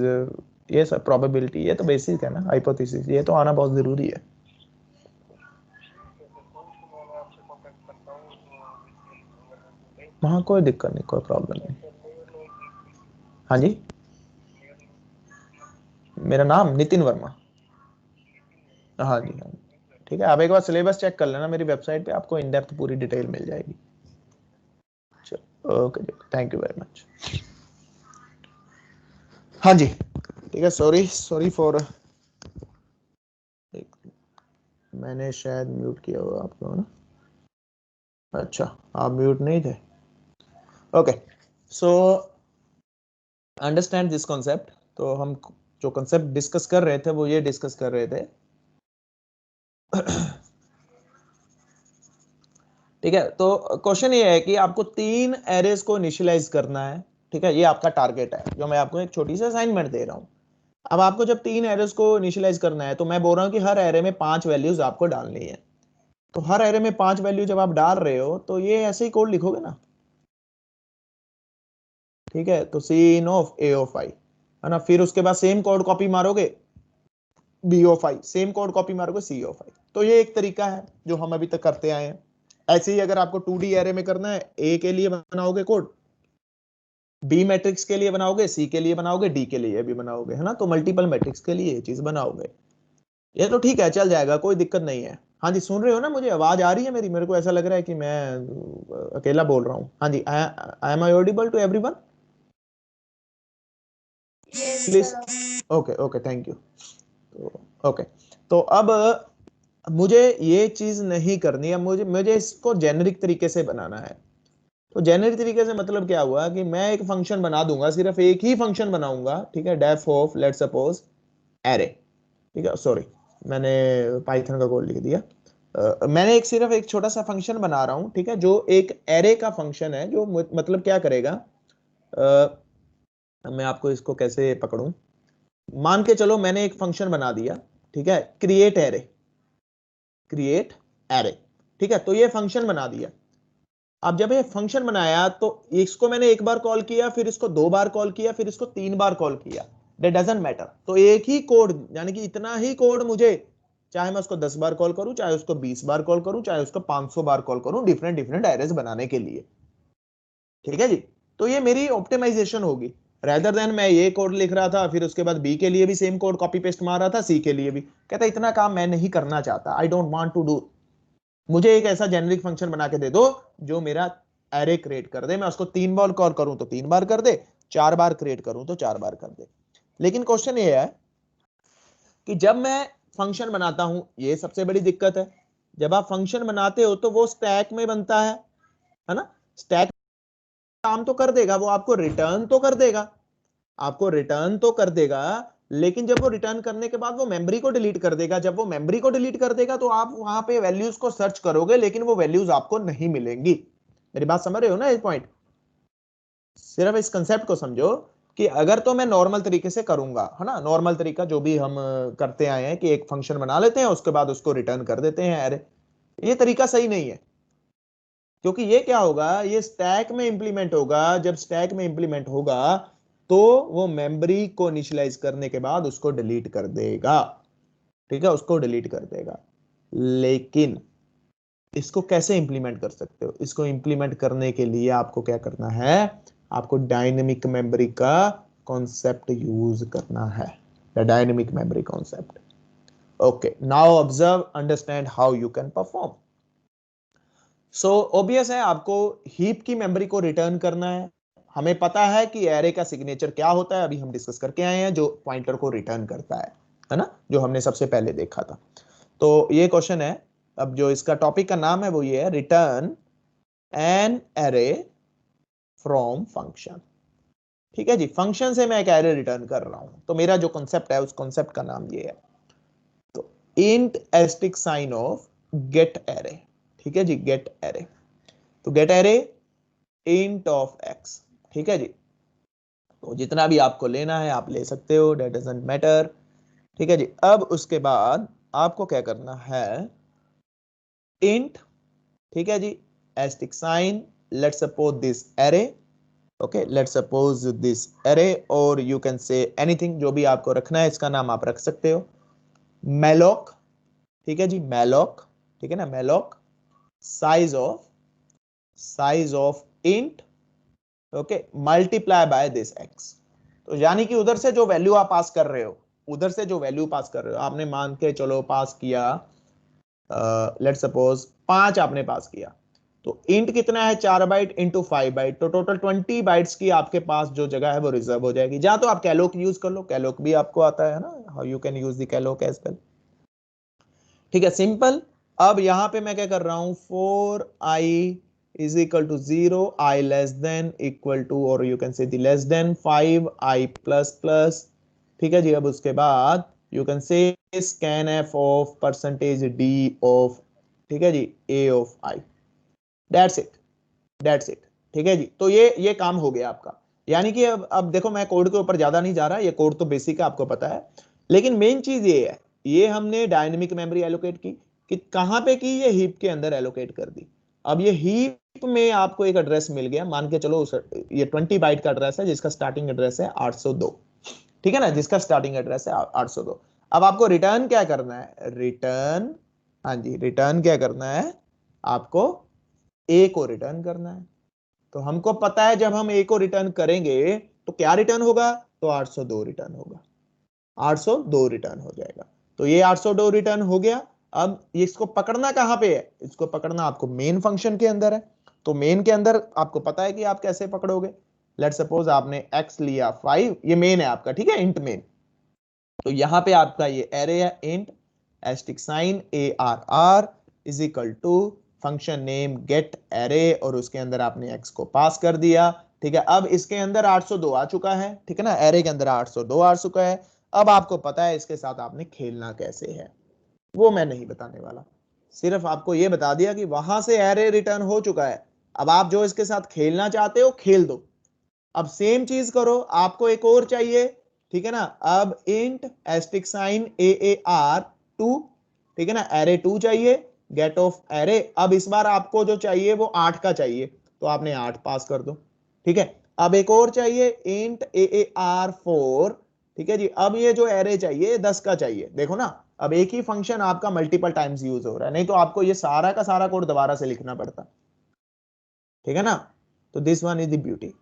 ये सब प्रोबेबिलिटी, ये तो बेसिक है ना, हाइपोथेसिस, ये तो आना बहुत जरूरी है। हाँ, कोई दिक्कत नहीं, कोई प्रॉब्लम नहीं। हाँ जी, मेरा नाम नितिन वर्मा। हाँ जी, हाँ जी, ठीक है। आप एक बार सिलेबस चेक कर लेना, मेरी वेबसाइट पे आपको इन डेप्थ पूरी डिटेल मिल जाएगी। चलो, ओके जी, थैंक यू वेरी मच। हाँ जी, ठीक है, सॉरी सॉरी फॉर, मैंने शायद म्यूट किया हुआ आपको ना, अच्छा, आप म्यूट नहीं थे, okay. So understand this concept. तो हम जो कॉन्सेप्ट डिस्कस कर रहे थे वो ये डिस्कस कर रहे थे, ठीक है। तो क्वेश्चन ये है कि आपको 3 एरेज को इनिशियलाइज करना है, ठीक है, ये आपका टारगेट है, जो मैं आपको एक छोटी सी असाइनमेंट दे रहा हूं। अब आपको जब 3 एरेज को इनिशियलाइज करना है, तो मैं बोल रहा हूं कि हर एरे में 5 वैल्यूज आपको डालनी है। तो हर एरे में 5 वैल्यू जब आप डाल रहे हो तो ये ऐसे ही कोड लिखोगे ना, ठीक है। तो C in of a of आई, है ना, फिर उसके बाद सेम कोड कॉपी मारोगे, B(i), सेम कोड कॉपी मारोगे C(i). तो ये एक तरीका है जो हम अभी तक करते आए हैं। ऐसे ही अगर आपको 2D एरे में करना है, A के लिए बनाओगे कोड, B मैट्रिक्स के लिए बनाओगे, C के लिए बनाओगे, D के लिए भी बनाओगे, है ना। तो मल्टीपल मैट्रिक्स के लिए ये चीज बनाओगे। ये तो ठीक है, चल जाएगा, कोई दिक्कत नहीं है। हाँ जी, सुन रहे हो ना, मुझे आवाज आ रही है मेरी? मेरे को ऐसा लग रहा है कि मैं अकेला बोल रहा हूँ। हाँ जी, I am audible to everyone? Please. Okay okay, thank you. Okay, तो अब मुझे ये चीज नहीं करनी है, मुझे इसको जेनेरिक तरीके से बनाना है। तो जेनेरिक तरीके से मतलब क्या हुआ कि मैं एक फंक्शन बना दूंगा, सिर्फ एक ही फंक्शन बनाऊंगा, ठीक है, def of let suppose array, ठीक है, सॉरी मैंने पाइथन का कोड लिख दिया। मैंने सिर्फ एक छोटा सा फंक्शन बना रहा हूं, ठीक है, जो एक एरे का फंक्शन है, जो मतलब क्या करेगा, मैं आपको इसको कैसे पकड़ूं। मान के चलो मैंने एक फंक्शन बना दिया, ठीक है, क्रिएट एरे, क्रिएट एरे, ठीक है, तो ये फंक्शन बना दिया। अब जब ये फंक्शन बनाया तो इसको मैंने एक बार कॉल किया, फिर इसको 2 बार कॉल किया, फिर इसको 3 बार कॉल किया, दैट डजंट मैटर। तो एक ही कोड, यानी कि इतना ही कोड मुझे, चाहे मैं उसको 10 बार कॉल करूं, चाहे उसको 20 बार कॉल करूं, चाहे उसको 500 बार कॉल करूं, डिफरेंट डिफरेंट एरेज बनाने के लिए, ठीक है जी। तो ये मेरी ऑप्टिमाइजेशन होगी, रेदर देन मैं ये कोड लिख रहा था, फिर उसके बाद बी के लिए भी सेम कोड कॉपी पेस्ट मार रहा था, सी के लिए भी। कहता इतना काम मैं नहीं करना चाहता, I don't want to do. मुझे एक ऐसा जेनेरिक फंक्शन बना के दे दो जो मेरा एरे क्रिएट कर दे, मैं उसको 3 बार कॉल करूं तो 3 बार कर दे, 4 बार क्रिएट करूं तो 4 बार कर दे। लेकिन क्वेश्चन ये है कि जब मैं फंक्शन बनाता हूं, ये सबसे बड़ी दिक्कत है, जब आप फंक्शन बनाते हो तो वो स्टैक में बनता है ना। स्टैक काम तो कर देगा, वो आपको रिटर्न तो कर देगा, आपको रिटर्न तो कर देगा, लेकिन जब वो रिटर्न करने के बाद वो मेमोरी को डिलीट कर देगा। जब वो मेमोरी को डिलीट कर देगा तो आप वहां पे वैल्यूज को सर्च करोगे, लेकिन वो वैल्यूज आपको नहीं मिलेंगी। मेरी बात समझ रहे हो ना, इस पॉइंट? सिर्फ इस कंसेप्ट को समझो कि अगर तो मैं नॉर्मल तरीके से करूंगा, है ना, नॉर्मल तरीका जो भी हम करते आए हैं कि एक फंक्शन बना लेते हैं, उसके बाद उसको रिटर्न कर देते हैं एरे, ये तरीका सही नहीं है। क्योंकि ये क्या होगा, ये स्टैक में इंप्लीमेंट होगा। जब स्टैक में इंप्लीमेंट होगा तो वो मेमोरी को इनिशियलाइज करने के बाद उसको डिलीट कर देगा, ठीक है, उसको डिलीट कर देगा। लेकिन इसको कैसे इंप्लीमेंट कर सकते हो? इसको इंप्लीमेंट करने के लिए आपको क्या करना है, आपको डायनेमिक मेमोरी का कॉन्सेप्ट यूज करना है, the dynamic memory concept. Okay, now observe, understand how you can perform. So obvious है, आपको हीप की मेमोरी को रिटर्न करना है। हमें पता है कि एरे का सिग्नेचर क्या होता है, अभी हम डिस्कस करके आए हैं, जो पॉइंटर को रिटर्न करता है ना, जो हमने सबसे पहले देखा था। तो ये क्वेश्चन है, अब जो इसका टॉपिक का नाम है वो ये है, return an array from function. ठीक है जी, फंक्शन से मैं एक एरे रिटर्न कर रहा हूं, तो मेरा जो कॉन्सेप्ट है उस कॉन्सेप्ट का नाम ये है, तो int asterisk sign of get array. ठीक है जी, गेट एरे, तो get array int of X, ठीक है जी। तो जितना भी आपको लेना है आप ले सकते हो, दैट डजंट मैटर, ठीक है जी। अब उसके बाद आपको क्या करना है, इंट, ठीक है जी, asterisk sign, let's suppose this array, okay, let's suppose this array, और यू कैन से एनीथिंग, जो भी आपको रखना है इसका नाम आप रख सकते हो। मैलोक, ठीक है जी, मैलोक, ठीक है ना, malloc size of int, okay, multiply by this x. तो यानी कि उधर से जो वैल्यू आप पास कर रहे हो, उधर से जो वैल्यू पास कर रहे हो, आपने मान के चलो पास किया, लेट्स सपोज 5 आपने पास किया, तो इंट कितना है, 4 बाइट इंटू 5 बाइट, तो टोटल 20 बाइट्स की आपके पास जो जगह है वो रिजर्व हो जाएगी। जहां तो आप कैलोक यूज कर लो, कैलोक भी आपको आता है ना, how you can use the calloc as well, ठीक है, सिंपल। अब यहां पे मैं क्या कर रहा हूं, 4i is equal to 0, i less than equal to, और you can say the less than 5i plus plus, ठीक है जी। अब उसके बाद you can say scan f of percentage d of, ठीक है जी, a of i, that's it, that's it, ठीक है जी। तो ये काम हो गया आपका। यानी कि अब देखो, मैं कोड के ऊपर ज्यादा नहीं जा रहा, ये कोड तो बेसिक है, आपको पता है, लेकिन मेन चीज ये है, ये हमने डायनेमिक मेमोरी एलोकेट की, कि कहां पे की, ये हीप के अंदर एलोकेट कर दी। अब ये हीप में आपको एक एड्रेस मिल गया, मान के चलो ये 20 बाइट का एड्रेस है, जिसका स्टार्टिंग एड्रेस है 802, ठीक है ना, जिसका स्टार्टिंग एड्रेस है 802। अब आपको रिटर्न क्या करना है, रिटर्न, हाँ जी रिटर्न क्या करना है, आपको ए को रिटर्न करना है। तो हमको पता है जब हम ए को रिटर्न करेंगे तो क्या रिटर्न होगा, तो 802 रिटर्न होगा, 802 रिटर्न हो जाएगा। तो ये 802 रिटर्न हो गया। अब इसको पकड़ना कहां पे है, इसको पकड़ना आपको मेन फंक्शन के अंदर है। तो मेन के अंदर आपको पता है कि आप कैसे पकड़ोगे। लेट सपोज आपने x लिया 5, ये मेन है आपका, ठीक है, इंट मेन। तो यहां पे आपका ये एरे है int asterisk sign ARR is equal to function name get array, और उसके अंदर आपने x को पास कर दिया, ठीक है। अब इसके अंदर 802 आ चुका है, ठीक है ना, एरे के अंदर 802 आ चुका है। अब आपको पता है इसके साथ आपने खेलना कैसे है, वो मैं नहीं बताने वाला, सिर्फ आपको ये बता दिया कि वहां से एरे रिटर्न हो चुका है। अब आप जो इसके साथ खेलना चाहते हो खेल दो। अब सेम चीज करो, आपको एक और चाहिए, ठीक है ना। अब इंट एस्टिक साइन AAR2, ठीक है ना, एरे 2 चाहिए, गेट ऑफ एरे। अब इस बार आपको जो चाहिए वो 8 का चाहिए, तो आपने 8 पास कर दो, ठीक है। अब एक और चाहिए इंट AAR4, ठीक है जी। अब ये जो एरे चाहिए 10 का चाहिए, देखो ना, अब एक ही फंक्शन आपका मल्टीपल टाइम्स यूज हो रहा है, नहीं तो आपको ये सारा का सारा कोड दोबारा से लिखना पड़ता, ठीक है ना। तो this one is the beauty.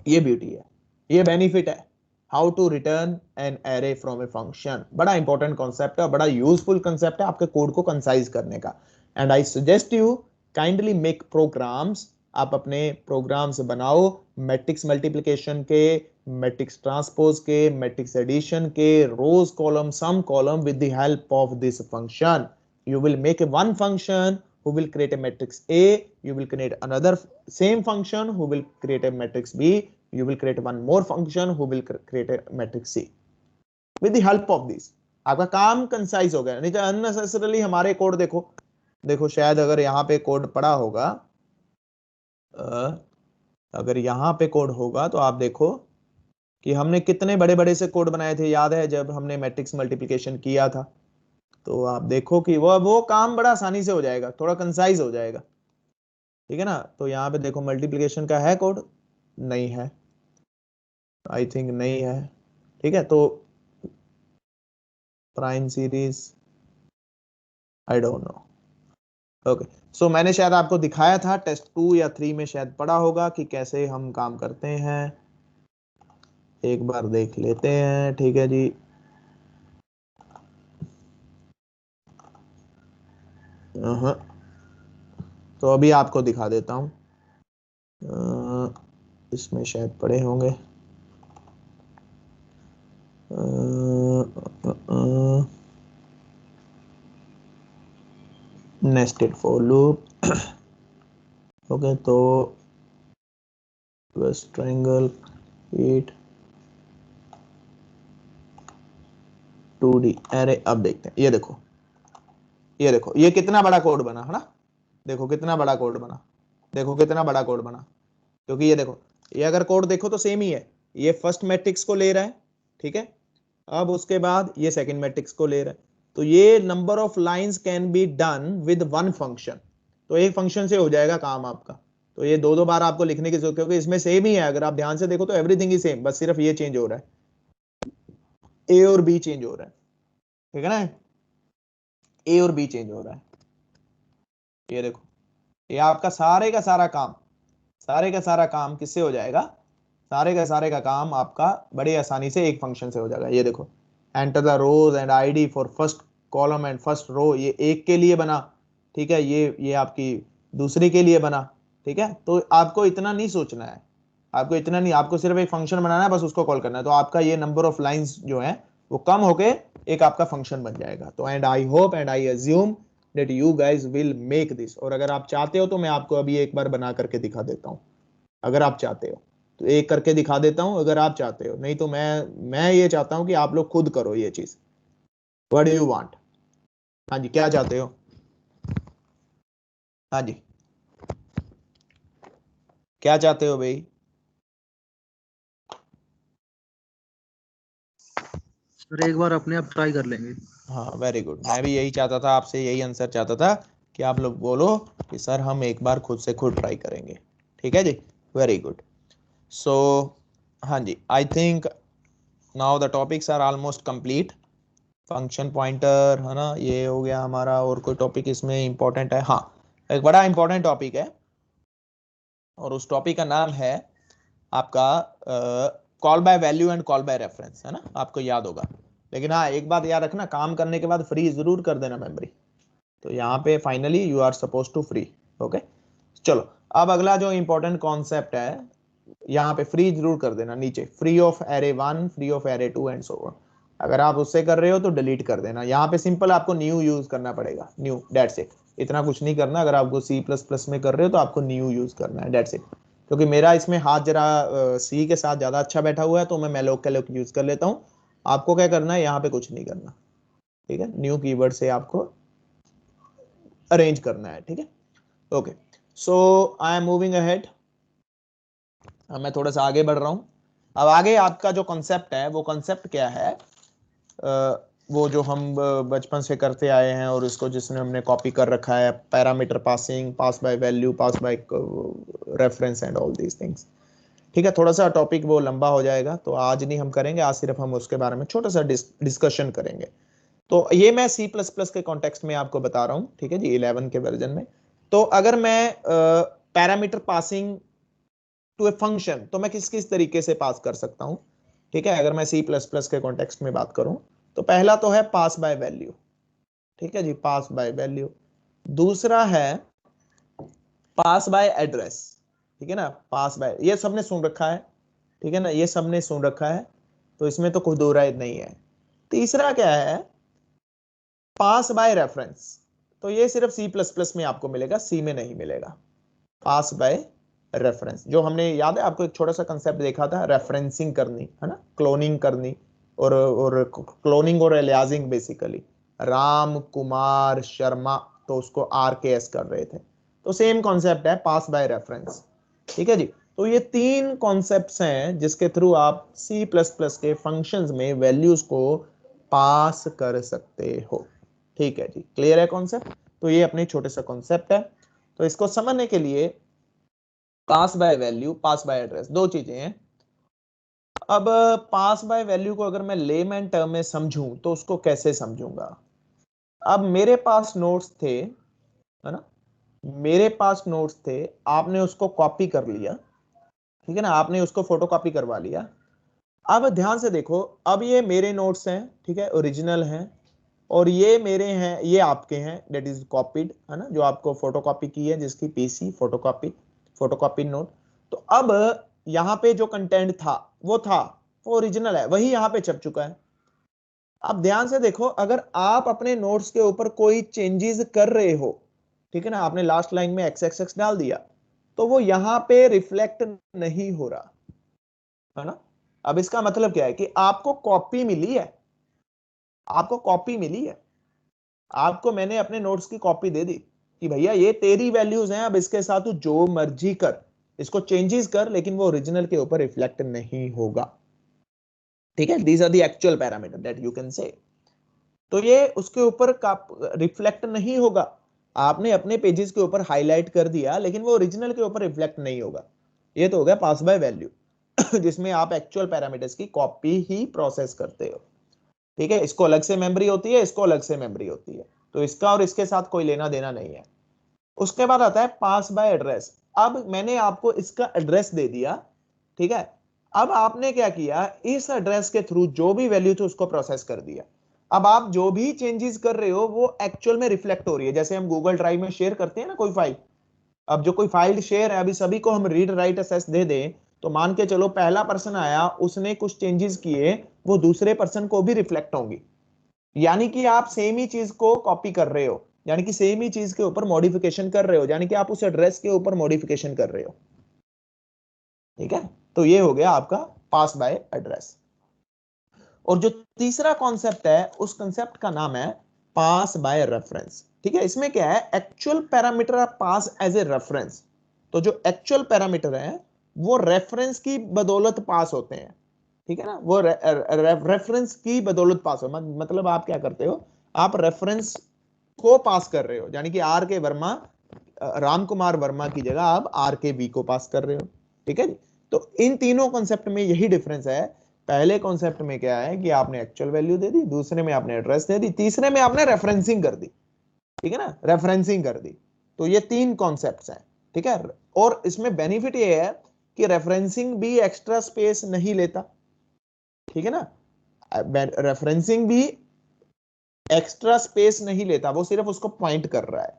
ये ब्यूटी है, ये बेनिफिट है, how to return an array from a function. बड़ा इंपॉर्टेंट कॉन्सेप्ट है, बड़ा यूजफुल कॉन्सेप्ट है आपके कोड को कंसाइज करने का। And I suggest you kindly make programs, आप अपने प्रोग्राम्स बनाओ मैट्रिक्स मल्टीप्लिकेशन के, मैट्रिक्स ट्रांसपोज के, मैट्रिक्स एडिशन के, rows column sum column with the help of this function. You will make a one function who will create a matrix A, you will create another same function who will create a matrix B, you will create one more function who will create a matrix C with the help of this। आपका काम concise हो गया, नहीं तो unnecessarily हमारे code देखो, देखो शायद अगर यहाँ पे कोड पड़ा होगा, अगर यहाँ पे कोड होगा तो आप देखो कि हमने कितने बड़े बड़े से कोड बनाए थे, याद है जब हमने मैट्रिक्स मल्टीप्लिकेशन किया था। तो आप देखो कि वो काम बड़ा आसानी से हो जाएगा, थोड़ा कंसाइज हो जाएगा, ठीक है ना। तो यहाँ पे देखो मल्टीप्लिकेशन का है कोड, नहीं है, आई थिंक नहीं है, ठीक है। तो prime series I don't know, okay. So मैंने शायद आपको दिखाया था टेस्ट 2 या 3 में शायद पढ़ा होगा कि कैसे हम काम करते हैं, एक बार देख लेते हैं, ठीक है जी। तो अभी आपको दिखा देता हूं, इसमें शायद पढ़े होंगे, नेस्टेड फॉर लूप, ओके। तो बस ट्रायंगल 8 2D एरे। अब देखते हैं, ये देखो, ये देखो, ये कितना बड़ा कोड बना है ना, देखो कितना बड़ा कोड बना, देखो कितना बड़ा कोड बना। क्योंकि ये देखो, ये अगर कोड देखो तो सेम ही है, ये फर्स्ट मैट्रिक्स को ले रहा है, ठीक है। अब उसके बाद ये सेकंड मैट्रिक्स को ले रहा है। तो ये number of lines can be done with one function, तो एक फंक्शन से हो जाएगा काम आपका। तो ये दो दो बार आपको लिखने की जरूरत, क्योंकि इसमें सेम ही है, अगर आप ध्यान से देखो तो एवरीथिंग ही सेम, बस सिर्फ ये चेंज हो रहा है, ए और बी चेंज हो रहा है, ठीक है ना, ए और बी चेंज हो रहा है। ये देखो, ये आपका सारे का सारा काम, सारे का सारा काम किससे हो जाएगा, सारे का काम आपका बड़ी आसानी से एक फंक्शन से हो जाएगा। ये देखो, enter the rows and ID for first column and first row, ये एक के लिए बना, ठीक है, ये आपकी दूसरी के लिए बना, ठीक है। तो आपको इतना नहीं सोचना है, आपको इतना नहीं, आपको सिर्फ एक फंक्शन बनाना है, बस उसको कॉल करना है। तो आपका ये नंबर ऑफ लाइंस जो है वो कम होके एक आपका फंक्शन बन जाएगा। तो and I hope and I assume that you guys will make this. और अगर आप चाहते हो तो मैं आपको अभी एक बार बना करके दिखा देता हूँ, अगर आप चाहते हो तो एक करके दिखा देता हूं, अगर आप चाहते हो, नहीं तो मैं ये चाहता हूं कि आप लोग खुद करो ये चीज। व्हाट डू यू वांट, हाँ जी क्या चाहते हो, हाँ जी क्या चाहते हो भाई। सर एक बार अपने आप ट्राई कर लेंगे। हाँ वेरी गुड, मैं भी यही चाहता था, आपसे यही आंसर चाहता था कि आप लोग बोलो कि सर हम एक बार खुद से खुद ट्राई करेंगे, ठीक है जी, वेरी गुड। सो हाँ जी, I think now the topics are almost complete. Function pointer, है ना, ये हो गया हमारा। और कोई टॉपिक इसमें इंपॉर्टेंट है? हाँ, एक बड़ा इंपॉर्टेंट टॉपिक है और उस टॉपिक का नाम है आपका call by value and call by reference, है ना, आपको याद होगा। लेकिन हाँ, एक बात याद रखना, काम करने के बाद फ्री जरूर कर देना मेमोरी। तो यहाँ पे finally you are suppose to free. Okay, चलो अब अगला जो इंपॉर्टेंट कॉन्सेप्ट है, यहाँ पे फ्री जरूर कर देना नीचे, free of array 1, free of array 2 and so on. अगर आप उससे कर रहे हो तो डिलीट कर देना। यहाँ पे सिंपल आपको न्यू यूज करना पड़ेगा, न्यू, दैट्स इट। इतना कुछ नहीं करना। अगर आपको C++ में कर रहे हो तो आपको न्यू यूज करना है, दैट्स इट। क्योंकि मेरा इसमें हाथ जरा सी के साथ ज्यादा अच्छा बैठा हुआ है तो मैं मेलोक कैलोक यूज कर लेता हूँ। आपको क्या करना है, यहाँ पे कुछ नहीं करना, ठीक है। न्यू कीवर्ड से आपको अरेंज करना है, ठीक है। Okay, so I am moving ahead. अब मैं थोड़ा सा आगे बढ़ रहा हूं। अब आगे आपका जो कॉन्सेप्ट है, वो कॉन्सेप्ट क्या है, वो जो हम बचपन से करते आए हैं और इसको जिसने हमने कॉपी कर रखा है, parameter passing, pass by value, pass by reference and all these things, ठीक है। थोड़ा सा टॉपिक वो लंबा हो जाएगा तो आज नहीं हम करेंगे, आज सिर्फ हम उसके बारे में छोटा सा डिस्कशन करेंगे। तो ये मैं C++ के कॉन्टेक्स्ट में आपको बता रहा हूँ, ठीक है जी, 11 के वर्जन में। तो अगर मैं parameter passing to a function, तो मैं किस किस तरीके से पास कर सकता हूं, ठीक है। अगर मैं C++ के कॉन्टेक्स्ट में बात करूं तो पहला तो है पास बाय वैल्यू, ठीक है जी, पास बाय वैल्यू। दूसरा है पास बाय एड्रेस, ठीक है ना, पास बाय, ये सबने सुन रखा है, ठीक है ना, ये सबने सुन रखा है, तो इसमें तो कोई दो राय नहीं है। तीसरा क्या है, पास बाय रेफरेंस। तो ये सिर्फ C++ में आपको मिलेगा, सी में नहीं मिलेगा। पास बाय रेफरेंस, जो हमने, याद है आपको, एक छोटा सा कंसेप्ट देखा था, रेफरेंसिंग करनी, है ना, क्लोनिंग करनी, और क्लोनिंग और एलियासिंग बेसिकली। राम कुमार शर्मा, तो उसको RKS कर रहे थे, तो सेम कॉन्सेप्ट है, पास बाय रेफरेंस, ठीक है जी। तो ये तीन कॉन्सेप्ट्स हैं जिसके थ्रू आप C++ के फंक्शंस में वैल्यूज को पास कर सकते हो, ठीक है जी। क्लियर है कॉन्सेप्ट? तो ये अपने छोटे सा कॉन्सेप्ट है। तो इसको समझने के लिए pass by value, pass by address, दो चीजें हैं। अब पास बाय वैल्यू को अगर मैं लेमैन टर्म में समझूं तो उसको कैसे समझूंगा? अब मेरे पास नोट्स थे, है ना, मेरे पास नोट्स थे, आपने उसको कॉपी कर लिया, ठीक है ना, आपने उसको फोटोकॉपी करवा लिया। अब ध्यान से देखो, अब ये मेरे नोट्स हैं, ठीक है, ओरिजिनल हैं, और ये मेरे हैं, ये आपके हैं, डेट इज कॉपीड, है ना, जो आपको फोटोकॉपी की है, जिसकी PC फोटोकॉपी नोट। तो अब यहाँ पे जो कंटेंट था वो ओरिजिनल है, वही यहाँ पे छप चुका है। अब ध्यान से देखो, अगर आप अपने नोट्स के ऊपर कोई चेंजेस कर रहे हो, ठीक है ना, आपने लास्ट लाइन में XXX डाल दिया, तो वो यहाँ पे रिफ्लेक्ट नहीं हो रहा, है ना। अब इसका मतलब क्या है कि आपको कॉपी मिली है, आपको मैंने अपने नोट्स की कॉपी दे दी कि भैया ये तेरी वैल्यूज हैं, अब इसके साथ तू जो मर्जी कर, इसको चेंजेस कर, लेकिन वो ओरिजिनल के ऊपर रिफ्लेक्ट नहीं होगा, ठीक है। These are the actual parameter that you can say. तो ये उसके ऊपर रिफ्लेक्ट नहीं होगा। आपने अपने पेजेस के ऊपर हाईलाइट कर दिया, लेकिन वो ओरिजिनल के ऊपर रिफ्लेक्ट नहीं होगा। ये तो हो गया पास बाय वैल्यू जिसमें आप एक्चुअल पैरामीटर्स की कॉपी ही प्रोसेस करते हो, ठीक है। इसको अलग से मेमोरी होती है, इसको अलग से मेमोरी होती है, तो इसका और इसके साथ कोई लेना देना नहीं है। उसके बाद आता है पास बाय एड्रेस। अब मैंने आपको इसका एड्रेस दे दिया, ठीक है। अब आपने क्या किया, इस एड्रेस के थ्रू जो भी वैल्यू थी उसको प्रोसेस कर दिया। अब आप जो भी चेंजेस कर रहे हो वो एक्चुअल में रिफ्लेक्ट हो रही है। जैसे हम गूगल ड्राइव में शेयर करते हैं ना कोई फाइल, अब जो कोई फाइल शेयर है, अभी सभी को हम रीड राइट एक्सेस दे दें, तो मान के चलो पहला पर्सन आया, उसने कुछ चेंजेस किए, वो दूसरे पर्सन को भी रिफ्लेक्ट होंगी। यानी कि आप सेम ही चीज को कॉपी कर रहे हो, यानी कि सेम ही चीज के ऊपर मॉडिफिकेशन कर रहे हो, यानी कि आप उस एड्रेस के ऊपर मॉडिफिकेशन कर रहे हो, ठीक है। तो ये हो गया आपका पास बाय एड्रेस। और जो तीसरा कॉन्सेप्ट है, उस कॉन्सेप्ट का नाम है पास बाय रेफरेंस, ठीक है। इसमें क्या है, actual parameter are pass as a reference. तो जो एक्चुअल पैरामीटर है वो रेफरेंस की बदौलत पास होते हैं, ठीक है ना, वो रेफरेंस की बदौलत पास हो। मतलब आप क्या करते हो, आप रेफरेंस को पास कर रहे हो, यानी कि RK वर्मा, राम कुमार वर्मा की जगह आप RKB को पास कर रहे हो, ठीक है जी। तो इन तीनों कॉन्सेप्ट में यही डिफरेंस है पहले कॉन्सेप्ट में क्या है कि आपने एक्चुअल वैल्यू दे दी, दूसरे में आपने एड्रेस दे दी, तीसरे में आपने रेफरेंसिंग कर दी, ठीक है ना, रेफरेंसिंग कर दी। तो ये 3 कॉन्सेप्ट्स हैं, ठीक है। और इसमें बेनिफिट ये है कि रेफरेंसिंग भी एक्स्ट्रा स्पेस नहीं लेता, ठीक है ना, रेफरेंसिंग भी एक्स्ट्रा स्पेस नहीं लेता, वो सिर्फ उसको पॉइंट कर रहा है,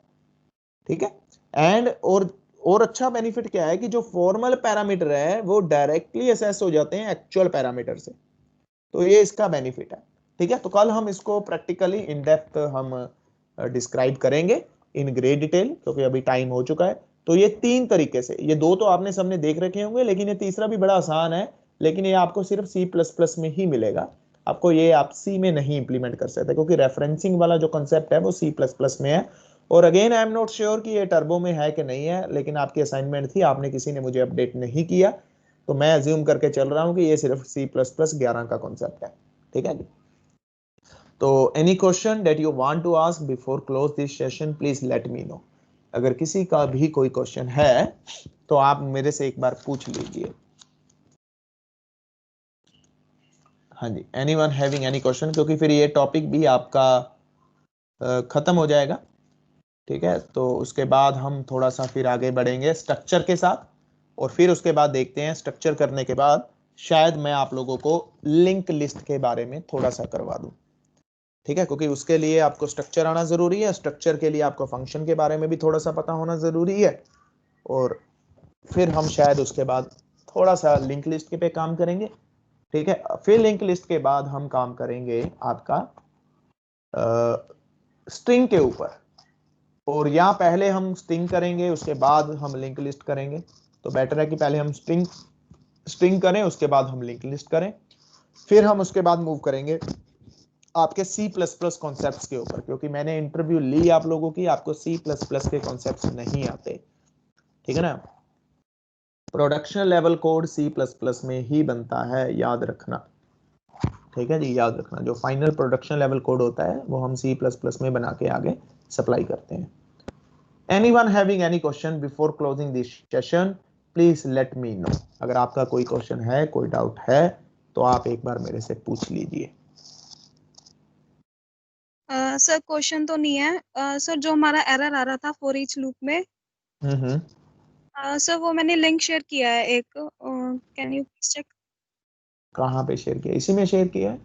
ठीक है। एंड और अच्छा बेनिफिट क्या है कि जो फॉर्मल पैरामीटर है वो डायरेक्टली असेस हो जाते हैं एक्चुअल पैरामीटर से, तो ये इसका बेनिफिट है, ठीक है। तो कल हम इसको प्रैक्टिकली इन डेप्थ हम डिस्क्राइब करेंगे इन ग्रेट डिटेल, क्योंकि अभी टाइम हो चुका है। तो ये 3 तरीके से, ये 2 तो आपने सबने देख रखे होंगे, लेकिन ये तीसरा भी बड़ा आसान है, लेकिन ये आपको सिर्फ C++ में ही मिलेगा, आपको ये आप C में नहीं इंप्लीमेंट कर सकते, क्योंकि रेफरेंसिंग वाला जो कॉन्सेप्ट है वो C++ में है। और again I am not sure कि ये टर्बो में है कि नहीं है, लेकिन आपकी असाइनमेंट थी, आपने किसी ने मुझे अपडेट नहीं किया, तो मैं अज्यूम करके चल रहा हूं कि ये सिर्फ C++11 का कॉन्सेप्ट है, ठीक है जी। तो any question that you want to ask before close this session, please let me know. अगर किसी का भी कोई क्वेश्चन है तो आप मेरे से एक बार पूछ लीजिए। हाँ जी, एनीवन हैविंग एनी क्वेश्चन, क्योंकि फिर ये टॉपिक भी आपका खत्म हो जाएगा, ठीक है। तो उसके बाद हम थोड़ा सा फिर आगे बढ़ेंगे स्ट्रक्चर के साथ, और फिर उसके बाद देखते हैं स्ट्रक्चर करने के बाद शायद मैं आप लोगों को लिंक लिस्ट के बारे में थोड़ा सा करवा दूं, ठीक है, क्योंकि उसके लिए आपको स्ट्रक्चर आना जरूरी है, स्ट्रक्चर के लिए आपको फंक्शन के बारे में भी थोड़ा सा पता होना जरूरी है, और फिर हम शायद उसके बाद थोड़ा सा लिंक लिस्ट पे काम करेंगे, ठीक है। फिर लिंक लिस्ट के बाद हम काम करेंगे आपका स्ट्रिंग के ऊपर, और यहाँ पहले हम स्ट्रिंग करेंगे उसके बाद हम लिंक लिस्ट करेंगे। तो बेटर है कि पहले हम स्ट्रिंग करें, उसके बाद हम लिंक लिस्ट करें, फिर हम उसके बाद मूव करेंगे आपके C++ कॉन्सेप्ट्स के ऊपर, क्योंकि मैंने इंटरव्यू ली आप लोगों की, आपको C++ के कॉन्सेप्ट्स नहीं आते, ठीक है ना। प्रोडक्शन लेवल कोड C++ में ही बनता है, याद रखना, ठीक है जी, याद रखना। जो फाइनल प्रोडक्शन लेवल कोड होता है वो हम C++ में बना के आगे सप्लाई करते हैं। Anyone having any question before closing this session, please let me know. अगर आपका कोई क्वेश्चन है, कोई डाउट है, तो आप एक बार मेरे से पूछ लीजिए। सर क्वेश्चन तो नहीं है सर, जो हमारा एरर आ रहा था फॉर ईच लूप में, सर वो मैंने लिंक शेयर किया है एक, कैन यू प्लीज चेक? कहाँ पे शेयर किया? इसी में शेयर किया है?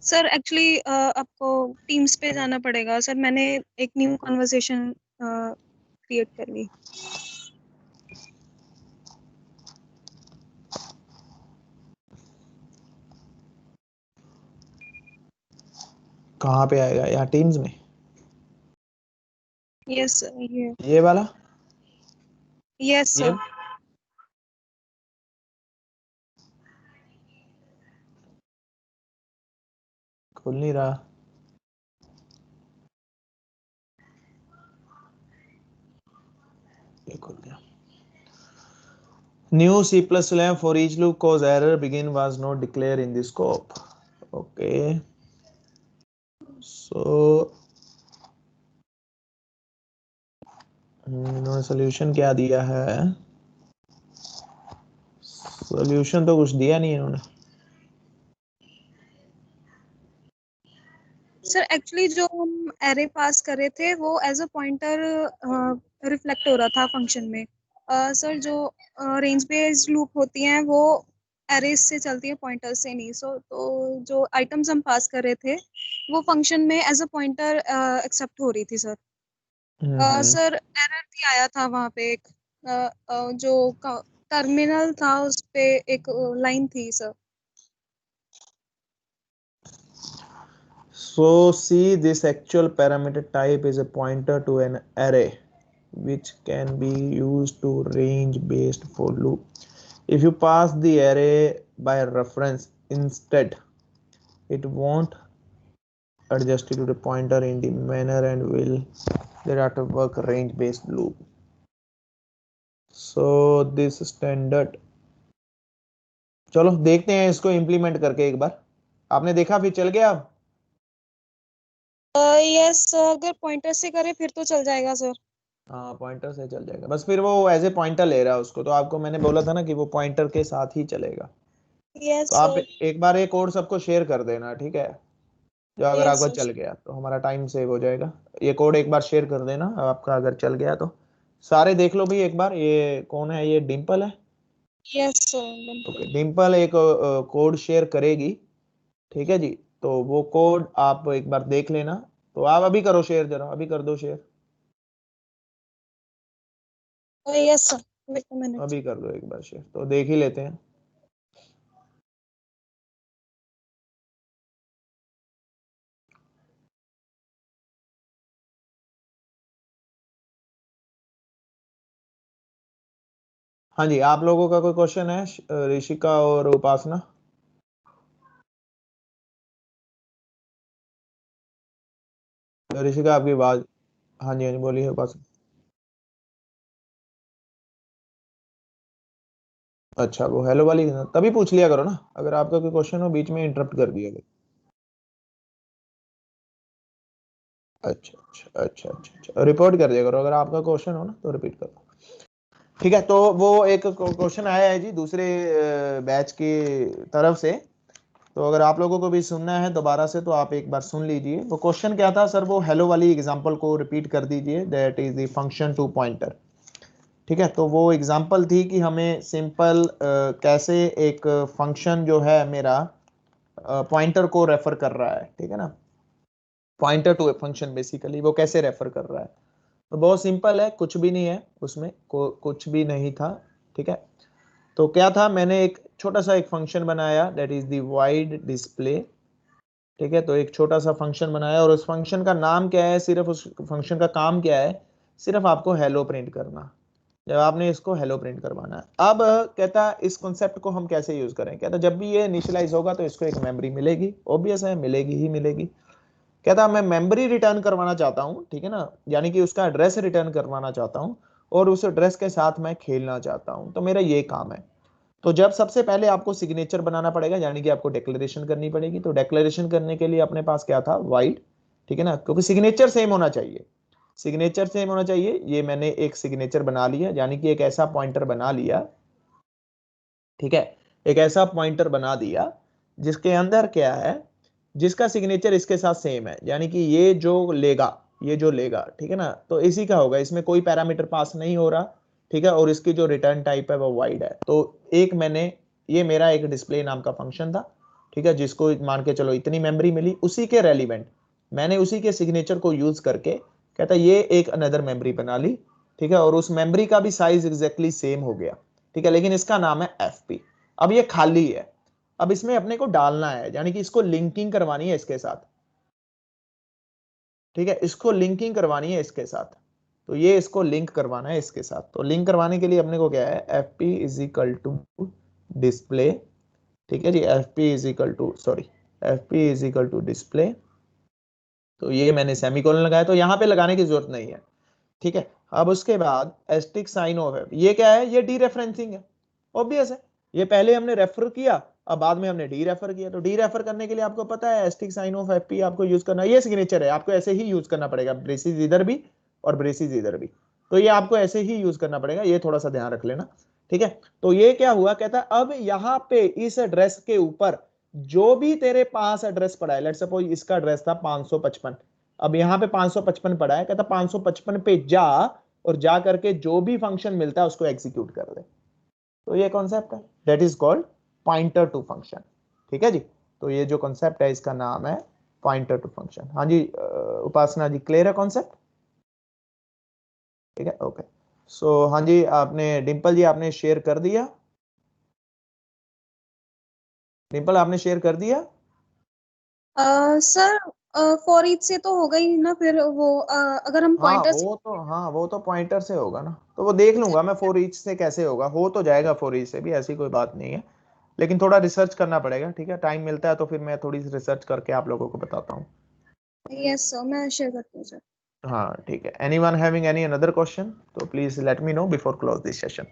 सर एक्चुअली आपको टीम्स पे जाना पड़ेगा सर, मैंने एक न्यू कन्वर्सेशन क्रिएट कर ली। कहाँ पे आएगा? यहाँ टीम्स में? यस सर, ये वाला? यस ये सर। खुल नहीं रहा। ये खुल गया। New C++ for each loop cause error begin was not declared in the scope. Okay. So इन्होंने सोल्यूशन क्या दिया है? सोल्यूशन तो कुछ दिया नहीं इन्होंने। सर एक्चुअली जो हम एरे पास कर रहे थे वो एज अ पॉइंटर रिफ्लेक्ट हो रहा था फंक्शन में। सर जो रेंज बेस्ड लूप होती हैं वो एरेज से चलती है, पॉइंटर से नहीं। सो तो जो आइटम्स हम पास कर रहे थे वो फंक्शन में एज अ पॉइंटर एक्सेप्ट हो रही थी सर। सर एरर भी आया था वहाँ पे एक, जो टर्मिनल था उस पे एक लाइन थी sir. So see, this actual parameter type is a pointer to an array which can be used to range based for loop. If you pass the array by reference instead, it won't adjust it to the pointer in the manner and will thereafter work range based loop. So this standard, चलो देखते हैं इसको implement करके एक बार। आपने देखा, फिर चल गया? यस अगर पॉइंटर से करें फिर तो चल जाएगा सर। हाँ, पॉइंटर से चल जाएगा, बस फिर वो एज ए पॉइंटर ले रहा है उसको, तो आपको मैंने बोला था ना कि वो पॉइंटर के साथ ही चलेगा। यस तो आप सर। एक बार ये कोड सबको शेयर कर देना, ठीक है, जो अगर यस आपका सर। चल गया तो हमारा टाइम सेव हो जाएगा। ये कोड एक बार शेयर कर देना आपका अगर चल गया तो। सारे देख लो भी एक बार, ये कौन है, ये डिम्पल है। Yes sir. ओके, डिम्पल एक कोड शेयर करेगी, ठीक है जी। तो वो कोड आप एक बार देख लेना। तो आप अभी करो शेयर, जरा अभी कर दो share, yes sir, wait a minute. अभी कर दो एक बार शेयर, तो देख ही लेते हैं। हाँ जी, आप लोगों का कोई क्वेश्चन है, ऋषिका और उपासना? ऋषिका आपकी आवाज, हाँ जी हाँ जी बोलिए उपासना। अच्छा, वो हेलो वाली तभी पूछ लिया करो ना, अगर आपका कोई क्वेश्चन हो बीच में इंटरप्ट कर दिया करो। अच्छा अच्छा अच्छा अच्छा अच्छा, रिपोर्ट कर दिया करो अगर आपका क्वेश्चन हो ना, तो रिपीट करो। ठीक है, तो वो एक क्वेश्चन आया है जी दूसरे बैच की तरफ से, तो अगर आप लोगों को भी सुनना है दोबारा से तो आप एक बार सुन लीजिए। वो क्वेश्चन क्या था सर, वो हेलो वाली एग्जांपल को रिपीट कर दीजिए, that is the function to pointer. ठीक है, तो वो एग्जांपल थी कि हमें सिंपल कैसे एक फंक्शन जो है मेरा पॉइंटर को रेफर कर रहा है, ठीक है ना, pointer to a function basically वो कैसे रेफर कर रहा है। तो बहुत सिंपल है, कुछ भी नहीं है उसमें, कुछ भी नहीं था। ठीक है, तो क्या था, मैंने एक छोटा सा एक फंक्शन बनाया, that is the wide display. ठीक है, तो एक छोटा सा फंक्शन बनाया और उस फंक्शन का नाम क्या है, सिर्फ उस फंक्शन का काम क्या है, सिर्फ आपको हेलो प्रिंट करना। जब आपने इसको हेलो प्रिंट करवाना है, अब कहता है इस कॉन्सेप्ट को हम कैसे यूज करें। कहता जब भी ये इनिशियलाइज होगा तो इसको एक मेमोरी मिलेगी, ऑब्वियस है मिलेगी ही मिलेगी। कहता मैं मेमोरी रिटर्न करवाना चाहता हूँ, ठीक है ना, यानी कि उसका एड्रेस रिटर्न करवाना चाहता हूँ और उस एड्रेस के साथ मैं खेलना चाहता हूँ, तो मेरा ये काम है। तो जब सबसे पहले आपको सिग्नेचर बनाना पड़ेगा, यानी कि आपको डिक्लेरेशन करनी पड़ेगी। तो डिक्लेरेशन करने के लिए अपने पास क्या था, वाइड, ठीक है ना, क्योंकि सिग्नेचर सेम होना चाहिए, सिग्नेचर सेम होना चाहिए। ये मैंने एक सिग्नेचर बना लिया, यानी कि एक ऐसा पॉइंटर बना लिया, ठीक है, एक ऐसा पॉइंटर बना दिया जिसके अंदर क्या है, जिसका सिग्नेचर इसके साथ सेम है, यानी कि ये जो लेगा, ये जो लेगा, ठीक है ना, तो इसी का होगा, इसमें कोई पैरामीटर पास नहीं हो रहा। ठीक है, और इसकी जो रिटर्न टाइप है वो वाइड है। तो एक मैंने, ये मेरा एक डिस्प्ले नाम का फंक्शन था, ठीक है, जिसको मान के चलो इतनी मेमोरी मिली, उसी के रेलिवेंट मैंने उसी के सिग्नेचर को यूज करके कहता ये एक अनदर मेमोरी बना ली। ठीक है, और उस मेमोरी का भी साइज एग्जैक्टली सेम हो गया। ठीक है, लेकिन इसका नाम है एफपी। अब ये खाली है, अब इसमें अपने को डालना है, यानी कि इसको लिंकिंग करवानी है इसके साथ। ठीक है, इसको लिंकिंग करवानी है इसके साथ, तो ये इसको लिंक करवाना है इसके साथ। तो लिंक करवाने के लिए अपने को क्या है, F P is equal to display. ठीक है जी, F P is equal to, sorry, F P is equal to display. तो ये मैंने सेमीकोलन लगाया, तो यहां पे लगाने की जरूरत नहीं है। ठीक है, अब उसके बाद एस्टिक साइन ऑफ है, ये क्या है, ये डी रेफरेंसिंग है, ऑब्वियस है। ये पहले हमने रेफर किया, अब बाद में हमने डी रेफर किया। तो डी रेफर करने के लिए आपको पता है एस्टिक साइन ऑफ एफपी आपको यूज करना है, ये सिग्नेचर है, आपको ऐसे ही यूज करना पड़ेगा, ब्रेसिस इधर भी और ब्रेसिस इधर भी, तो ये आपको ऐसे ही यूज करना पड़ेगा, ये थोड़ा सा ध्यान रख लेना। ठीक है, तो ये क्या हुआ, कहता है अब यहाँ पे इस एड्रेस के ऊपर जो भी तेरे पास एड्रेस पड़ा है, लेट्स सपोज इसका एड्रेस था 555, अब यहाँ पे 555 पड़ा है, कहता 555 पे जा और जा करके जो भी फंक्शन मिलता है उसको एग्जीक्यूट कर दे। तो ये कॉन्सेप्ट है, that is called pointer to function. ठीक है जी, तो ये जो कॉन्सेप्ट है इसका नाम है पॉइंटर टू फंक्शन। हाँ जी उपासना जी, क्लियर है कॉन्सेप्ट? ठीक है, ओके। सो हाँ जी, आपने डिंपल जी आपने शेयर कर दिया, डिंपल आपने शेयर कर दिया? सर फॉर ईच से तो होगा ही ना, फिर वो अगर हम हाँ पॉइंटर्स। वो तो, हाँ वो तो पॉइंटर से होगा ना, तो वो देख लूंगा मैं फॉर ईच से कैसे होगा, हो तो जाएगा फॉर ईच से भी, ऐसी कोई बात नहीं है, लेकिन थोड़ा रिसर्च करना पड़ेगा। ठीक है, टाइम मिलता है तो फिर मैं थोड़ी सी रिसर्च करके आप लोगों को बताता हूँ। यस सर, मैं शेयर करती हूँ सर। हाँ ठीक है, anyone having any another question तो please let me know before close this session.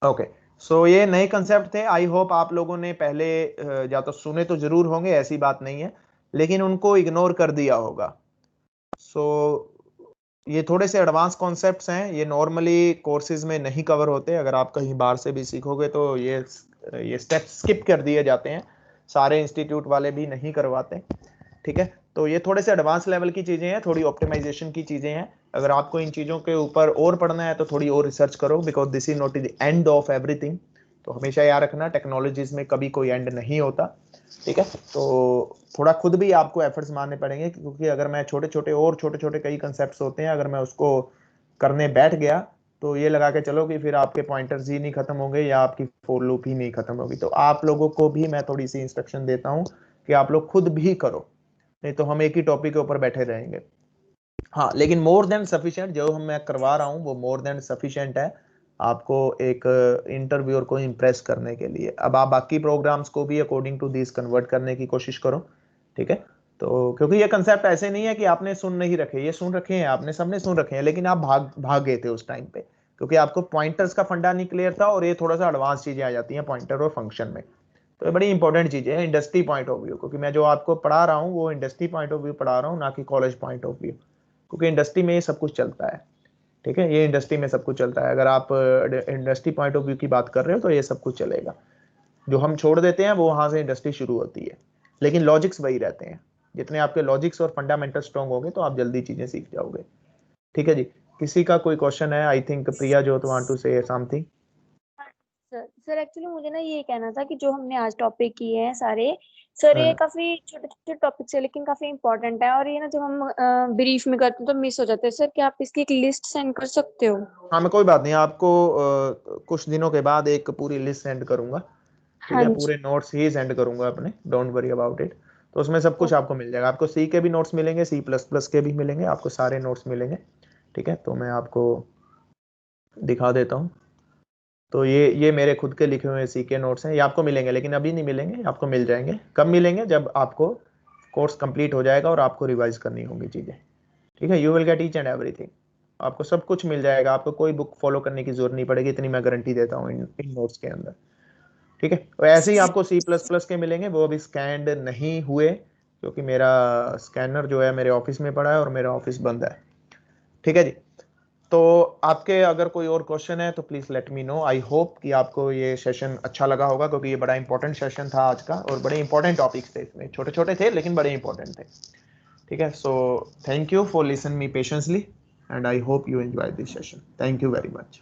Okay, so ये नए कंसेप्ट थे, आई होप आप लोगों ने पहले या तो सुने तो जरूर होंगे, ऐसी बात नहीं है, लेकिन उनको इग्नोर कर दिया होगा। सो ये थोड़े से एडवांस कॉन्सेप्ट्स हैं, ये नॉर्मली कोर्सेज में नहीं कवर होते। अगर आप कहीं बाहर से भी सीखोगे तो ये स्टेप स्किप कर दिए जाते हैं, सारे इंस्टीट्यूट वाले भी नहीं करवाते। ठीक है, तो ये थोड़े से एडवांस लेवल की चीजें हैं, थोड़ी ऑप्टिमाइजेशन की चीजें हैं। अगर आपको इन चीजों के ऊपर और पढ़ना है तो थोड़ी और रिसर्च करो, because this is not the end of everything. तो हमेशा याद रखना, टेक्नोलॉजीज में कभी कोई एंड नहीं होता। ठीक है, तो थोड़ा खुद भी आपको एफर्ट्स मारने पड़ेंगे, क्योंकि अगर मैं छोटे छोटे कई कंसेप्ट होते हैं, अगर मैं उसको करने बैठ गया तो ये लगा के चलो कि फिर आपके पॉइंटर्स ही नहीं खत्म होंगे या आपकी फोर लूप ही नहीं खत्म होगी। तो आप लोगों को भी मैं थोड़ी सी इंस्ट्रक्शन देता हूँ कि आप लोग खुद भी करो, नहीं तो हम एक ही टॉपिक के ऊपर बैठे रहेंगे। हाँ, लेकिन मोर देन सफिशिएंट जो हम मैं करवा रहा हूँ वो मोर देन सफिशिएंट है आपको एक इंटरव्यूअर को इम्प्रेस करने के लिए। अब आप बाकी प्रोग्राम्स को भी अकॉर्डिंग टू दिस कन्वर्ट करने की कोशिश करो। ठीक है, तो क्योंकि ये कंसेप्ट ऐसे नहीं है कि आपने सुन नहीं रखे, ये सुन रखे हैं आपने, सबने सुन रखे हैं, लेकिन आप भाग भाग गए थे उस टाइम पे, क्योंकि आपको पॉइंटर्स का फंडा नहीं क्लियर था, और ये थोड़ा सा एडवांस चीजें आ जाती हैं पॉइंटर और फंक्शन में। तो ये बड़ी इंपॉर्टेंट चीज है इंडस्ट्री पॉइंट ऑफ व्यू, क्योंकि मैं जो आपको पढ़ा रहा हूँ वो इंडस्ट्री पॉइंट ऑफ व्यू पढ़ा रहा हूँ, ना कि कॉलेज पॉइंट ऑफ व्यू, क्योंकि इंडस्ट्री में ये सब कुछ चलता है। ठीक है, ये इंडस्ट्री में सब कुछ चलता है। अगर आप इंडस्ट्री पॉइंट ऑफ व्यू की बात कर रहे हो तो ये सब कुछ चलेगा। जो हम छोड़ देते हैं वो वहां से इंडस्ट्री शुरू होती है, लेकिन लॉजिक्स वही रहते हैं। जितने आपके लॉजिक्स और फंडामेंटल स्ट्रॉन्ग होंगे तो आप जल्दी चीजें सीख जाओगे। ठीक है जी, किसी का कोई क्वेश्चन है? आई थिंक प्रिया जो want to say something. Sir sir actually मुझे ना ये कहना था कि जो हमने आज टॉपिक किए हैं सारे, सर ये काफी छोटे छोटे टॉपिक्स है लेकिन काफी इंपॉर्टेंट है, और ये ना जब हम ब्रीफ में करते हैं तो मिस हो जाते हैं। सर क्या आप इसकी एक लिस्ट सेंड कर सकते हो? हाँ, मैं कोई बात नहीं, आपको कुछ दिनों के बाद एक पूरी लिस्ट सेंड करूंगा। ठीक हाँ है, जी। पूरे नोट्स ही सेंड करूंगा अपने, डोंट वरी अबाउट इट। तो उसमें सब कुछ ओके। आपको मिल जाएगा, आपको सी के भी नोट्स मिलेंगे, सी प्लस प्लस के भी मिलेंगे, आपको सारे नोट्स मिलेंगे। ठीक है, तो मैं आपको दिखा देता हूँ। तो ये मेरे खुद के लिखे हुए सी के नोट्स हैं, ये आपको मिलेंगे, लेकिन अभी नहीं मिलेंगे, आपको मिल जाएंगे। कब मिलेंगे? जब आपको कोर्स कंप्लीट हो जाएगा और आपको रिवाइज करनी होगी चीज़ें। ठीक है, you will get each and everything, आपको सब कुछ मिल जाएगा, आपको कोई बुक फॉलो करने की जरूरत नहीं पड़ेगी, इतनी मैं गारंटी देता हूँ इन नोट्स के अंदर। ठीक है, तो ऐसे ही आपको सी प्लस प्लस के मिलेंगे, वो अभी स्कैंड नहीं हुए, क्योंकि मेरा स्कैनर जो है मेरे ऑफिस में पड़ा है और मेरा ऑफिस बंद है। ठीक है जी, तो आपके अगर कोई और क्वेश्चन है तो please let me no. I hope कि आपको ये सेशन अच्छा लगा होगा, क्योंकि ये बड़ा इंपॉर्टेंट सेशन था आज का, और बड़े इंपॉर्टेंट टॉपिक्स थे इसमें, छोटे छोटे थे लेकिन बड़े इंपॉर्टेंट थे। ठीक है, so thank you for listen me patiently, and I hope you enjoy this session. Thank you very much.